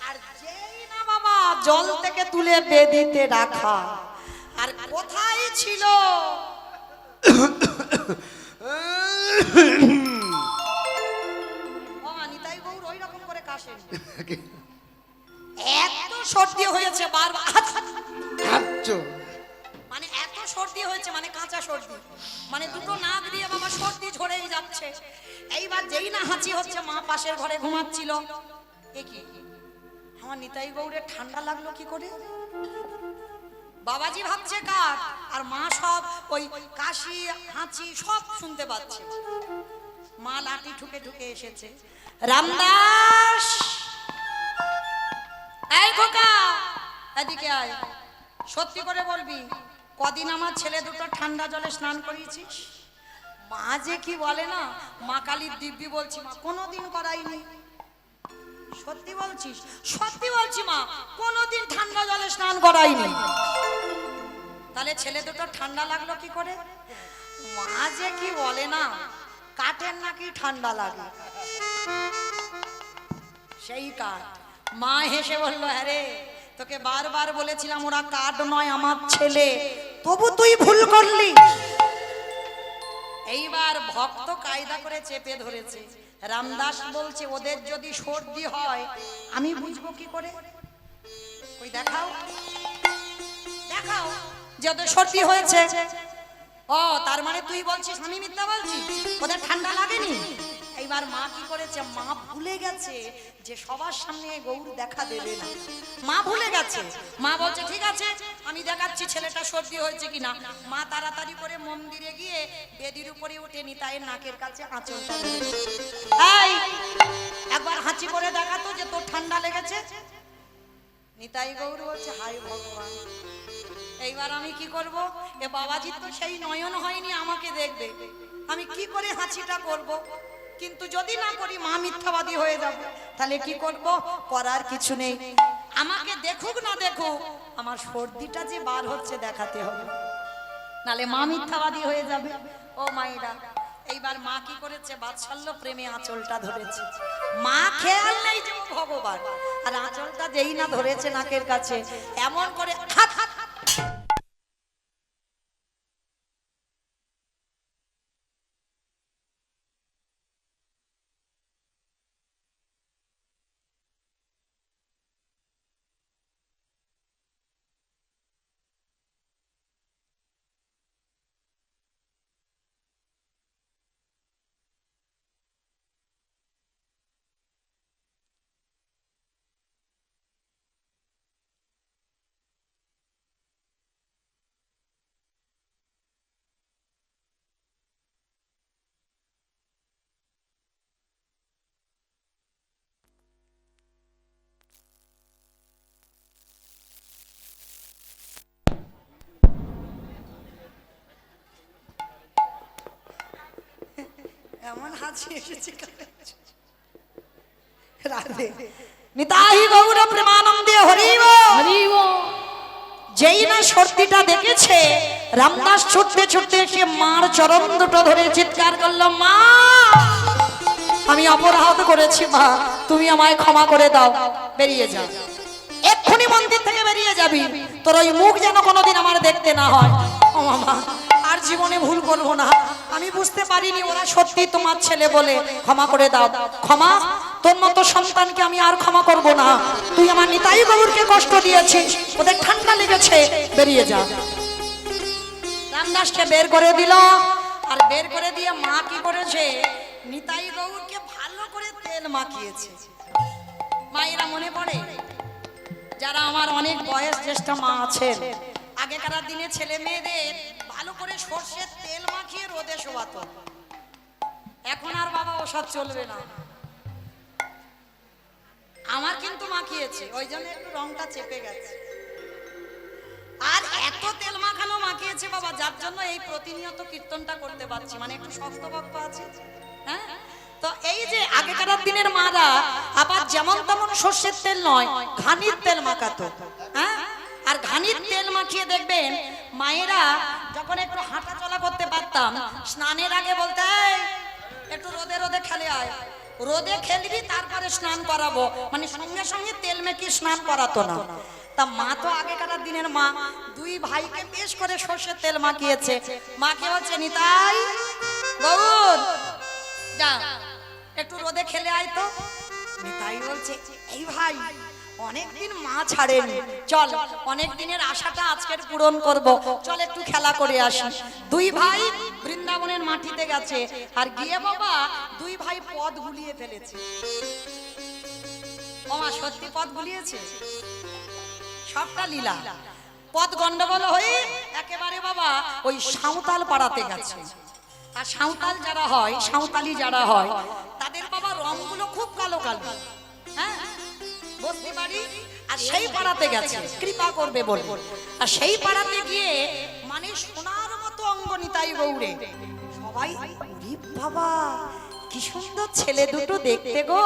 S1: আর যেই না বাবা জল থেকে তুলে বেদিতে রাখা, আর কোথায় ছিল এত সর্দি হয়েছে বারবার
S4: হাঁচো
S1: মানে এত সর্দি হয়েছে মানে কাঁচা সর্দি মানে দুটো নাক দিয়ে বাবা সর্দি ঝরেই যাচ্ছে। এইবার যেই না হাঁচি হচ্ছে মা পাশের ঘরে ঘুমাচ্ছিল, এ কি আমার নিতাই গৌড়ের ঠান্ডা লাগলো কি করে? বাবাজি ভাবছে কাক, আর মা সব ওই কাশি হাঁচি সব শুনতে পাচ্ছে। মা লাঠি ঠুকে ঠুকে এসেছে, রামদাস এই খোকা এদিকে আয়, সত্যি করে বলবি কদিন আমার ছেলে দুটো ঠান্ডা জলে স্নান করিয়েছিস? মা যে কি বলে না, মা কালীর দিব্যি বলছি মা কোনোদিন করাইনি। সত্যি বলছিস? সত্যি বলছি মা, কোনোদিন ঠান্ডা জলে স্নান করাইনি। তাহলে ছেলে দুটো ঠান্ডা লাগলো কি করে? মা যে কি বলে না, কাঠের নাকি ঠান্ডা লাগে, সেই কাঠ। মা হেসে বললো, হ্যাঁ রে, তোকে বারবার বলেছিলাম ওরা কাঠ নয় আমার ছেলে, তবু তুই ভুল করলি। এইবার ভক্ত কায়দা করে চেপে ধরেছে। রামদাস বলছে ওদের যদি সর্দি হয় আমি বুঝবো কি করে? ওই দেখাও দেখাও যে ওদের সর্দি হয়েছে। ও তার মানে তুই বলছিস আমি মিথ্যা বলছি, ওদের ঠান্ডা লাগেনি। এইবার মা কি করেছে, মা ভুলে গেছে যে সবার সামনে গৌর দেখা দেবে না। মা ভুলে গেছে। মা বলছে ঠিক আছে আমি দেখাচ্ছি ছেলেটা সর্দি হয়েছে কিনা। মা তাড়াতাড়ি করে মন্দিরে গিয়ে বেদির উপরে উঠে নিতাইয়ের নাকের কাছে আঁচলটা ধরেছে। এই একবার হাঁচি করে দেখাতো যে তোর ঠান্ডা লেগেছে। নিতাই গৌর বলছে হায় ভগবান, এইবার আমি কি করব? এ বাবাজি তো সেই নয়ন হয়নি আমাকে দেখবে, আমি কি করে হাঁচিটা করব? কিন্তু যদি না করি মা মিথ্যাবাদী হয়ে যাবে। তাহলে কি করব? করার কিছু নেই, আমাকে দেখুক না দেখুক আমার সর্দিটা যে বার হচ্ছে দেখাতে হবে, নালে মা মিথ্যাবাদী হয়ে যাবে। ও মায়েরা, এইবার মা কি করেছে, বাৎসল্য প্রেমে আঁচলটা ধরেছে। মা খেয়াল নেই যে ও ভগবান, আর আঁচলটা যেই না ধরেছে নাকের কাছে, এমন করে হাত হাত এমন হাসি এসেছে রাধে নিতাই গৌর প্রেমানন্দে হরিব
S2: হরিব।
S1: যেই না সর্দিটা দেখেছে রামদাস ছুটতে ছুটতে এসে মার চরণ দুটো ধরে চিৎকার করলো, মা আমি অপরাধ করেছি মা, তুমি আমায় ক্ষমা করে দাও, বেরিয়ে যা, এক্ষুনি মন্দির থেকে বেরিয়ে যাবি, তোর ওই মুখ যেন কোনোদিন আমার দেখতে না হয়। ও মামা আর জীবনে ভুল করবো না, আমি বুঝতে পারিনি ওরা সত্যি তোমার ছেলে বলে, ক্ষমা করে দাও। ক্ষমা? তোর মতো সন্তানকে আমি আর ক্ষমা করব না, তুই আমার নিতাই গৌরকে কষ্ট দিয়েছিস, ওদের ঠান্ডা লেগেছে, বেরিয়ে যা। রামদাসকে বের করে দিল, আর বের করে দিয়ে মা কি করেছে, নিতাই গৌরকে ভালো করে তেল মাখিয়েছে। মায়েরা মনে পড়ে, যারা আমার অনেক বয়স জ্যেষ্ঠ মা আছেন, আগেকার দিনে ছেলে মেয়েদের ভালো করে সর্ষের তেল মাখিয়ে রোদে শোয়াতো। এখন আর বাবা ওসব চলবে না। আমার কিন্তু মাখিয়েছে, ওই জন্য একটু রংটা চেপে গেছে। আর এত তেল মাখানো মাখিয়েছে বাবা, যার জন্য এই প্রতিনিয়ত কীর্তনটা করতে পারছি, মানে একটু শক্ত ভক্ত আছে। হ্যাঁ, তো এই যে আগেকার দিনের মারা আবার যেমন তেমন সর্ষের তেল নয়, ঘানির তেল মাখাতো। হ্যাঁ, আর ঘানির তেল মাখিয়ে দেখবেন মায়েরা যখন একটু হাঁটা চলা করতে পারতাম, স্নানের আগে বলতে একটু রোদে রোদে খেলে আয়, রোদে খেলবি তারপরে স্নান করাবো, মানে সঙ্গে সঙ্গে তেল মেখে স্নান করাতো না। তা মা তো আগেকার দিনের মা, দুই ভাইকে বেশ করে সর্ষের তেল মাখিয়েছে। মাকে হচ্ছে নিতাই গৌর যা একটু রোদে খেলে আয় তো। নিতাই বলছে এই ভাই অনেকদিন মা ছাড়েন, চল অনেক দিনের আশাটা আজকের পূরণ করব, চল একটু খেলা করে আসি। দুই ভাই বৃন্দাবনের মাটিতে গেছে, আর গিয়ে বাবা দুই ভাই পদ গুলিয়ে ফেলেছে। ওমা সত্যি পদ গুলিয়েছে, সবটা লীলা। পদ গন্ডগোল হয়ে একেবারে বাবা ওই সাঁওতাল পাড়াতে গেছে। আর সাঁওতাল যারা হয়, সাঁওতালি যারা হয়, তাদের বাবা রংগুলো খুব কালো কালো, হ্যাঁ বসতে পারি। আর সেই পাড়াতে গেছে কৃপা করবে বলে, আর সেই পাড়াতে গিয়ে মানে সোনার মতো অঙ্গ নিতাই গৌরে। সবাই ওরে বাবা কি সুন্দর ছেলে দুটো দেখতে গো,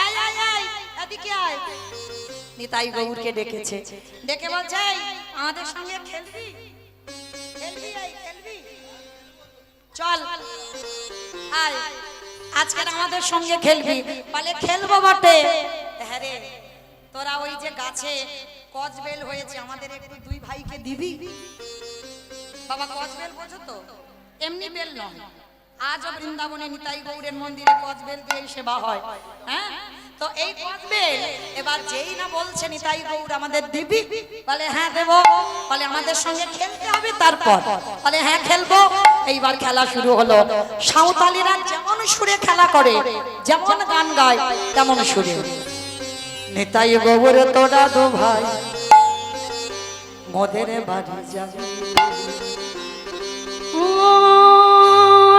S1: আয় আয় আয় এদিকে আয়। নিতাই গৌরকে ডেকেছে, ডেকে বলছে আমাদের সঙ্গে খেলবি, খেলবি আয় খেলবি, চল আয় আজকের আমাদের সঙ্গে খেলবি। বলে খেলবো বটে। হ্যাঁ রে তোরা ওই যে গাছে কজবেল হয়েছে আমাদের একটু দুই ভাইকে দিবি। বাবা কজবেল বোঝো তো, এমনি বেল নয়, আজও বৃন্দাবনে নিতাই গৌরের মন্দিরে কজবেল দিয়ে সেবা হয়। হ্যাঁ তো এই কজবেল এবার যেই না বলছে নিতাই গৌর আমাদের দিবি, বলে হ্যাঁ দেবো। বলে আমাদের সঙ্গে খেলতে হবে, তারপর বলে হ্যাঁ খেলবো। এইবার খেলা শুরু হলো। সাঁওতালিরা যেমন সুরে খেলা করে, যেমন গান গায় তেমন সুরে। নিতাই গৌর তোরা দু ভাই মোদের বাড়ি যাবে,
S2: ও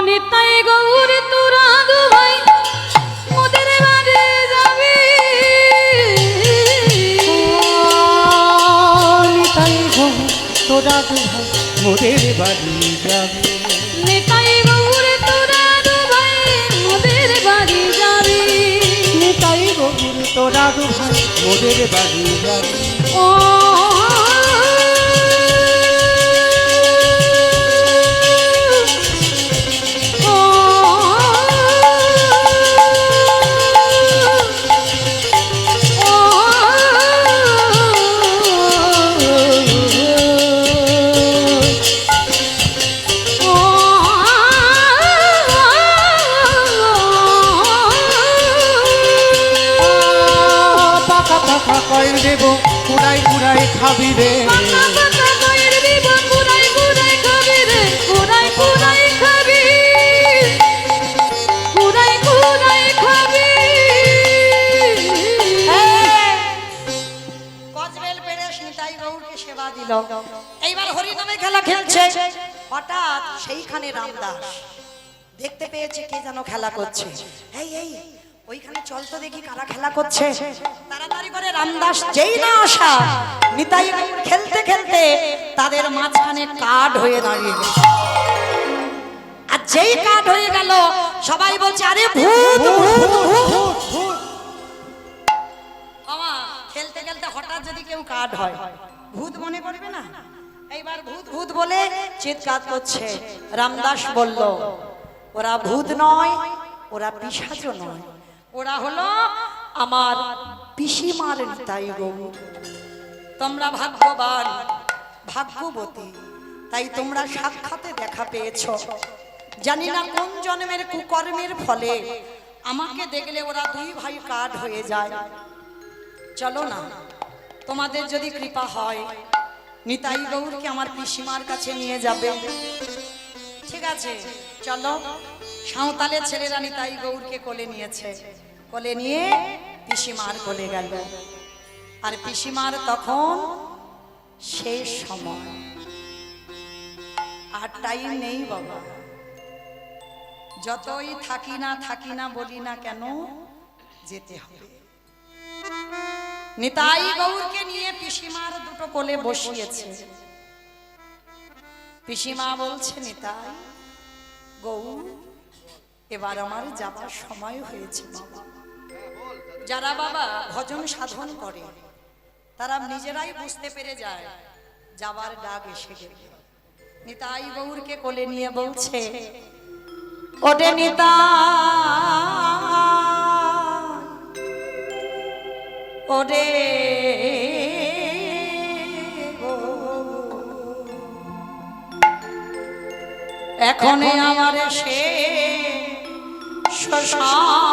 S2: নিতাই গৌর তোরা দু ভাই মোদের বাড়ি যাবি।
S3: নিতাই গৌর তোরা দু ভাই মোদের বাড়ি যাবে,
S2: নিতাই গৌর তোরা দু ভাই মোদের বাড়ি যাবি।
S3: নিতাই গৌর তোরা দু ভাই মোদের বাড়ি যাবে।
S2: ও
S3: কয়েন দেব কুড়াই কুড়াই খাবি রে,
S1: কজবেল পেরে নিতাই গৌরকে সেবা দিল। এইবার হরি নামে খেলা খেলছে। হঠাৎ সেইখানে রামদাস দেখতে পেয়েছে কে যেন খেলা করছে। এই এই ওইখানে চল তো দেখি কারা খেলা করছে। তাড়াতাড়ি করে রামদাস যেই না আসা, নিতাই গৌর খেলতে খেলতে তাদের মাঝখানে কাঠ হয়ে দাঁড়িয়ে গেল। আর যেই কাঠ হয়ে গেল সবাই বলছে আরে ভূত ভূত ভূত। বাবা খেলতে খেলতে হঠাৎ যদি কেউ কাঠ হয় ভূত মনে করবে না। এইবার ভূত ভূত বলে চিৎকার করছে। রামদাস বলল ওরা ভূত নয়, ওরা পিশাচও নয়, ওরা হলো আমার পিসিমার নিতাই গৌর। তোমরা ভাগ্যবান ভাগ্যবতী, তাই তোমরা সাক্ষাতে দেখা পেয়েছো। জানি না কোন জন্মের কুকর্মের ফলে আমাকে দেখলে ওরা দুই ভাই কাঠ হয়ে যায়। চলো না, তোমাদের যদি কৃপা হয় নিতাই গৌরকে আমার পিসিমার কাছে নিয়ে যাবে। ঠিক আছে চলো। সাঁওতালের ছেলেরা নিতাই গৌরকে কোলে নিয়েছে, কোলে নিয়ে পিসিমার কোলে গেল। আর পিসিমার তখন শেষ সময়, আর টাইম নেই বাবা। যতই থাকি না বলি না কেন যেতে হবে। নিতাই গৌরকে নিয়ে পিসিমার দুটো কোলে বসিয়েছে। পিসিমা বলছে নিতাই গৌর এবার আমার যাবার সময় হয়েছে বাবা। যারা বাবা ভজন সাধন করে তারা নিজেরাই বুঝতে পেরে যায় যাবার ডাক এসে গেছে। নিতাই গৌরকে কোলে নিয়ে বলছে ওরে নিতাই ওরে এখন আমার সে সময়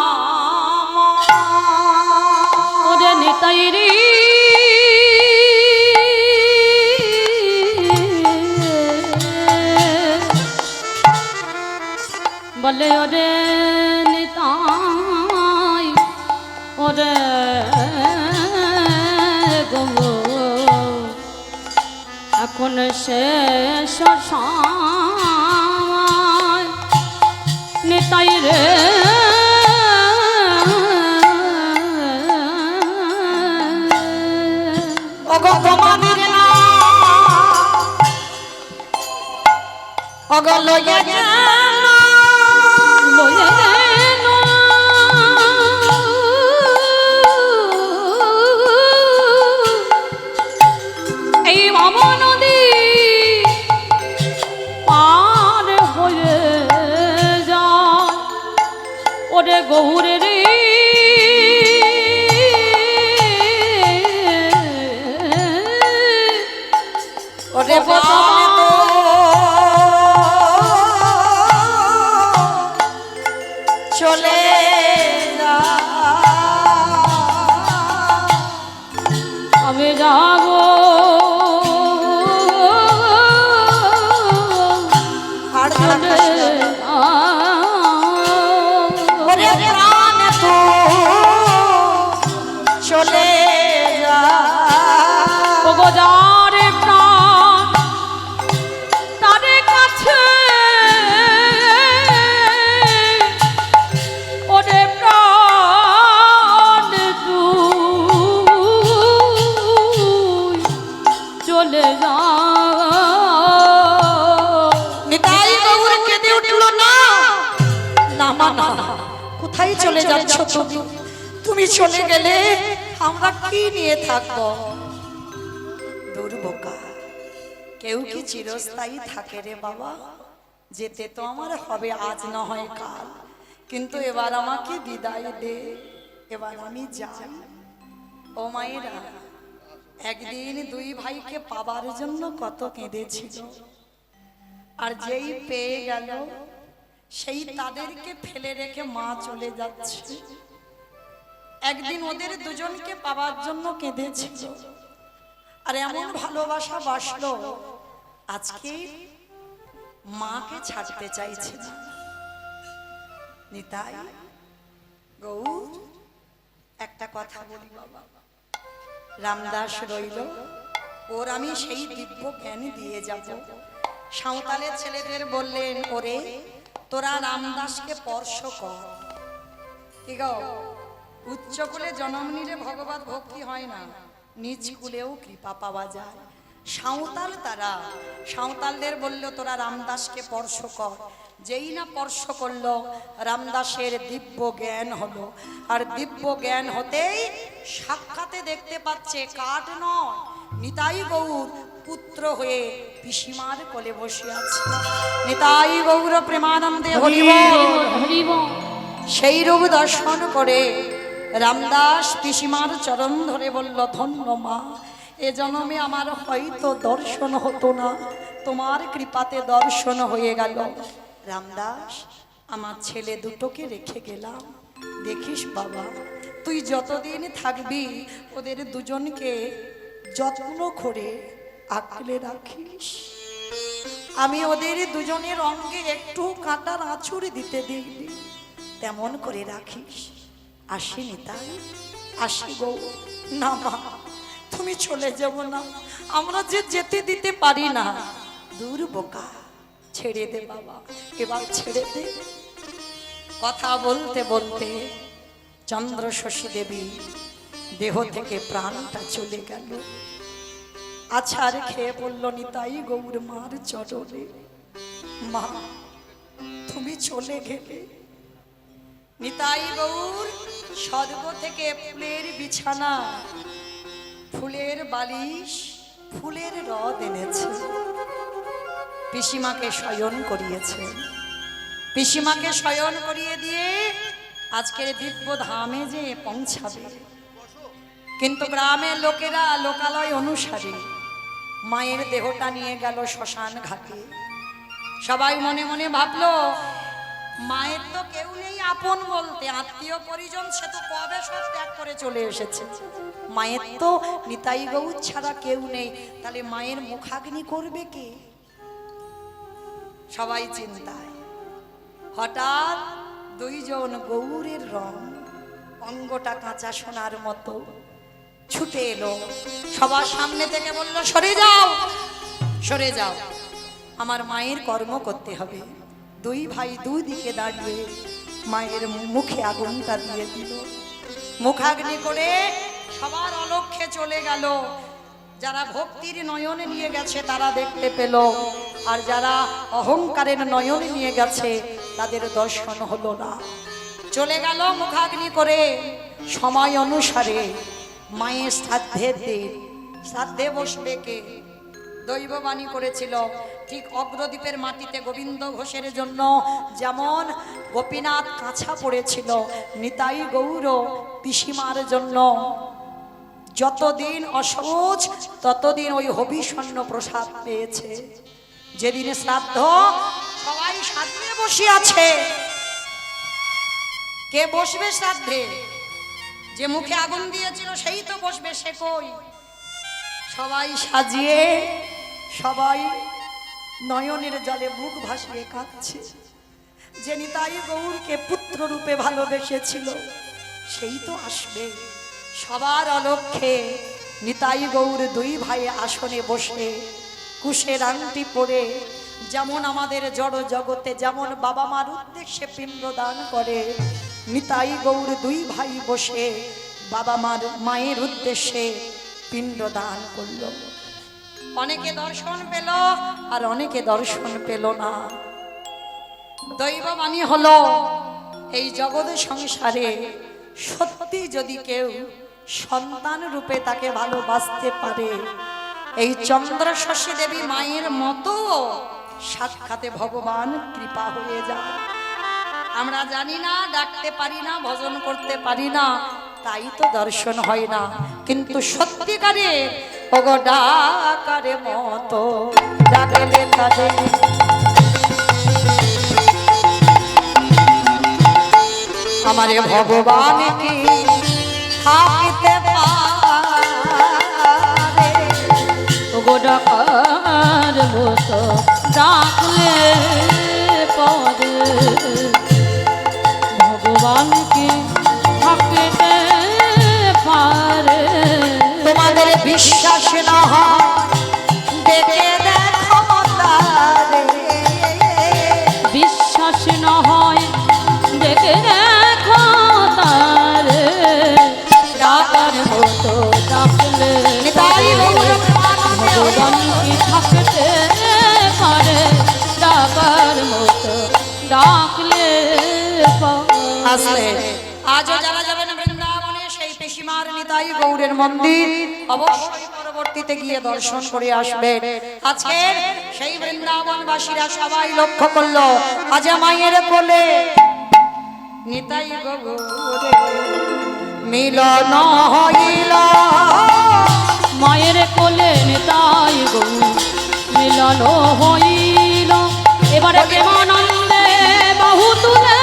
S2: বলে ওরে নিতাই ওরে গো এখন শেষ সময় নিতাই রে
S1: ওগো তোমাদের না ওগো লইয়া
S2: লয়ে গেল এই মামা নদী পার হয়ে যায় ওরে গৌরে রে
S1: ওরে প্রাণে তো চলে যা
S2: আমি যাব
S1: আর ওরে প্রাণে তো চলে যা
S2: ওগো যারে প্রাণ তারে কাছে ওরে প্রাণ তুই চলে যা
S1: নিতাই গৌর কেঁদে উঠল না না মা না কোথায় চলে যাচ্ছ তুমি তুমি চলে গেলে আমরা কি নিয়ে থাকবো দুর্বোকা কেউ কি চিরস্থায়ী থাকে রে বাবা যেতে তো আমার হবে আজ না হয় কাল কিন্তু এবার আমাকে বিদায় দে এবার আমি যাই ও মায়েরা একদিন দুই ভাইকে পাবার জন্য কত কেঁদেছিল আর যেই পেয়ে গেল সেই তাদেরকে ফেলে রেখে মা চলে যাচ্ছে একদিন ওদের দুজনকে পাবার জন্য কেঁদেছিল আর এমন ভালোবাসা বাসলো আজকে মাকে ছাড়তে চাইছে না নিতাই গৌর একটা কথা বলি বাবা রামদাস রইল ওর আমি সেই দিব্য জ্ঞান দিয়ে যাব সাঁওতালের ছেলেদের বললেন ওরে তোরা রামদাসকে স্পর্শ কর কি গো উচ্চ কুলে জন্ম নিলে ভগবত ভক্তি হয় না নিজ কুলেও কৃপা পাওয়া যায় সাঁওতাল তারা সাঁওতালদের বললো তোরা রামদাসকে স্পর্শ কর যেই না স্পর্শ করলো রামদাসের দিব্য জ্ঞান হলো আর দিব্য জ্ঞান হতেই সাক্ষাতে দেখতে পাচ্ছে কাঠ নয় নিতাই গৌর পুত্র হয়ে পিসিমার কোলে বসে আছে নিতাই গৌর প্রেমানন্দে হরি বল
S2: হরি বল
S1: সেই রূপ দর্শন করে রামদাস পিসিমার চরণ ধরে বলল ধন্য মা এ জন্মে আমার হয়তো দর্শন হতো না তোমার কৃপাতে দর্শন হয়ে গেল রামদাস আমার ছেলে দুটোকে রেখে গেলাম দেখিস বাবা তুই যতদিন থাকবি ওদের দুজনকে যত্ন করে আঁকলে রাখিস আমি ওদের দুজনের অঙ্গে একটু কাঁটার আঁচড় দিতে দিই তেমন করে রাখিস আসি নিতাই আসি গো না মা তুমি চলে যাব না আমরা যে যেতে দিতে পারি না দূর বোকা ছেড়ে দে বাবা এবার ছেড়ে দে কথা বলতে বলতে চন্দ্র শশী দেবী দেহ থেকে প্রাণটা চলে গেল আছাড় খেয়ে বলল নিতাই গৌর মার চরণে মা তুমি চলে গেলে নিতাই গৌর স্বর্গ থেকে ফুলের বিছানা ফুলের বালিশ ফুলের রদ এনেছে পিসিমাকে শয়ন করিয়েছে পিসিমাকে শয়ন করিয়ে দিয়ে আজকের দিব্য ধামে যে পৌঁছাবে কিন্তু গ্রামের লোকেরা লোকালয় অনুসারে মায়ের দেহটা নিয়ে গেল শ্মশান ঘাটে সবাই মনে মনে ভাবলো মায়ের তো কেউ নেই আপন বলতে আত্মীয় পরিজন সে তো কবে সব ত্যাগ করে চলে এসেছে মায়ের তো নিতাই গৌর ছাড়া কেউ নেই তাহলে মায়ের মুখাগ্নি করবে কে সবাই চিন্তায় হঠাৎ দুইজন গৌরের রং, অঙ্গটা কাঁচা সোনার মতো, ছুটে এলো, সবার সামনে থেকে বলল, সরে যাও, সরে যাও, আমার মায়ের কর্ম করতে হবে। দুই ভাই দুদিকে দাঁড়িয়ে মায়ের মুখে আগুনটা দিয়ে দিল। মুখাগ্নি করে সবার অলক্ষ্যে চলে গেল। যারা ভক্তির নয়নে নিয়ে গেছে তারা দেখতে পেল, আর যারা অহংকারের নয়নে নিয়ে গেছে তাদের দর্শন হলো না। চলে গেল মুখাগ্নি করে। সময় অনুসারে মায়ের শ্রাদ্ধের দিন, শ্রাদ্ধে বসবে কে? দৈববাণী করেছিল, ঠিক অগ্রদ্বীপের মাটিতে গোবিন্দ ঘোষের জন্য যেমন গোপীনাথ কাঁচা পড়েছিল, নিতাই গৌর পিসিমার জন্য যতদিন অসহজ ততদিন ওই হবিষণ্য প্রসাদ পেয়েছে। যেদিনে শ্রাদ্ধ, সবাই সাজিয়ে বসে আছে। কে বসবে শ্রাদ্ধে? যে মুখে আগুন দিয়েছিল সেই তো বসবে, সে কই? সবাই সাজিয়ে, সবাই নয়নের জলে বুক ভাসিয়ে কাঁদছে। যে নিতাই গৌরকে পুত্র রূপে ভালোবেসেছিল সেই তো আসবে। সবার অলক্ষ্যে নিতাই গৌর দুই ভাই আসনে বসে কুশের আংটি পরে, যেমন আমাদের জড় জগতে যেমন বাবা মার উদ্দেশ্যে পিণ্ডদান করে, নিতাই গৌর দুই ভাই বসে বাবা মায়ের উদ্দেশ্যে পিণ্ডদান করল। অনেকে দর্শন পেল আর অনেকে দর্শন পেল না। দৈববাণী হলো, এই জগৎ সংসারে সত্যি যদি কেউ সন্তান রূপে তাকে ভালোবাসতে পারে, এই চন্দ্রশশী দেবী মায়ের মতো সাক্ষাতে ভগবান কৃপা হয়ে যায়। আমরা জানি না, ডাকতে পারি না, ভজন করতে পারি না, তাই তো দর্শন হয় না। কিন্তু সত্যিকারে ওগো ডাকারে মতো ডাকলে তাদের আমারে ভগবান কি থাকিতে পারে?
S2: ওগো ডাকার মতো ডাকলে পরে ভগবান কি থাকিতে পারে?
S1: তোমাদের বিশ্বাস না হয় দেখে দেখো তারে।
S2: বিশ্বাস না হয় দেখে দেখো তারে, ডাকার মতো ডাকলে
S1: নিতাই গৌর
S2: ভগবান কি থাকতে পারে? ডাকার মতো ডাকলে
S1: আসলে আজও যারা যাবেন বৃন্দাবনে সেই পিসিমার নিতাই গৌরের মন্দির অবশ্যই পরবর্তীতে গিয়ে দর্শন করে আসবেন। আজকে সেই বৃন্দাবনবাসীরা সবাই লক্ষ্য করলো, আজ মায়ের কোলে নিতাই গৌরের মিলন হইল।
S2: মায়ের কোলে নিতাই গৌর মিলন হইল। এবারে প্রেমানন্দে বাহু তুলে